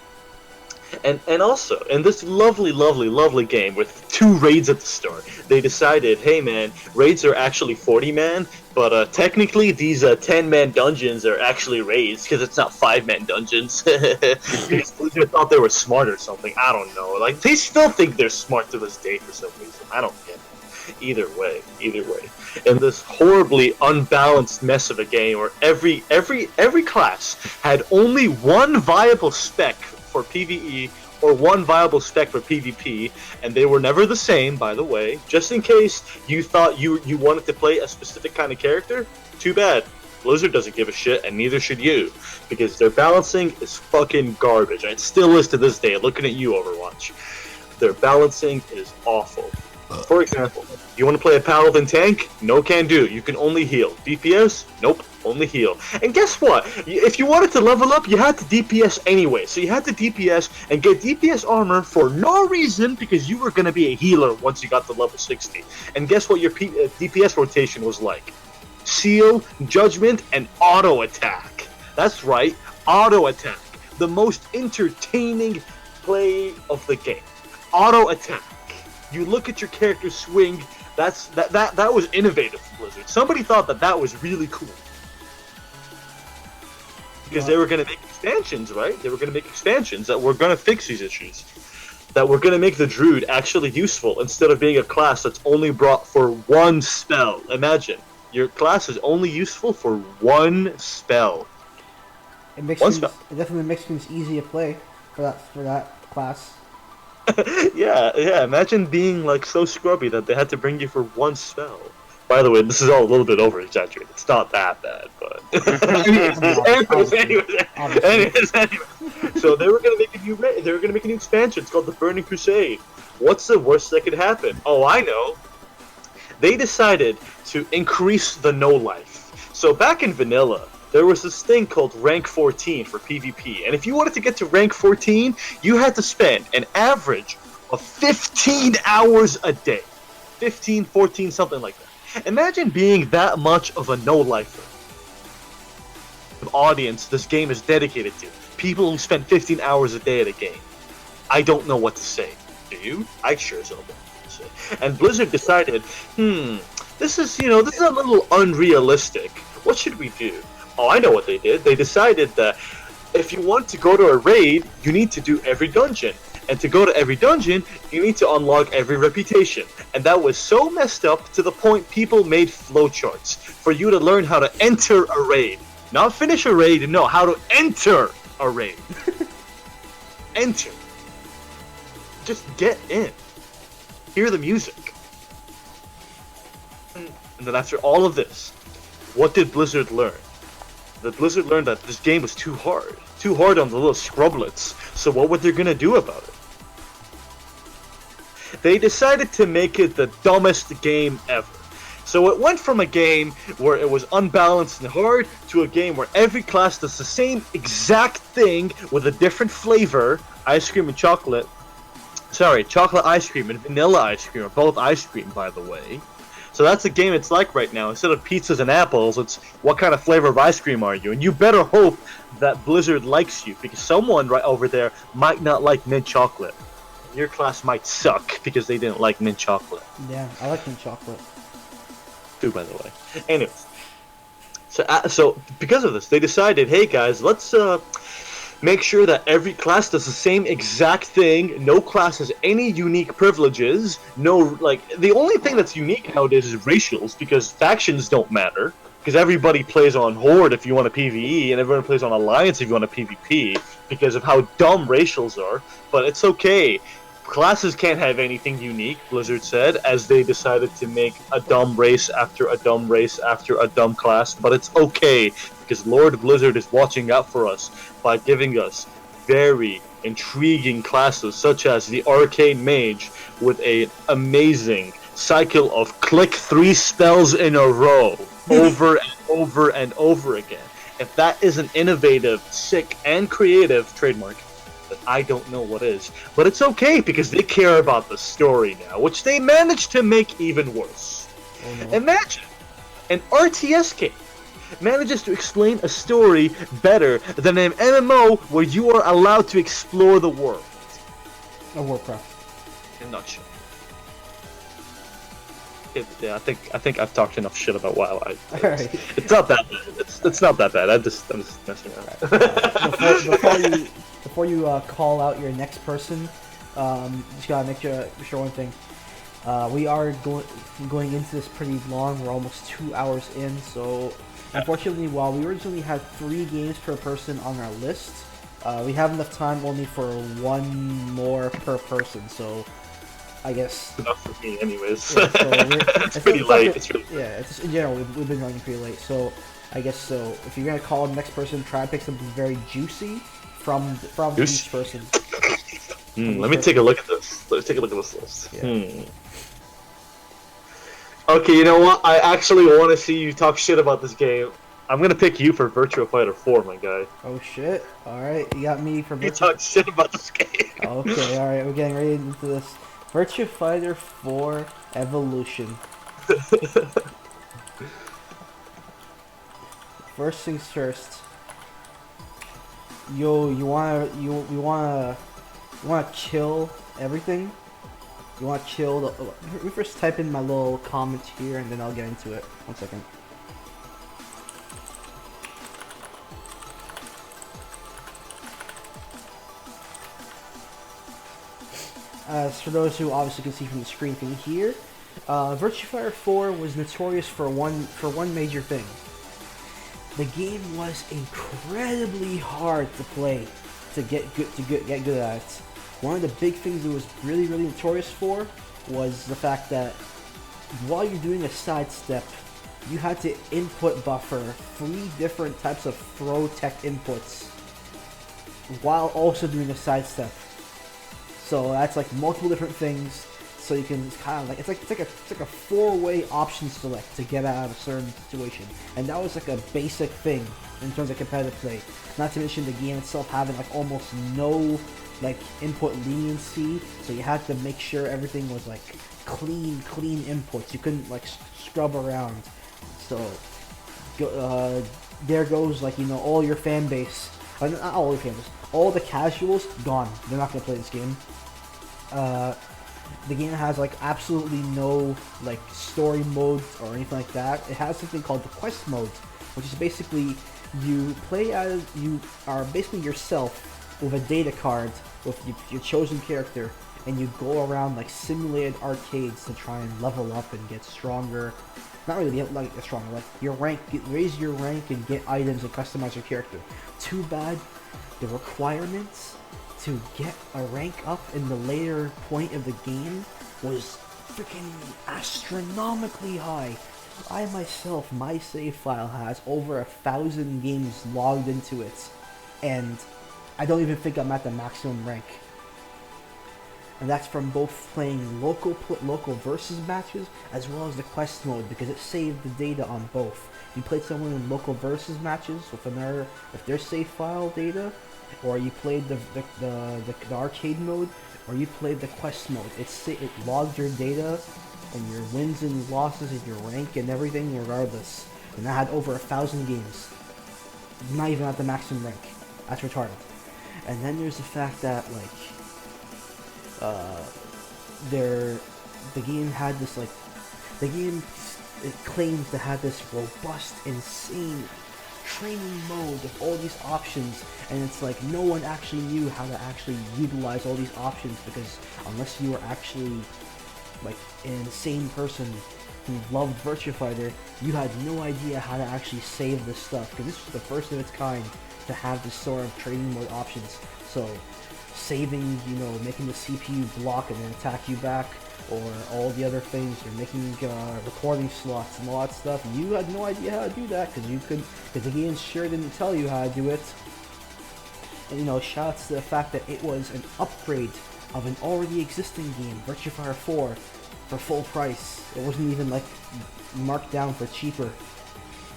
And also, in this lovely game with 2 raids at the start, they decided, hey man, raids are actually 40-man, but technically these 10-man dungeons are actually raids, because it's not 5-man dungeons. Because Blizzard thought they were smart or something, I don't know. Like, they still think they're smart to this day for some reason, I don't get it. Either way. In this horribly unbalanced mess of a game where every class had only one viable spec for PvE or one viable spec for PvP, and they were never the same, by the way. Just in case you thought you wanted to play a specific kind of character, too bad. Blizzard doesn't give a shit, and neither should you, because their balancing is fucking garbage. And it still is to this day, looking at you, Overwatch. Their balancing is awful. For example, you want to play a paladin tank? No can do. You can only heal. DPS? Nope, only heal. And guess what? If you wanted to level up, you had to DPS anyway. So you had to DPS and get DPS armor for no reason, because you were going to be a healer once you got to level 60. And guess what your DPS rotation was like? Seal, Judgment, and Auto Attack. That's right, Auto Attack. The most entertaining play of the game. Auto Attack. You look at your character swing. That was innovative for Blizzard. Somebody thought that was really cool. Because they were going to make expansions, right? They were going to make expansions that were going to fix these issues. That were going to make the Druid actually useful instead of being a class that's only brought for one spell. Imagine, your class is only useful for one spell. It definitely makes things easy to play for that class. yeah. Imagine being like so scrubby that they had to bring you for one spell. By the way, this is all a little bit over exaggerated. It's not that bad, but anyways. So they were gonna make a new expansion. It's called the Burning Crusade. What's the worst that could happen? Oh, I know. They decided to increase the no life. So back in vanilla, there was this thing called rank 14 for PvP, and if you wanted to get to rank 14, you had to spend an average of 15 hours a day. 15, 14, something like that. Imagine being that much of a no-lifer. The audience this game is dedicated to. People who spend 15 hours a day at a game. I don't know what to say. Do you? I sure as hell don't know what to say. And Blizzard decided, this is a little unrealistic. What should we do? Oh, I know what they did. They decided that if you want to go to a raid, you need to do every dungeon. And to go to every dungeon, you need to unlock every reputation. And that was so messed up to the point people made flowcharts for you to learn how to enter a raid. Not finish a raid, no, how to enter a raid. Enter. Just get in. Hear the music. And then after all of this, what did Blizzard learn? Blizzard learned that this game was too hard on the little scrublets. So what were they gonna do about it? They decided to make it the dumbest game ever. So it went from a game where it was unbalanced and hard to a game where every class does the same exact thing with a different flavor. Ice cream and chocolate. Sorry, chocolate ice cream and vanilla ice cream are both ice cream, by the way. So that's the game it's like right now. Instead of pizzas and apples, it's what kind of flavor of ice cream are you? And you better hope that Blizzard likes you, because someone right over there might not like mint chocolate. Your class might suck because they didn't like mint chocolate. Yeah, I like mint chocolate. Too, by the way. Anyways. So because of this, they decided, hey guys, let's make sure that every class does the same exact thing. No class has any unique privileges. The only thing that's unique nowadays is racials, because factions don't matter. Because everybody plays on Horde if you want a PvE, and everyone plays on Alliance if you want a PvP, because of how dumb racials are. But it's okay. classes can't have anything unique, Blizzard said, as they decided to make a dumb race after a dumb race after a dumb class. But it's okay, because Lord Blizzard is watching out for us by giving us very intriguing classes, such as the Arcane Mage with an amazing cycle of click 3 spells in a row, over and over and over again. If that isn't innovative, sick, and creative, trademark, that I don't know what is. But it's okay, because they care about the story now, which they managed to make even worse. Oh, no. Imagine an RTS game manages to explain a story better than an MMO where you are allowed to explore the world. A Warcraft. In a nutshell. Yeah, I think I've talked enough shit about WoW. Alright. It's not that bad. It's not that bad. I'm just messing around. Before you call out your next person, just gotta make sure one thing. We are going into this pretty long. We're almost 2 hours in, so unfortunately, while we originally had 3 games per person on our list, we have enough time only for 1 more per person. So I guess enough for me, anyways. Yeah, so it's pretty late. Yeah, it's just, in general we've been running pretty late. So I guess so. If you're gonna call the next person, try to pick something very juicy from each person. Let me take a look at this. Let's take a look at this list. Yeah. Okay, you know what? I actually want to see you talk shit about this game. I'm gonna pick you for Virtua Fighter 4, my guy. Oh shit! All right, you got me for You talk shit about this game. Okay, all right, we're getting right into this. Virtua Fighter 4 Evolution. First things first. Yo, you wanna kill everything? You wanna kill the? Let me first type in my little comments here, and then I'll get into it. 1 second. As for those who obviously can see from the screen thing here, Virtua Fighter 4 was notorious for one major thing. The game was incredibly hard to play, to get good at it. One of the big things it was really notorious for was the fact that while you're doing a sidestep, you had to input buffer 3 different types of throw tech inputs while also doing a sidestep. So that's like multiple different things. So you can kind of like it's like a 4-way option select to get out of a certain situation, and that was like a basic thing in terms of competitive play. Not to mention the game itself having like almost no like input leniency, so you had to make sure everything was like clean inputs. You couldn't like scrub around. So there goes like all your fan base. Not all your fan base. All the casuals gone. They're not gonna play this game. The game has like absolutely no like story modes or anything like that. It has something called the quest mode, which is basically you play as you are basically yourself with a data card with your chosen character, and you go around like simulated arcades to try and level up and get stronger. Not really like stronger, like your rank, raise your rank and get items and customize your character. Too bad the requirements to get a rank up in the later point of the game was freaking astronomically high. I myself, my save file has over 1,000 games logged into it, and I don't even think I'm at the maximum rank. And that's from both playing local versus matches as well as the quest mode, because it saved the data on both. You played someone in local versus matches with their save file data, or you played the arcade mode, or you played the quest mode. It logged your data and your wins and losses and your rank and everything regardless. And I had over 1,000 games. Not even at the maximum rank. That's retarded. And then there's the fact that the game had this it claims to have this robust, insane training mode with all these options, and it's like no one actually knew how to actually utilize all these options, because unless you were actually like an insane person who loved Virtua Fighter, you had no idea how to actually save this stuff, because this was the first of its kind to have this sort of training mode options. So saving, you know, making the CPU block and then attack you back, or all the other things, or making recording slots and all that stuff. You had no idea how to do that because the game sure didn't tell you how to do it. And you know, shouts to the fact that it was an upgrade of an already existing game, Virtua Fighter 4, for full price. It wasn't even like marked down for cheaper.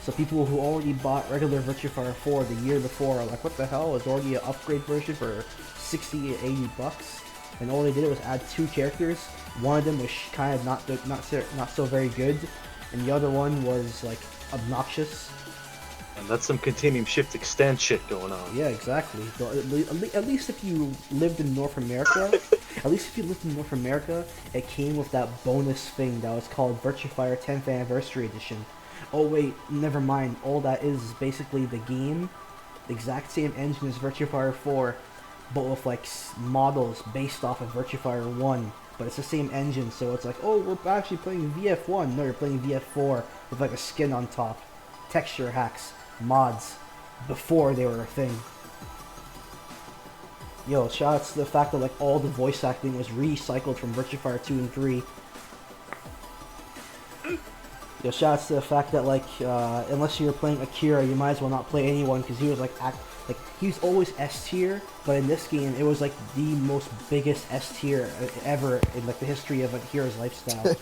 So people who already bought regular Virtua Fighter 4 the year before are like, what the hell? It's already an upgrade version for 60 to 80 bucks. And all they did was add 2 characters. One of them was kind of not so very good, and the other one was like obnoxious. And that's some continuum shift extend shit going on. Yeah, exactly. So at least if you lived in North America, it came with that bonus thing that was called Virtua Fighter 10th Anniversary Edition. Oh wait, never mind. All that is basically the game, the exact same engine as Virtua Fighter 4, but with like models based off of Virtua Fighter 1. But it's the same engine, so it's like, oh, we're actually playing VF1. No, you're playing VF4 with like a skin on top. Texture hacks, mods, before they were a thing. Yo, shoutouts to the fact that like all the voice acting was recycled from Virtua Fighter 2 and 3. Yo, shoutouts to the fact that like unless you were playing Akira, you might as well not play anyone because he was like he was always S tier, but in this game it was like the most biggest S tier ever in like the history of Akira's lifestyle.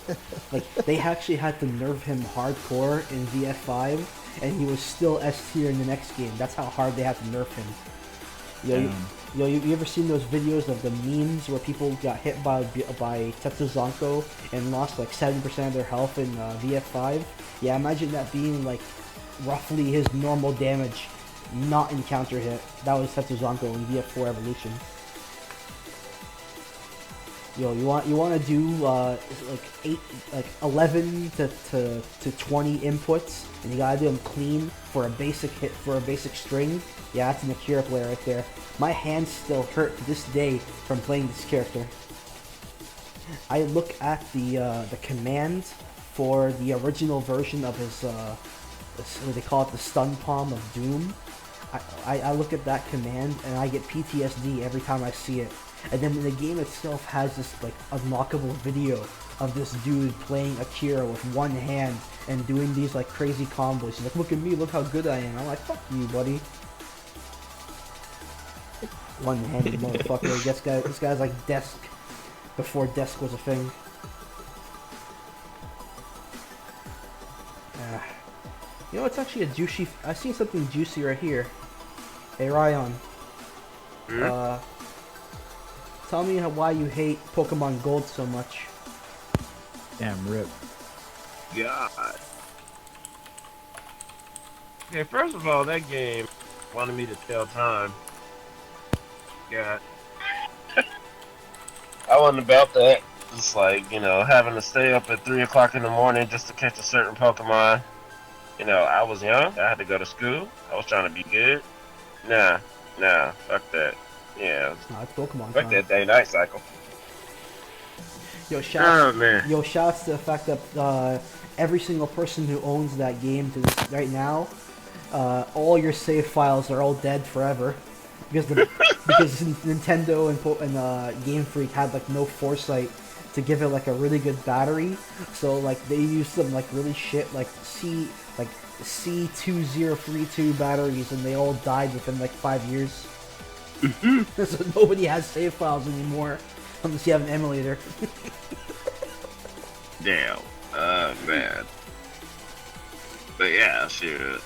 Like they actually had to nerf him hardcore in VF5, and he was still S tier in the next game. That's how hard they had to nerf him. You ever seen those videos of the memes where people got hit by Tetsuzanko and lost like 70% of their health in VF5? Yeah, imagine that being like roughly his normal damage, not in counter hit. That was Tetsuzanko in VF4 Evolution. Yo, you want to do like 11 to 20 inputs, and you gotta do them clean for a basic hit, for a basic string. Yeah, that's an Akira player right there. My hands still hurt to this day from playing this character. I look at the command for the original version of his what they call it, the stun palm of Doom. I look at that command and I get PTSD every time I see it. And then when the game itself has this like unlockable video of this dude playing Akira with one hand and doing these like crazy combos. He's like, look at me, look how good I am. I'm like, fuck you, buddy. One-handed motherfucker. This guy's like Desk before Desk was a thing. You know, it's actually a juicy. I seen something juicy right here. Hey, Ryan. Tell me why you hate Pokemon Gold so much. Damn, rip. God. Okay, first of all, that game wanted me to tell time. God. I wasn't about that. Just like, you know, having to stay up at 3 o'clock in the morning just to catch a certain Pokemon. You know, I was young. I had to go to school. I was trying to be good. Nah, fuck that. Yeah. Nah, it's Pokemon fuck time. that day-night cycle. Yo, shouts to the fact that every single person who owns that game to this, right now, all your save files are all dead forever. Because Nintendo and Game Freak had like no foresight to give it like a really good battery, so like they used some like really shit like C2032 batteries, and they all died within like 5 years. So nobody has save files anymore unless you have an emulator. Damn. Man. But yeah, shoot.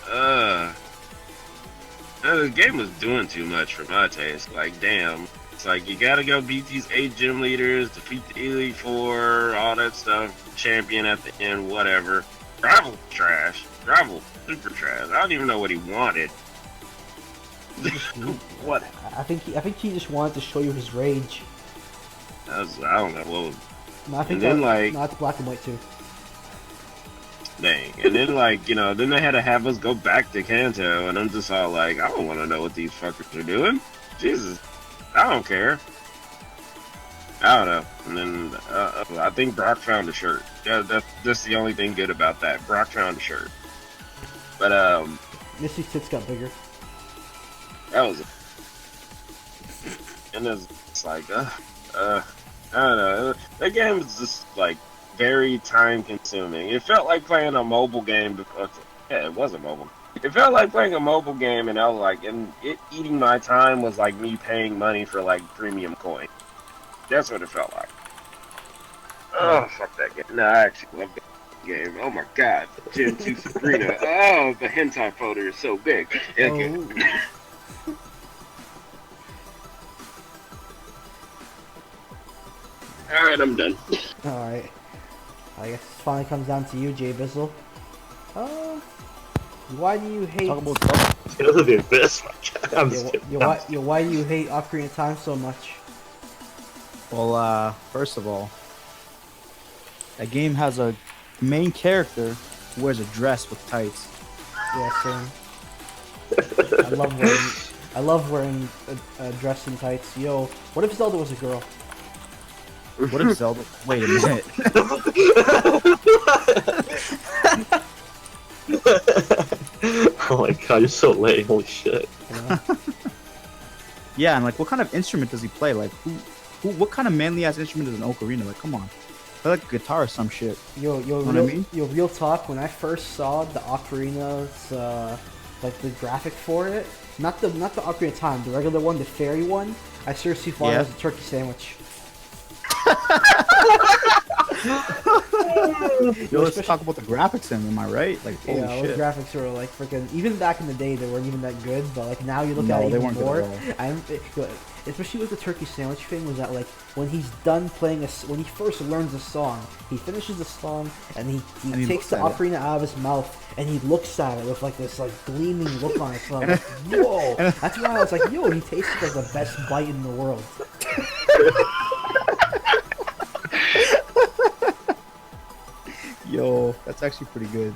The game was doing too much for my taste. Like, damn. It's like, you gotta go beat these 8 gym leaders, defeat the Elite Four, all that stuff, champion at the end, whatever. Gravel trash. Gravel super trash. I don't even know what he wanted. What? I think he just wanted to show you his rage. I don't know what was... No, I think it's black and white too. Dang. And then, like, you know, then they had to have us go back to Kanto, and I'm just all like, I don't want to know what these fuckers are doing. Jesus. I don't care. I don't know. And then, I think Brock found a shirt. Yeah, that's the only thing good about that. Brock found a shirt. But, Missy's tits got bigger. That was... And and it's like, I don't know. That game was just like very time consuming. It felt like playing a mobile game because, yeah, it was a mobile. It felt like playing a mobile game, and I was like, and it eating my time was like me paying money for like premium coin. That's what it felt like. Oh, fuck that game. No, I actually love that game. Oh my god. Gen 2 Sabrina. Oh, the hentai folder is so big. Okay. Oh. Alright, I'm done. Alright. I guess it finally comes down to you, Jaybizl. Why do you hate... Talk about trouble. It's gonna be this much. I'm just kidding. Why do you hate Ocarina of Time so much? Well, first of all, that game has a main character who wears a dress with tights. Yeah, same. I love wearing a dress and tights. Yo, what if Zelda was a girl? What if Zelda? Wait a minute. Oh my god, you're so late. Holy shit. You know? Yeah, and like, what kind of instrument does he play? Like, what kind of manly ass instrument is an ocarina? Like, come on, play like a guitar or some shit. Yo, real talk. When I first saw the Ocarina's, like the graphic for it, not the Ocarina of Time, the regular one, the fairy one, I seriously thought it was a turkey sandwich. Yo, let's talk about the graphics in, am I right? Like, holy Yeah, shit. those graphics were like freaking. Even back in the day, they weren't even that good. But like now, you look at it they even weren't good more. at all. Especially with the turkey sandwich thing, was that like when he's done playing when he first learns a song, he finishes the song and he takes the ocarina out of his mouth and he looks at it with like this like gleaming look on his face. Like, whoa! That's why I was like, yo, he tastes like the best bite in the world. Yo, that's actually pretty good.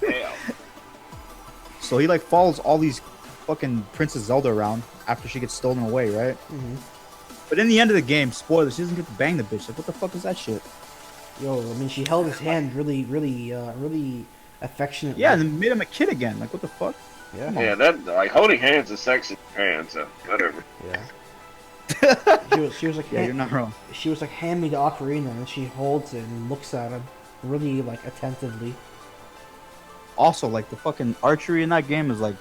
Damn. So he like follows all these fucking Princess Zelda around after she gets stolen away, right? Mm-hmm. But in the end of the game, spoilers, she doesn't get to bang the bitch. Like, what the fuck is that shit? Yo, I mean, she held his hand really affectionately. Yeah, and then made him a kid again. Like, what the fuck? Yeah. Yeah, that, like, holding hands is sex in Japan, so whatever. Yeah. She was like, Yeah, you're not wrong. She was like, hand me the ocarina, and she holds it and looks at him really like attentively. Also, like, the fucking archery in that game is like,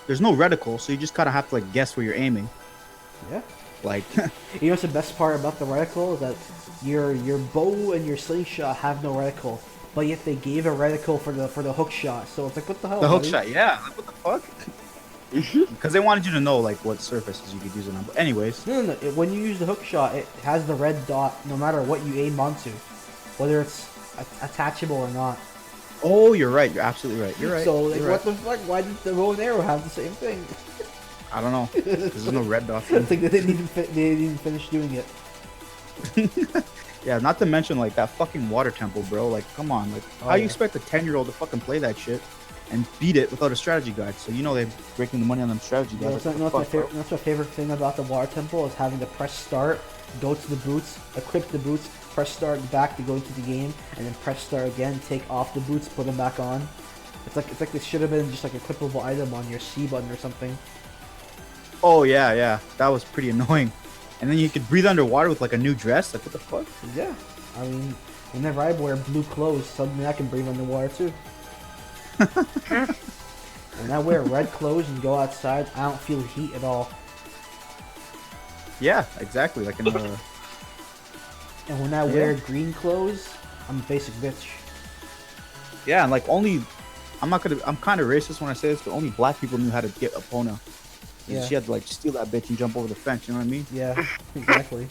there's no reticle, so you just kind of have to like guess where you're aiming. Yeah. Like, You know what's the best part about the reticle is that your bow and your slingshot have no reticle, but yet they gave a reticle for the hook shot. So it's like, what the hell? the hook buddy? shot, yeah. Like, what the fuck? Because they wanted you to know like what surfaces you could use it on. But anyways, No. When you use the hook shot, it has the red dot no matter what you aim onto, whether it's attachable or not. oh, you're right. You're absolutely right. You're right. So like, You're what right. the fuck? Why did the bow and arrow have the same thing? I don't know. There's no red dot. I think that they didn't even finish doing it. Yeah, not to mention like that fucking water temple, bro. Like, come on. Like, Oh, how you yeah. expect a 10-year-old to fucking play that shit and beat it without a strategy guide? So you know they're breaking the money on them strategy You know, guides. that's Like, what the fuck, bro? my favorite thing about the water temple is having to press start, go to the boots, equip the boots, press start back to go into the game, and then press start again, take off the boots, put them back on. It's like this should have been just like a equipable item on your C button or something. Oh yeah, that was pretty annoying. And then you could breathe underwater with like a new dress. Like, what the fuck? Yeah, I mean, whenever I wear blue clothes, suddenly I can breathe underwater too. When I wear red clothes and go outside, I don't feel heat at all. Yeah, exactly. Like in the And when I wear green clothes, I'm a basic bitch. yeah, and like I'm kind of racist when I say this, but only black people knew how to get Epona. Yeah. She had to like steal that bitch and jump over the fence. You know what I mean? Yeah, exactly.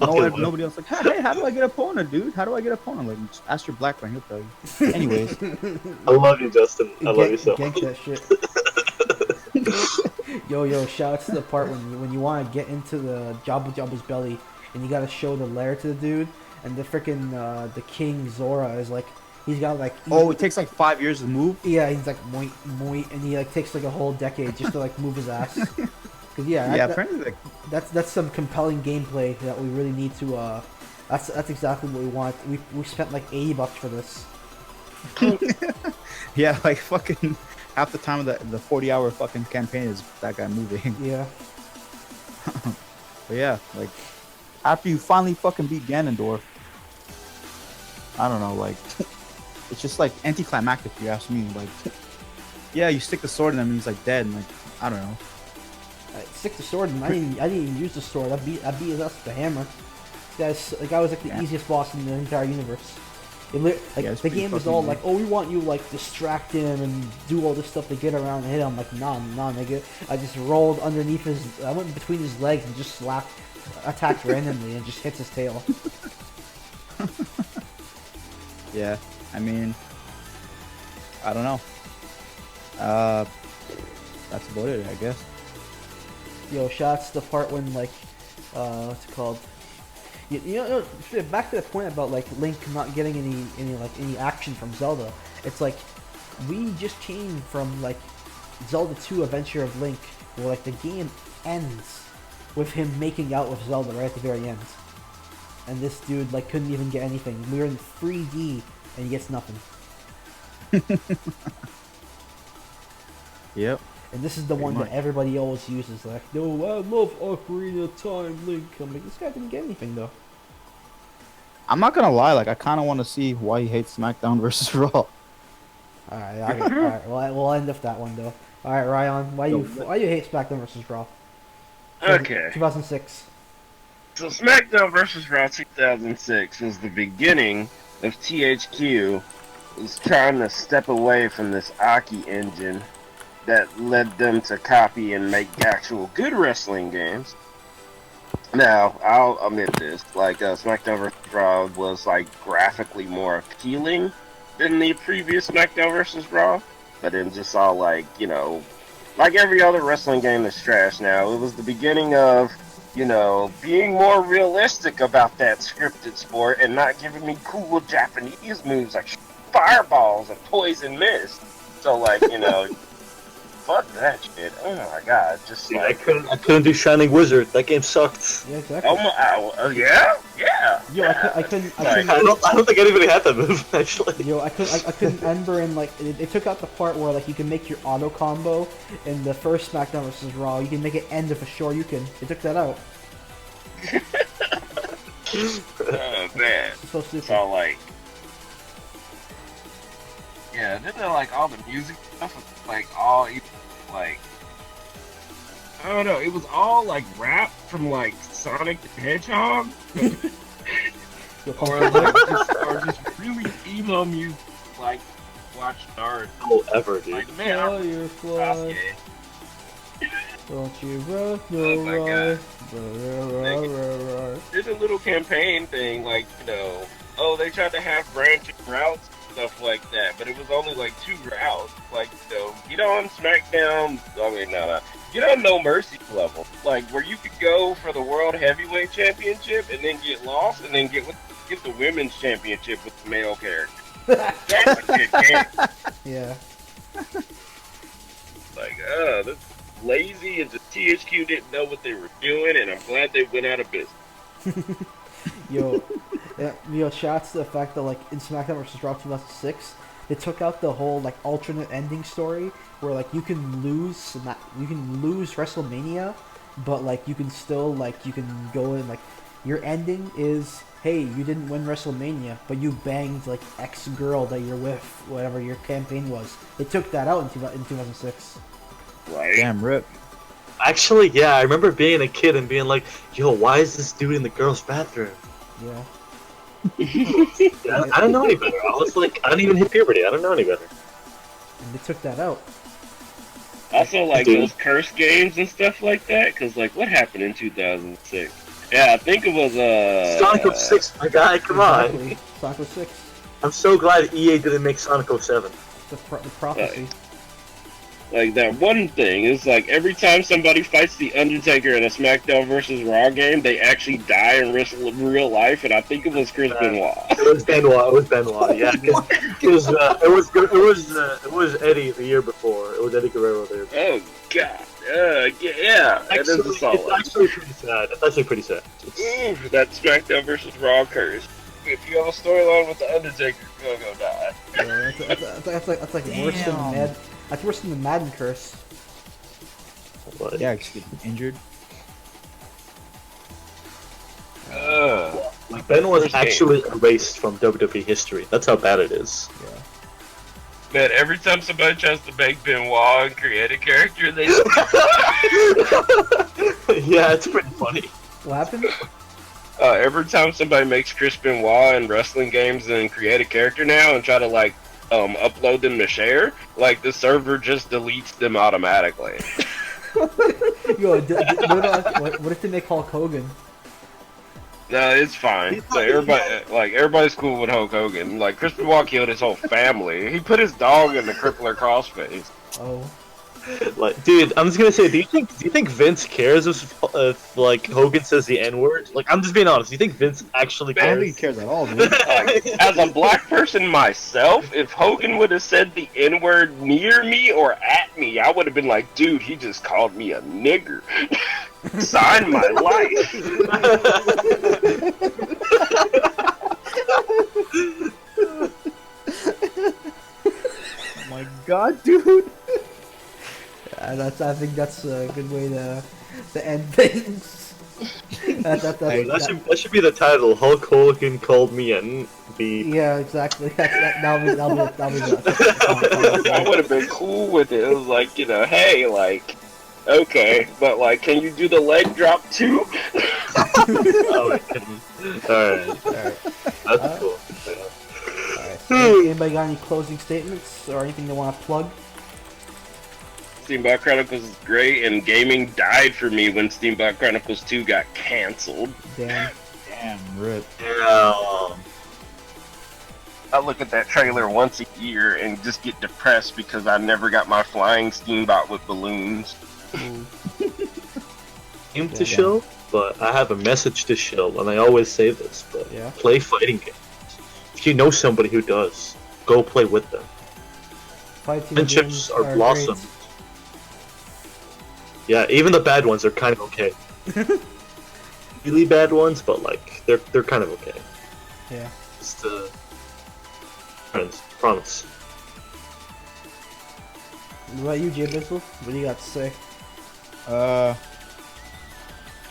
Nobody else like, hey, how do I get Epona, dude? How do I get Epona? Like, just ask your black friend, he'll tell you. Anyways, I love you, Justin. I love you so Gank much. that shit. Yo, shout out to the part when you want to get into the Jabba's belly and you gotta show the lair to the dude, and the freaking the King Zora is like, he's got like it takes like 5 years to move. yeah, he's like moit, and he like takes like a whole decade just to like move his ass. Cause Apparently like that's some compelling gameplay that we really need to. That's exactly what we want. We spent like $80 for this. yeah, like fucking half the time of the 40-hour fucking campaign is that guy moving. Yeah. But yeah, like after you finally fucking beat Ganondorf, I don't know, like it's just like anticlimactic if you ask me. Like, yeah, you stick the sword in him and he's like dead, and like I don't know. I stick the sword, and I didn't even use the sword. I beat his ass with the hammer. The guy was like the easiest boss in the entire universe. The game was all like, oh, we want you like distract him and do all this stuff to get around and hit him. I'm like, nah, nigga. I just rolled underneath I went between his legs and just attacked randomly and just hits his tail. Yeah, I mean, I don't know. That's about it, I guess. Yo, shots the part when like, what's it called? You know, back to the point about like Link not getting any action from Zelda. It's like we just came from like Zelda 2: Adventure of Link, where like the game ends with him making out with Zelda right at the very end, and this dude like couldn't even get anything. We were in 3D and he gets nothing. Yep. And this is the one that everybody always uses. Like, no, I love Ocarina of Time, Link. I'm like, this guy didn't get anything though. I'm not gonna lie, like I kind of want to see why he hates SmackDown versus Raw. All right. Well, we'll end with that one though. All right, Ryan, why you hate SmackDown versus Raw? Okay. 2006. So SmackDown vs. Raw 2006 was the beginning of THQ was trying to step away from this Aki engine that led them to copy and make actual good wrestling games. Now, I'll admit this, like SmackDown vs. Raw was like graphically more appealing than the previous SmackDown vs. Raw, but then just all like, you know, like every other wrestling game that's trash now, it was the beginning of, you know, being more realistic about that scripted sport and not giving me cool Japanese moves like fireballs and poison mist. So like, you know, fuck that shit. Oh my god, just like I couldn't do Shining Wizard. That game sucked. Yeah, exactly. oh my, yeah. Yo, I couldn't. I don't think anybody had that move actually. Yo, I couldn't remember, and like they took out the part where like you can make your auto combo in the first SmackDown vs. Raw. You can make it end of a Shoryuken. They took that out. Oh man, It's so stupid. it's all like, yeah. Then they're like all the music stuff was like all like, I don't know. It was all like rap from like Sonic the Hedgehog, or just really emo music like Watch Naruto. Oh, ever, dude. Like man, Oh, you're fly. Sasuke. Don't you run, Oh my no god. Did a little campaign thing, like, you know, oh, they tried to have branching routes, stuff like that, but it was only like 2 routes. Like, you know, get on SmackDown, get on No Mercy level, like where you could go for the World Heavyweight Championship and then get lost and then get the Women's Championship with the male character. That's a good game. Yeah. Like, this lazy and the THQ didn't know what they were doing, and I'm glad they went out of business. Yo, shots to the fact that like in SmackDown vs. Raw 2006, they took out the whole like alternate ending story where like you can lose WrestleMania, but like you can still like you can go in like your ending is, hey, you didn't win WrestleMania, but you banged like X girl that you're with, whatever your campaign was. They took that out in 2006. Right? Damn, rip. Actually, yeah, I remember being a kid and being like, yo, why is this dude in the girls' bathroom? Yeah. I don't know any better. I was like, I didn't even hit puberty. I don't know any better. And they took that out. Also, like those curse games and stuff like that, because like what happened in 2006? Yeah, I think it was Sonic 06, my guy, come on. Sonic 06. I'm so glad EA didn't make Sonic 07. The prophecy. Like that one thing is like every time somebody fights the Undertaker in a SmackDown vs. Raw game, they actually die in real life, and I think it was Chris Benoit. It was Benoit. Yeah, it was Eddie the year before. It was Eddie Guerrero there. Oh god. Yeah. It's actually pretty sad. It's actually pretty sad. Ooh, that SmackDown vs. Raw curse. If you have a storyline with the Undertaker, you're gonna go die. Yeah, that's like worse than That's worse than the Madden curse. But, Yeah, just get injured. like Ben was First game. actually erased from WWE history. That's how bad it is. Man, every time somebody tries to make Benoit and create a character, they Yeah, it's pretty funny. What happened? every time somebody makes Chris Benoit in wrestling games and create a character now and try to like upload them to share, like the server just deletes them automatically. Yo, what if they make Hulk Hogan? No, it's fine. Like everybody's cool with Hulk Hogan. Like Chris Benoit killed his whole family. He put his dog in the crippler crossface. Oh. Like, dude, I'm just gonna say, do you think Vince cares if like Hogan says the N-word? Like, I'm just being honest. Do you think Vince actually I don't cares? think he cares at all, dude. Like, as a black person myself, if Hogan would have said the N-word near me or at me, I would have been like, dude, he just called me a nigger. Sign my life. Oh my god, dude. I think that's a good way to end things. That should be the title. Hulk Hogan called me an B. Yeah, exactly. That'll be I would have been cool with it. It was like, you know, hey, like, okay, but like, can you do the leg drop too? Oh, alright. That's cool. Anybody got any closing statements or anything they want to plug? Steamboat Chronicles is great, and gaming died for me when Steamboat Chronicles 2 got cancelled. Damn. Damn, rip. Yeah. I look at that trailer once a year and just get depressed because I never got my flying Steamboat with balloons. Game to show, but I have a message to show, and I always say this, but Yeah. play fighting games. If you know somebody who does, go play with them. Fighting Friendships games are blossom. great. Yeah, even the bad ones are kind of okay. Really bad ones, but like they're kind of okay. Yeah. Just friends, promise. What about you, Jaybizl? What do you got to say?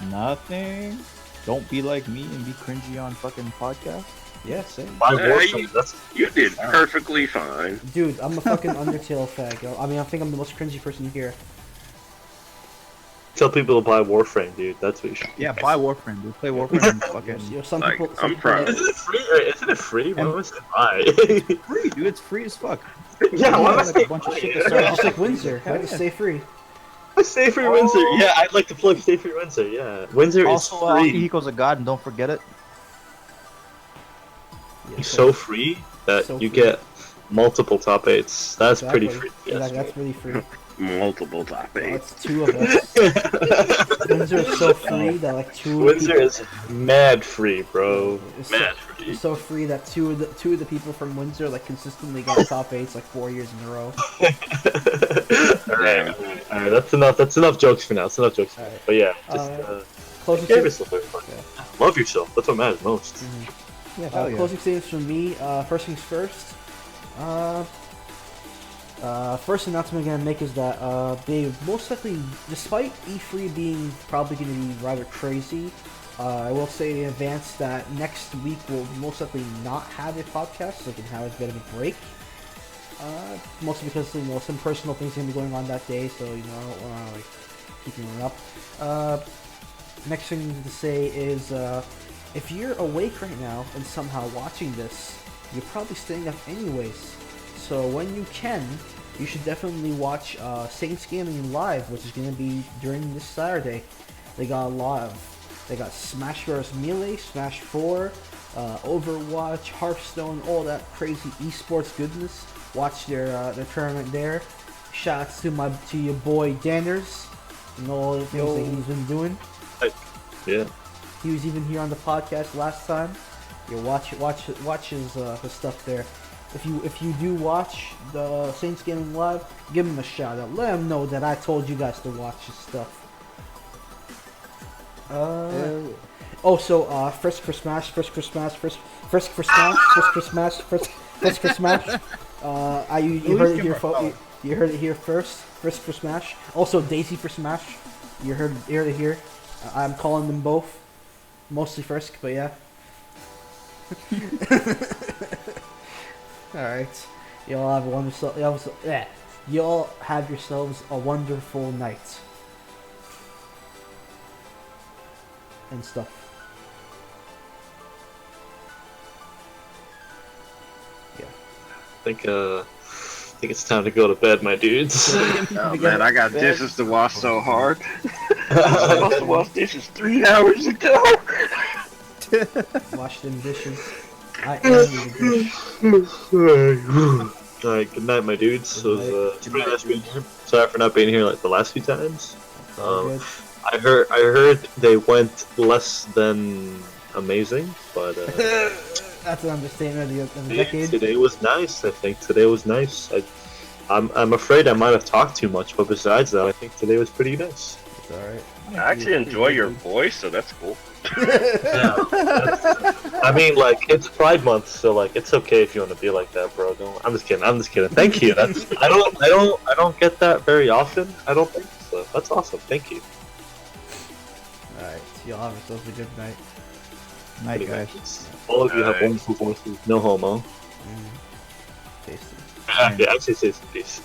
Nothing. Don't be like me and be cringy on fucking podcast. Yeah, same. Buy Yeah, Warframe, that's You did perfectly fine. Dude, I'm a fucking Undertale fag. I mean, I think I'm the most cringy person here. tell people to buy Warframe, dude. That's what you should. Yeah, buy Warframe, dude. Play Warframe and fucking. You know, some Like, people. I'm people proud. Isn't it free? Isn't it free? Why was it buy? Free, dude. It's free as fuck. Yeah, why Like was a bunch of shit to Just start. like Windsor, right? Stay free. Stay Free Windsor. Yeah, I'd like to plug Stay Free Windsor. Yeah, Windsor Also, is free. Akihiko's a god, and don't forget it. Yeah, He's so free that So you free. get multiple top 8s. That's pretty free. Yeah, Yes. that's really free. Multiple top Oh, 8. it's two of us. Windsor is so free that like two. Windsor is mad free, bro. It's Mad so, free. it's so free that two of the people from Windsor like consistently got top 8s like 4 years in a row. Alright, that's enough. That's enough jokes for now. That's enough jokes. For now. Alright. But yeah, just Closing give statements. yourself fun. Love yourself. That's what matters most. Yeah, hell yeah. Closing statements from me. First things first. First announcement I'm gonna make is that they most likely, despite E3 being probably gonna be rather crazy, I will say in advance that next week we'll most likely not have a podcast, so we can have a bit of a break. Mostly because some personal things are gonna be going on that day, so I don't want to like keeping it up. Next thing to say is if you're awake right now and somehow watching this, you're probably staying up anyways. So when you can, you should definitely watch Saints Gaming Live, which is going to be during this Saturday. They got they got Smash Bros. Melee, Smash 4, Overwatch, Hearthstone, all that crazy esports goodness. Watch their tournament there. Shouts to your boy Danners and all the things that he's been doing. Yeah. He was even here on the podcast last time. You watch his stuff there. If you do watch the Saints Gaming Live, give him a shout out. Let him know that I told you guys to watch his stuff. Also, Frisk for Smash. You heard it here, folks. You heard it here first. Frisk for Smash. Also Daisy for Smash. You heard it here. I'm calling them both. Mostly Frisk, but yeah. Alright. Y'all have a wonderful. Y'all have yourselves a wonderful night. And stuff. Yeah. I think it's time to go to bed, my dudes. Oh man, I got dishes to wash so hard. I was supposed to wash dishes 3 hours ago. Wash them dishes. I am the dish. Alright, good night, my dudes. It was Good pretty night, nice being here. Sorry for not being here like the last few times. It's all good. I heard they went less than amazing, but That's an understatement of the decade. today was nice. I think today was nice. I'm afraid I might have talked too much, but besides that, I think today was pretty nice. It's alright. I actually enjoy your voice, so that's cool. Yeah. I mean, like, it's Pride Month, so like, it's okay if you want to be like that, bro. I'm just kidding. Thank you. I don't get that very often. I don't think so. That's awesome. Thank you. Alright, y'all have yourselves a good night. Night, guys. All of you have Night. wonderful voices. No homo. Tasty. Yeah, actually, say some peace.